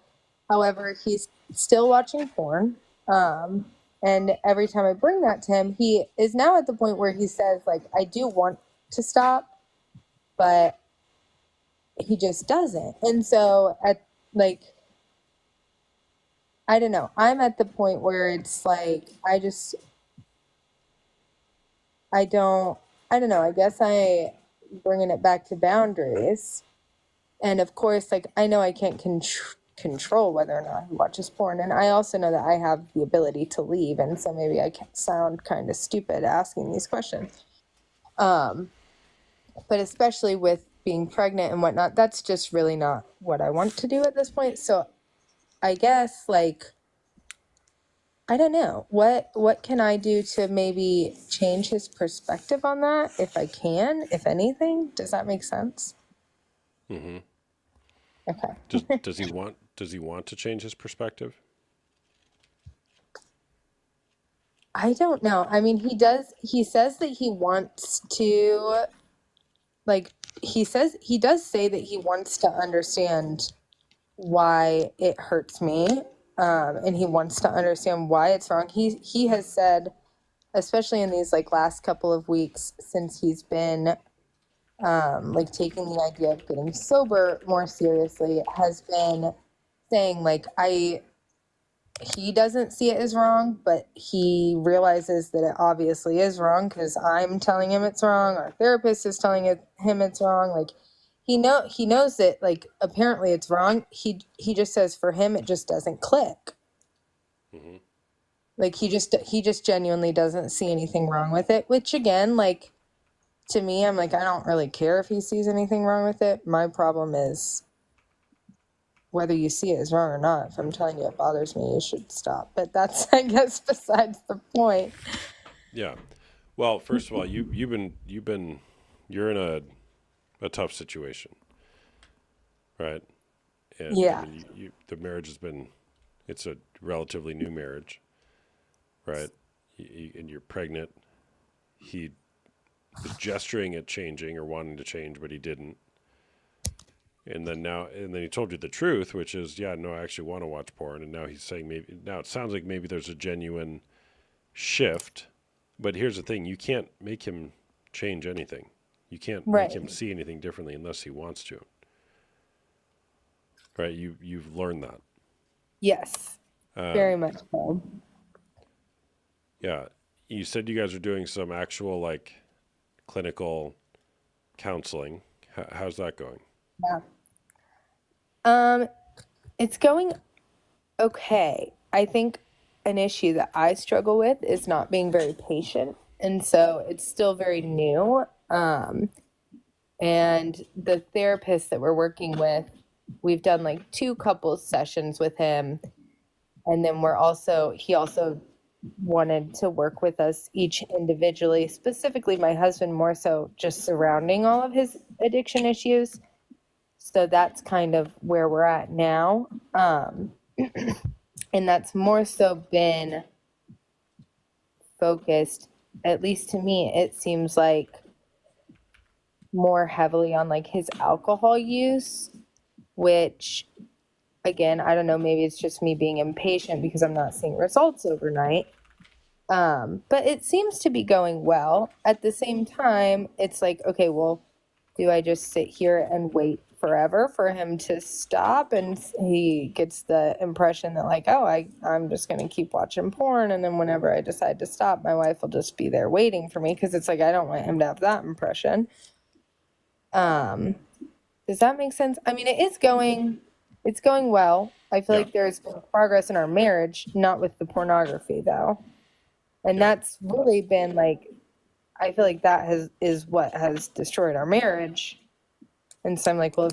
However, he's still watching porn. And every time I bring that to him, he is now at the point where he says, like, I do want to stop, but he just doesn't. And so I don't know. I'm at the point where it's like, I don't know. I guess bringing it back to boundaries. And of course, like, I know I can't control whether or not he watches porn. And I also know that I have the ability to leave. And so maybe I can sound kind of stupid asking these questions. But especially with being pregnant and whatnot, that's just really not what I want to do at this point. So I guess, like, I don't know. What can I do to maybe change his perspective on that, if I can, if anything? Does that make sense? Mm-hmm. Okay. Does he want to change his perspective? I don't know. I mean, he says that he wants to, like, he does say that he wants to understand why it hurts me. And he wants to understand why it's wrong. He has said, especially in these like last couple of weeks since he's been like taking the idea of getting sober more seriously, has been saying like he doesn't see it as wrong, but he realizes that it obviously is wrong because I'm telling him it's wrong. Our therapist is telling him it's wrong. Like he knows that like apparently it's wrong. He just says for him it just doesn't click. Mm-hmm. Like he just genuinely doesn't see anything wrong with it, which again, like to me, I'm like, I don't really care if he sees anything wrong with it. My problem is whether you see it as wrong or not. If I'm telling you it bothers me, you should stop. But that's, I guess, besides the point. Yeah. Well, first of all, you're in a tough situation, right? And Yeah. I mean, the marriage it's a relatively new marriage, right? And you're pregnant. He was gesturing at changing or wanting to change, but he didn't. And then he told you the truth, which is, yeah, no, I actually want to watch porn. And now he's saying now it sounds like maybe there's a genuine shift. But here's the thing, you can't make him change anything. You can't make him see anything differently unless he wants to. Right? You've learned that. Yes. Very much so. Yeah. You said you guys are doing some actual like clinical counseling. How's that going? Yeah. It's going okay, I think an issue that I struggle with is not being very patient. And so it's still very new. And the therapist that we're working with, we've done like 2 couples sessions with him. And then he also wanted to work with us each individually, specifically my husband, more so just surrounding all of his addiction issues. So that's kind of where we're at now. And that's more so been focused, at least to me, it seems like more heavily on like his alcohol use, which again, I don't know, maybe it's just me being impatient because I'm not seeing results overnight. But it seems to be going well. At the same time, it's like, okay, well, do I just sit here and wait forever for him to stop? And he gets the impression that like, oh, I'm just going to keep watching porn. And then whenever I decide to stop, my wife will just be there waiting for me. Cause it's like, I don't want him to have that impression. Does that make sense? I mean, it's going well. I feel like there's been progress in our marriage, not with the pornography though. And that's really been like, I feel like that is what has destroyed our marriage. And so I'm like, well,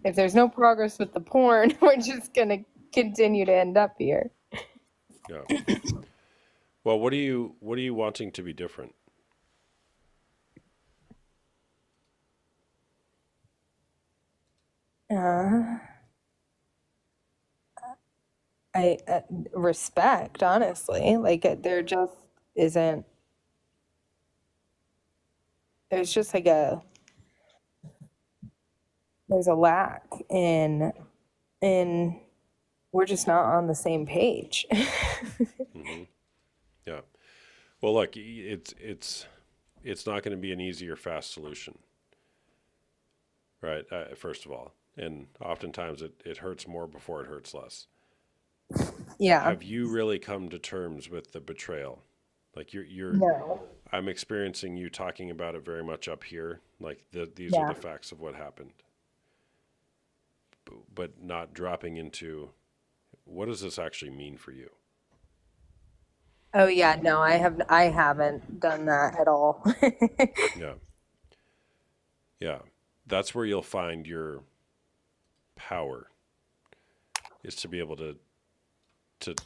if there's no progress with the porn, we're just going to continue to end up here. Yeah. Well, what are you wanting to be different? I respect, honestly. Like there just isn't. There's just like there's a lack in we're just not on the same page. Mm-hmm. Yeah. Well, look, it's not going to be an easy or fast solution, right? First of all, and oftentimes it hurts more before it hurts less. Yeah. Have you really come to terms with the betrayal? Like No. I'm experiencing you talking about it very much up here. Like these Yeah. are the facts of what happened, but not dropping into what does this actually mean for you? Oh yeah, no, I haven't done that at all. Yeah. Yeah. That's where you'll find your power is to be able to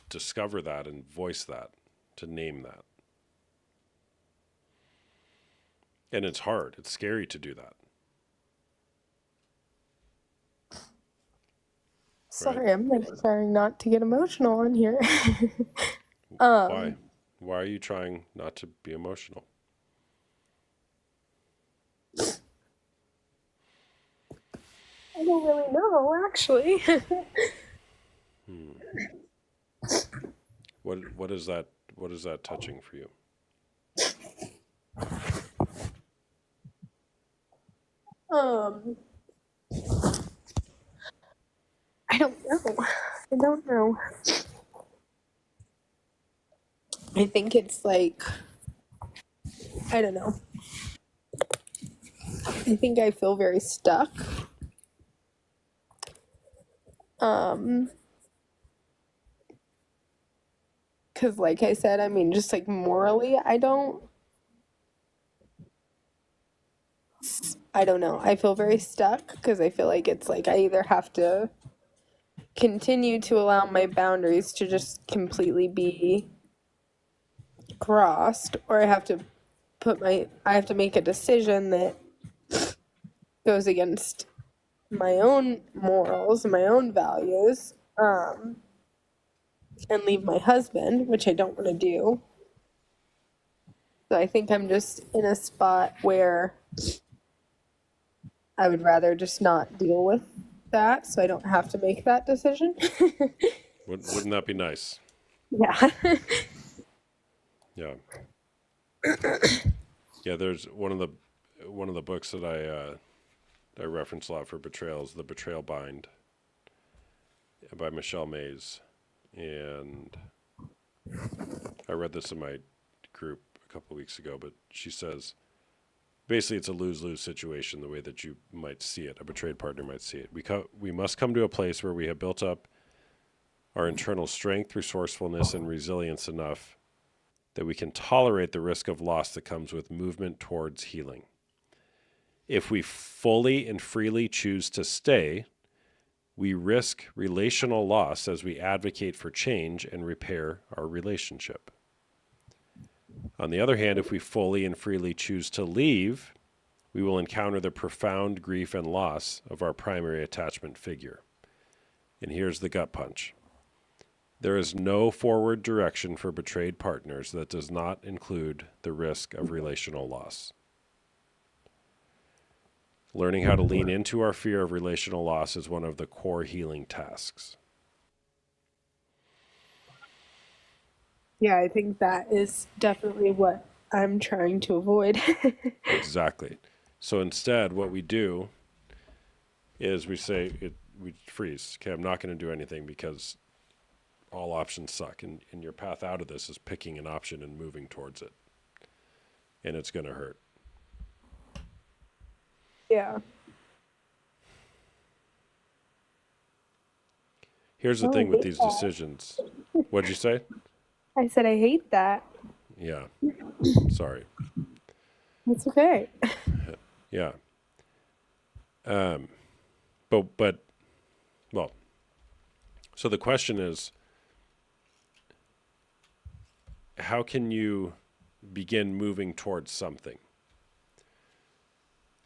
discover that and voice that, to name that. And it's hard. It's scary to do that. Sorry, I'm like trying not to get emotional on here. Why? Why are you trying not to be emotional? I don't really know, actually. What is that touching for you? I don't know. I don't know. I think it's like, I don't know. I think I feel very stuck. Because like I said, I mean, just like morally, I don't know. I feel very stuck because I feel like it's like I either have to continue to allow my boundaries to just completely be crossed, or I have to make a decision that goes against my own morals, my own values, and leave my husband, which I don't want to do. So I think I'm just in a spot where I would rather just not deal with that so I don't have to make that decision. Wouldn't that be nice? Yeah. Yeah. Yeah, there's one of the books that I reference a lot for betrayal is The Betrayal Bind by Michelle Mays. And I read this in my group a couple of weeks ago, but she says basically it's a lose-lose situation the way that you might see it, a betrayed partner might see it. We must come to a place where we have built up our internal strength, resourcefulness, and resilience enough that we can tolerate the risk of loss that comes with movement towards healing. If we fully and freely choose to stay, we risk relational loss as we advocate for change and repair our relationship. On the other hand, if we fully and freely choose to leave, we will encounter the profound grief and loss of our primary attachment figure. And here's the gut punch. There is no forward direction for betrayed partners that does not include the risk of relational loss. Learning how to lean into our fear of relational loss is one of the core healing tasks. Yeah, I think that is definitely what I'm trying to avoid. Exactly. So instead, what we do is we freeze. Okay, I'm not going to do anything because all options suck. And your path out of this is picking an option and moving towards it. And it's going to hurt. Yeah. Here's the Oh, thing I with hate these that. decisions. What'd you say? I said I hate that. Yeah. Sorry. It's okay. Yeah. But well, so the question is, how can you begin moving towards something?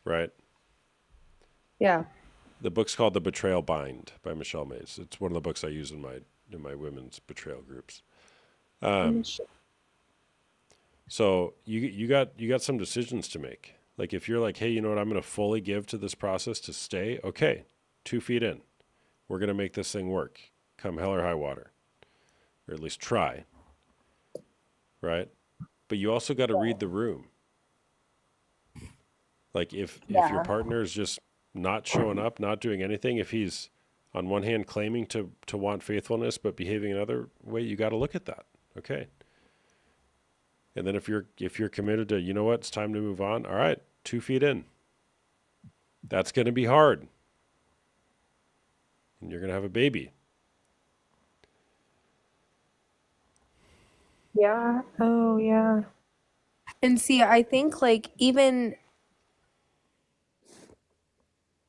Right? Yeah. The book's called The Betrayal Bind by Michelle Mays. It's one of the books I use in my women's betrayal groups. So you got some decisions to make. Like if you're like, hey, you know what, I'm going to fully give to this process to stay. Okay, 2 feet in, we're going to make this thing work, come hell or high water, or at least try. Right? But you also got to read the room. Like if your partner is just not showing up, not doing anything, if he's on one hand claiming to want faithfulness but behaving another way, you got to look at that. Okay. And then if you're committed to, you know what, it's time to move on. All right, 2 feet in. That's going to be hard. And you're going to have a baby. Yeah. Oh, yeah. And see, I think like even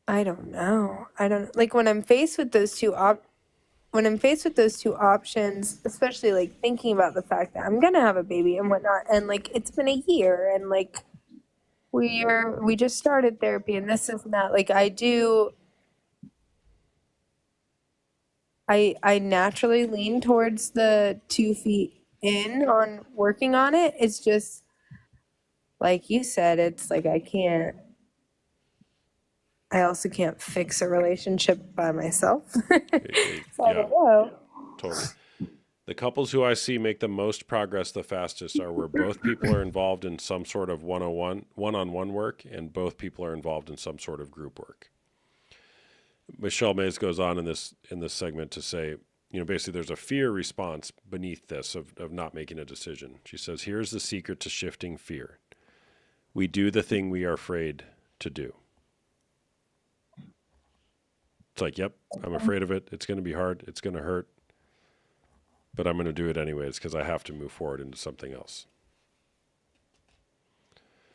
I don't know. I don't like when I'm faced with those two options, especially like thinking about the fact that I'm gonna have a baby and whatnot, and like it's been a year, and like we just started therapy, and this is not like I naturally lean towards the 2 feet in on working on it. It's just like you said, it's like I also can't fix a relationship by myself. So I don't know. Totally. The couples who I see make the most progress the fastest are where both people are involved in some sort of one-on-one work, and both people are involved in some sort of group work. Michelle Mays goes on in this segment to say, basically there's a fear response beneath this of not making a decision. She says, here's the secret to shifting fear. We do the thing we are afraid to do. It's like, yep, I'm afraid of it. It's going to be hard. It's going to hurt. But I'm going to do it anyways because I have to move forward into something else.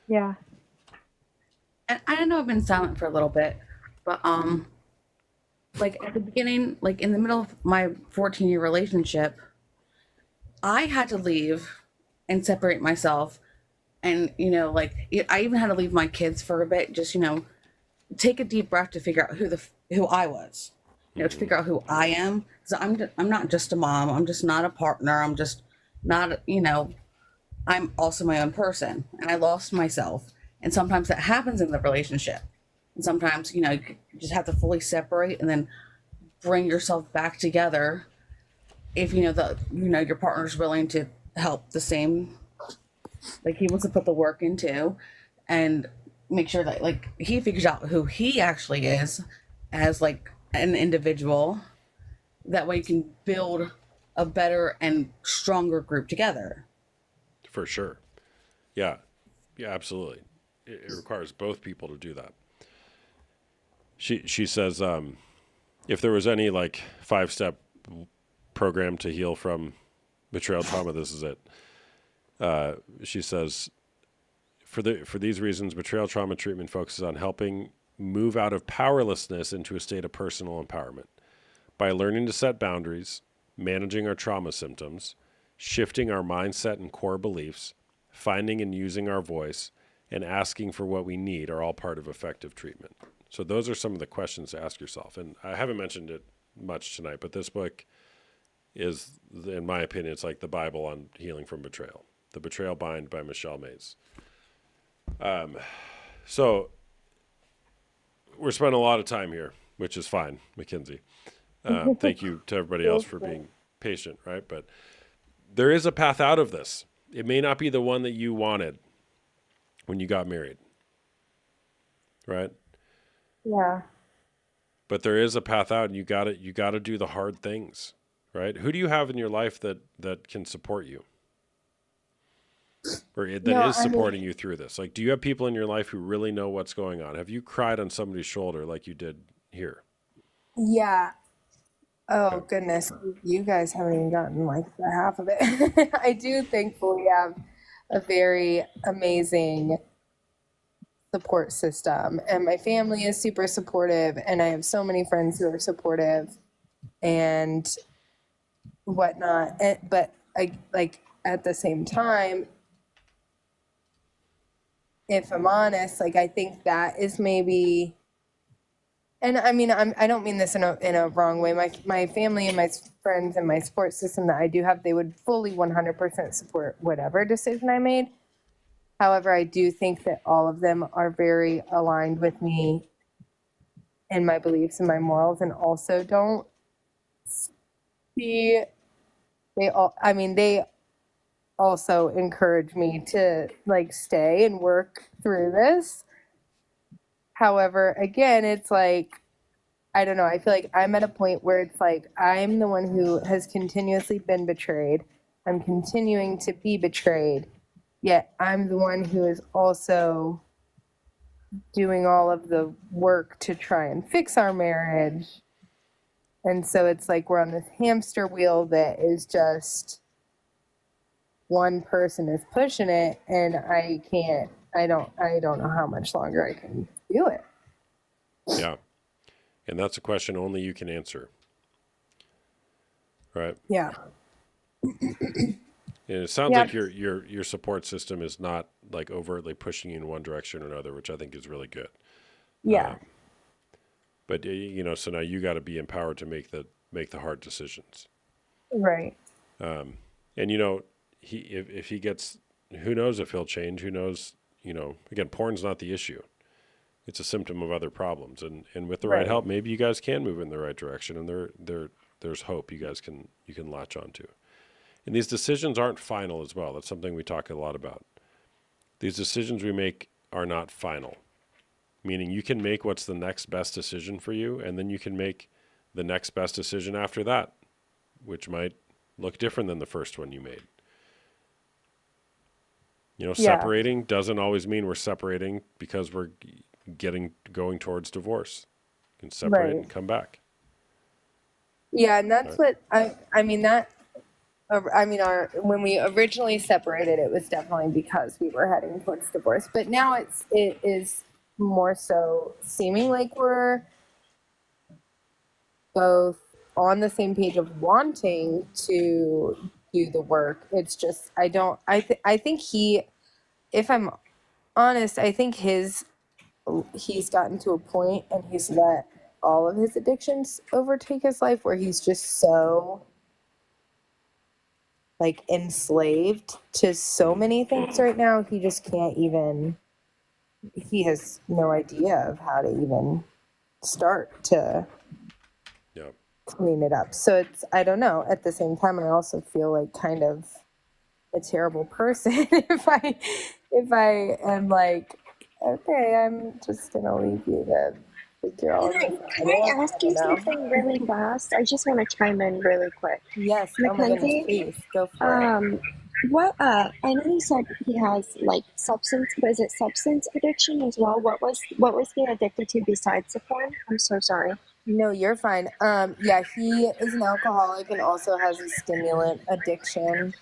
Yeah. And I know I've been silent for a little bit, but like at the beginning, like in the middle of my 14-year relationship, I had to leave and separate myself. And, like I even had to leave my kids for a bit, just, take a deep breath to figure out who I was, to figure out who I am. Because I'm not just a mom. I'm just not a partner. I'm just not, I'm also my own person. And I lost myself. And sometimes that happens in the relationship. And sometimes, you just have to fully separate and then bring yourself back together if, your partner's willing to help the same, like he wants to put the work into, and make sure that like he figures out who he actually is as like an individual. That way you can build a better and stronger group together. For sure. Yeah. Yeah, absolutely. It requires both people to do that. She says, if there was any like 5-step program to heal from betrayal trauma, this is it. She says, for these reasons, betrayal trauma treatment focuses on helping move out of powerlessness into a state of personal empowerment by learning to set boundaries, managing our trauma symptoms, shifting our mindset and core beliefs, finding and using our voice, and asking for what we need are all part of effective treatment. So those are some of the questions to ask yourself. And I haven't mentioned it much tonight, but this book is, in my opinion, it's like the Bible on healing from betrayal. The Betrayal Bind by Michelle Mays. So we're spending a lot of time here, which is fine, Mackenzie. Thank you to everybody else for being patient, right? But there is a path out of this. It may not be the one that you wanted when you got married, right? Yeah. But there is a path out, and you got to do the hard things, right? Who do you have in your life that can support you, or that is supporting you through this? Like, do you have people in your life who really know what's going on? Have you cried on somebody's shoulder like you did here? Yeah. Oh goodness, you guys haven't even gotten like the half of it. I do thankfully have a very amazing support system, and my family is super supportive, and I have so many friends who are supportive and whatnot. But I like at the same time, if I'm honest, like I think that is maybe. And I mean, I don't mean this in a wrong way. My family and my friends and my support system that I do have, they would fully 100% support whatever decision I made. However, I do think that all of them are very aligned with me in my beliefs and my morals, and also don't see. They also encourage me to like stay and work through this. However, again, it's like, I don't know. I feel like I'm at a point where it's like I'm the one who has continuously been betrayed. I'm continuing to be betrayed. Yet I'm the one who is also doing all of the work to try and fix our marriage. And so it's like we're on this hamster wheel that is just one person is pushing it, and I don't know how much longer I can do it. Yeah. And that's a question only you can answer. Right? Yeah. And it sounds like your support system is not like overtly pushing you in one direction or another, which I think is really good. Yeah. But so now you got to be empowered to make the hard decisions. Right. And if he gets, who knows if he'll change? Who knows? Again, porn's not the issue. It's a symptom of other problems, and with the right help, maybe you guys can move in the right direction, and there's hope you can latch onto. And these decisions aren't final as well. That's something we talk a lot about. These decisions we make are not final, meaning you can make what's the next best decision for you, and then you can make the next best decision after that, which might look different than the first one you made. Separating doesn't always mean we're separating because we're going towards divorce. You can separate and come back. Yeah, and that's what when we originally separated, it was definitely because we were heading towards divorce. But now it is more so seeming like we're both on the same page of wanting to do the work. It's just I think if I'm honest, I think he's gotten to a point and he's let all of his addictions overtake his life where he's just so like enslaved to so many things right now. He just can't even, he has no idea of how to even start to clean it up. So I don't know. At the same time, I also feel like kind of a terrible person if I am like, okay, I'm just gonna leave you to figure out. Can I ask you something really fast? I just want to chime in really quick. Yes, Mackenzie, please go for it. What I know you said he has like substance addiction as well. What was he addicted to besides the porn? I'm so sorry. No, you're fine. Yeah, he is an alcoholic and also has a stimulant addiction.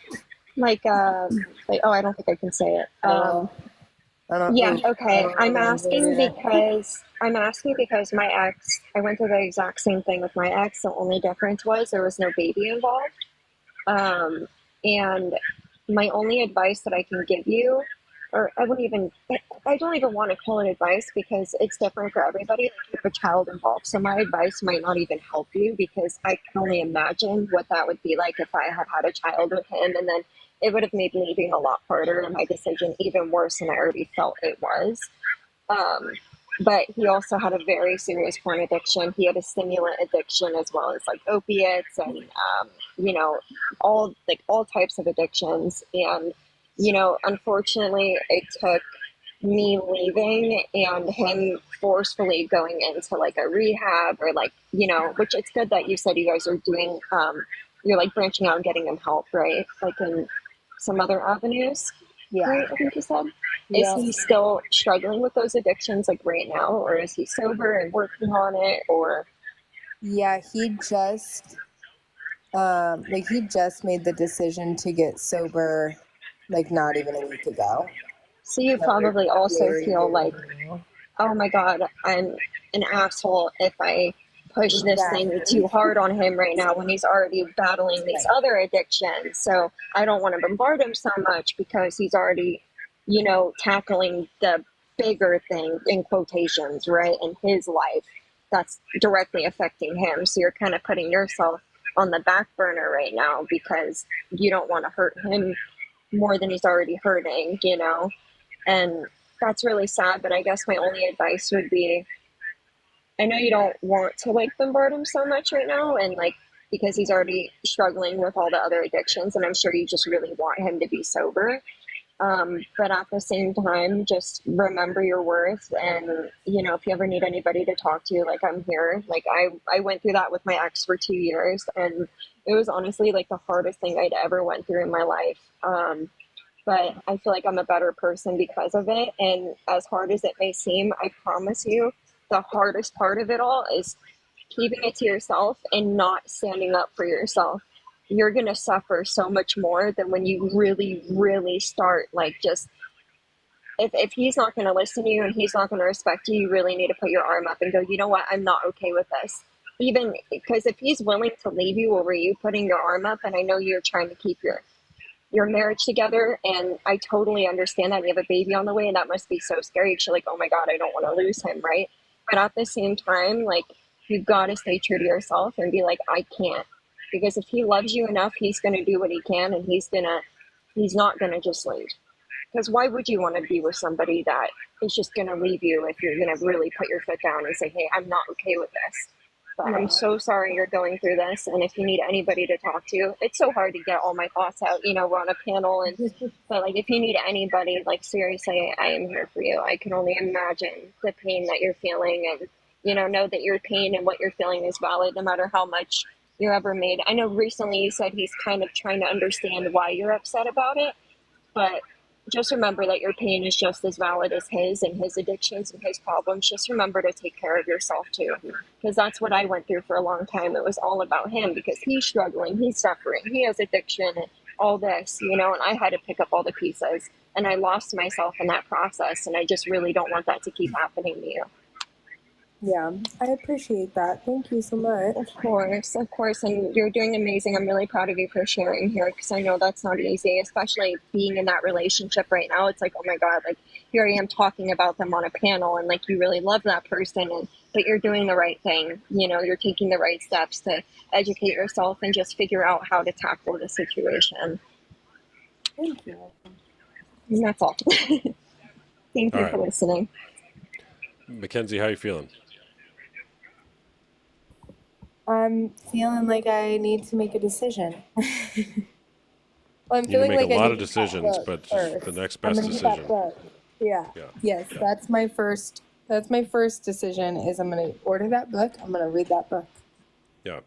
Like oh, I don't think I can say it. I don't Yeah, I okay. don't know the names of it either. I'm asking because my ex, I went through the exact same thing with my ex. The only difference was there was no baby involved. Um, and my only advice that I can give you, or I don't even want to call it advice because it's different for everybody. Like you have a child involved. So my advice might not even help you because I can only imagine what that would be like if I had had a child with him. And then it would have made leaving a lot harder and my decision even worse than I already felt it was. Um, but he also had a very serious porn addiction. He had a stimulant addiction as well as like opiates and all types of addictions. And unfortunately, it took me leaving and him forcefully going into like a rehab or like which it's good that you said you guys are doing. You're like branching out and getting him help, right? Like in some other avenues. Yeah. Right, I think you said. Is Yeah. he still struggling with those addictions like right now, or is he sober and working on it, or? Yeah, he just he just made the decision to get sober like not even a week ago. So you So we're probably also very, feel very like, new. oh my God, I'm an asshole if I push this thing Exactly. too hard on him right now when he's already battling these other addictions. So I don't want to bombard him so much because he's already, tackling the bigger thing in quotations, right, in his life that's directly affecting him. So you're kind of putting yourself on the back burner right now because you don't want to hurt him more than he's already hurting. And that's really sad, but I guess my only advice would be I know you don't want to like bombard him so much right now and like because he's already struggling with all the other addictions and I'm sure you just really want him to be sober. But at the same time, just remember your worth and if you ever need anybody to talk to, like I'm here. Like I went through that with my ex for 2 years and it was honestly like the hardest thing I'd ever went through in my life. But I feel like I'm a better person because of it. And as hard as it may seem, I promise you, the hardest part of it all is keeping it to yourself and not standing up for yourself. You're going to suffer so much more than when you really, really start. Like, just if he's not going to listen to you and he's not going to respect you, you really need to put your arm up and go, you know what, I'm not okay with this. Even because if he's willing to leave you over you putting your arm up, and I know you're trying to keep your marriage together and I totally understand that you have a baby on the way and that must be so scary. You're like, oh my God, I don't want to lose him, right? But at the same time, like you've got to stay true to yourself and be like, I can't. Because if he loves you enough, he's gonna do what he can and he's not gonna just leave. Because why would you want to be with somebody that is just gonna leave you if you're gonna really put your foot down and say, hey, I'm not okay with this. But I'm so sorry you're going through this. And if you need anybody to talk to, it's so hard to get all my thoughts out. We're on a panel, but like if you need anybody, like seriously, I am here for you. I can only imagine the pain that you're feeling, and know that your pain and what you're feeling is valid, no matter how much you're ever made. I know recently you said he's kind of trying to understand why you're upset about it, but just remember that your pain is just as valid as his and his addictions and his problems. Just remember to take care of yourself too, because that's what I went through for a long time. It was all about him because he's struggling, he's suffering, he has addiction and all this, and I had to pick up all the pieces and I lost myself in that process. And I just really don't want that to keep happening to you. Yeah, I appreciate that. Thank you so much. Of course, and you're doing amazing. I'm really proud of you for sharing here because I know that's not easy, especially being in that relationship right now. It's like, oh my God, like here I am talking about them on a panel and like you really love that person, but you're doing the right thing. You're taking the right steps to educate yourself and just figure out how to tackle the situation. Thank you. And that's all. Thank All you right. for listening. Mackenzie, how you feeling? I'm feeling like I need to make a decision. Well, I'm You need to feeling make like a I lot need of to get that decisions, book but just first. the next I'm best gonna get that decision. book. Yeah. Yeah. Yes, that's my first. That's my first decision. Is I'm gonna order that book. I'm gonna read that book. Yeah.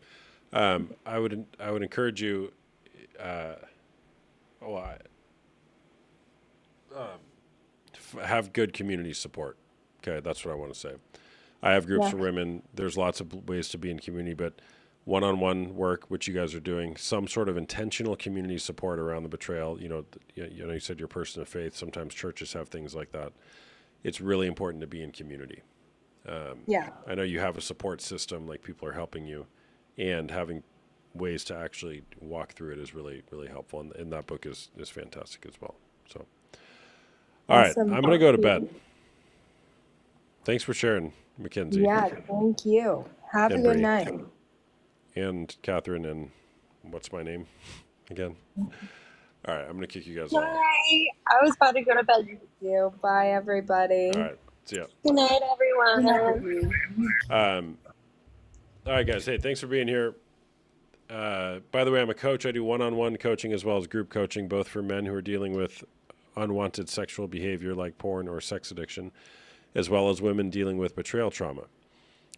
I would encourage you. Have good community support. Okay, that's what I want to say. I have groups Yeah. for women. There's lots of ways to be in community, but one-on-one work, which you guys are doing, some sort of intentional community support around the betrayal. You said you're a person of faith. Sometimes churches have things like that. It's really important to be in community. Yeah. I know you have a support system, like people are helping you, and having ways to actually walk through it is really, really helpful. And that book is fantastic as well. So, all right, Awesome. I'm going to go to Thank bed. you. Thanks for sharing, Mackenzie. Yeah, thank you. Have a And good Bree. night. And Catherine, and what's my name again? All right, I'm going to kick you guys off. Bye. I was about to go to bed. Thank you. Bye, everybody. All right, see ya. Good night, everyone. All right, guys. Hey, thanks for being here. By the way, I'm a coach. I do one-on-one coaching as well as group coaching, both for men who are dealing with unwanted sexual behavior like porn or sex addiction, as well as women dealing with betrayal trauma.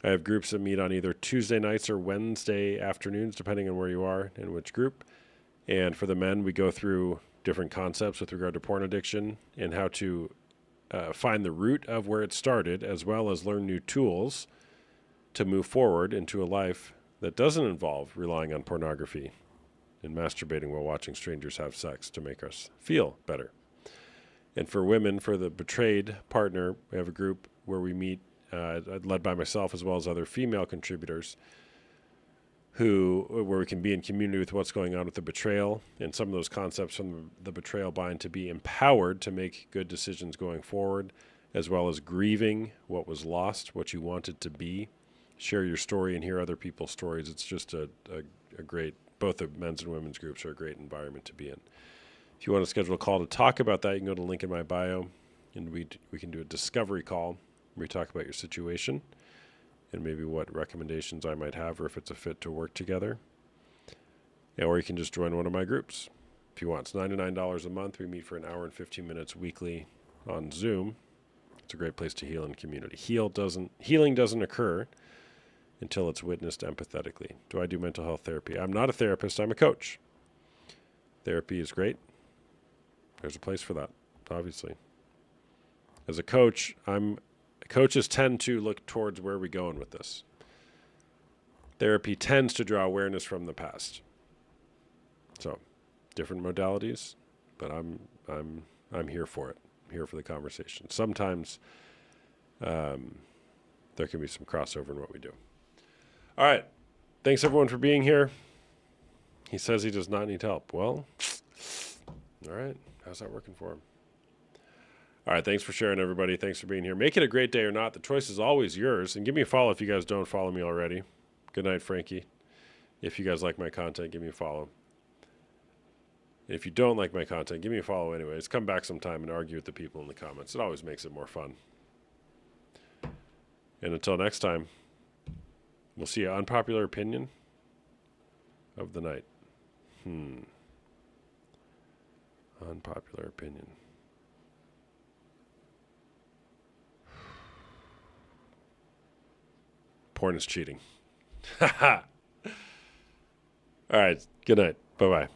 I have groups that meet on either Tuesday nights or Wednesday afternoons, depending on where you are and which group. And for the men, we go through different concepts with regard to porn addiction and how to find the root of where it started, as well as learn new tools to move forward into a life that doesn't involve relying on pornography and masturbating while watching strangers have sex to make us feel better. And for women, for the betrayed partner, we have a group where we meet, led by myself as well as other female contributors, where we can be in community with what's going on with the betrayal, and some of those concepts from the betrayal bind to be empowered to make good decisions going forward, as well as grieving what was lost, what you wanted to be. Share your story and hear other people's stories. It's just a great, both the men's and women's groups are a great environment to be in. If you want to schedule a call to talk about that, you can go to the link in my bio, and we can do a discovery call where we talk about your situation and maybe what recommendations I might have, or if it's a fit to work together. Or you can just join one of my groups if you want. It's $99 a month. We meet for an hour and 15 minutes weekly on Zoom. It's a great place to heal in community. Healing doesn't occur until it's witnessed empathetically. Do I do mental health therapy? I'm not a therapist. I'm a coach. Therapy is great. There's a place for that, obviously. As a coach, coaches tend to look towards where we're going with this. Therapy tends to draw awareness from the past. So, different modalities, but I'm here for it. I'm here for the conversation. Sometimes there can be some crossover in what we do. All right. Thanks everyone for being here. He says he does not need help. Well, all right. How's that working for him? All right. Thanks for sharing, everybody. Thanks for being here. Make it a great day or not. The choice is always yours. And give me a follow if you guys don't follow me already. Good night, Frankie. If you guys like my content, give me a follow. If you don't like my content, give me a follow anyways. Come back sometime and argue with the people in the comments. It always makes it more fun. And until next time, we'll see an unpopular opinion of the night. Unpopular opinion. Porn is cheating. All right. Good night. Bye-bye.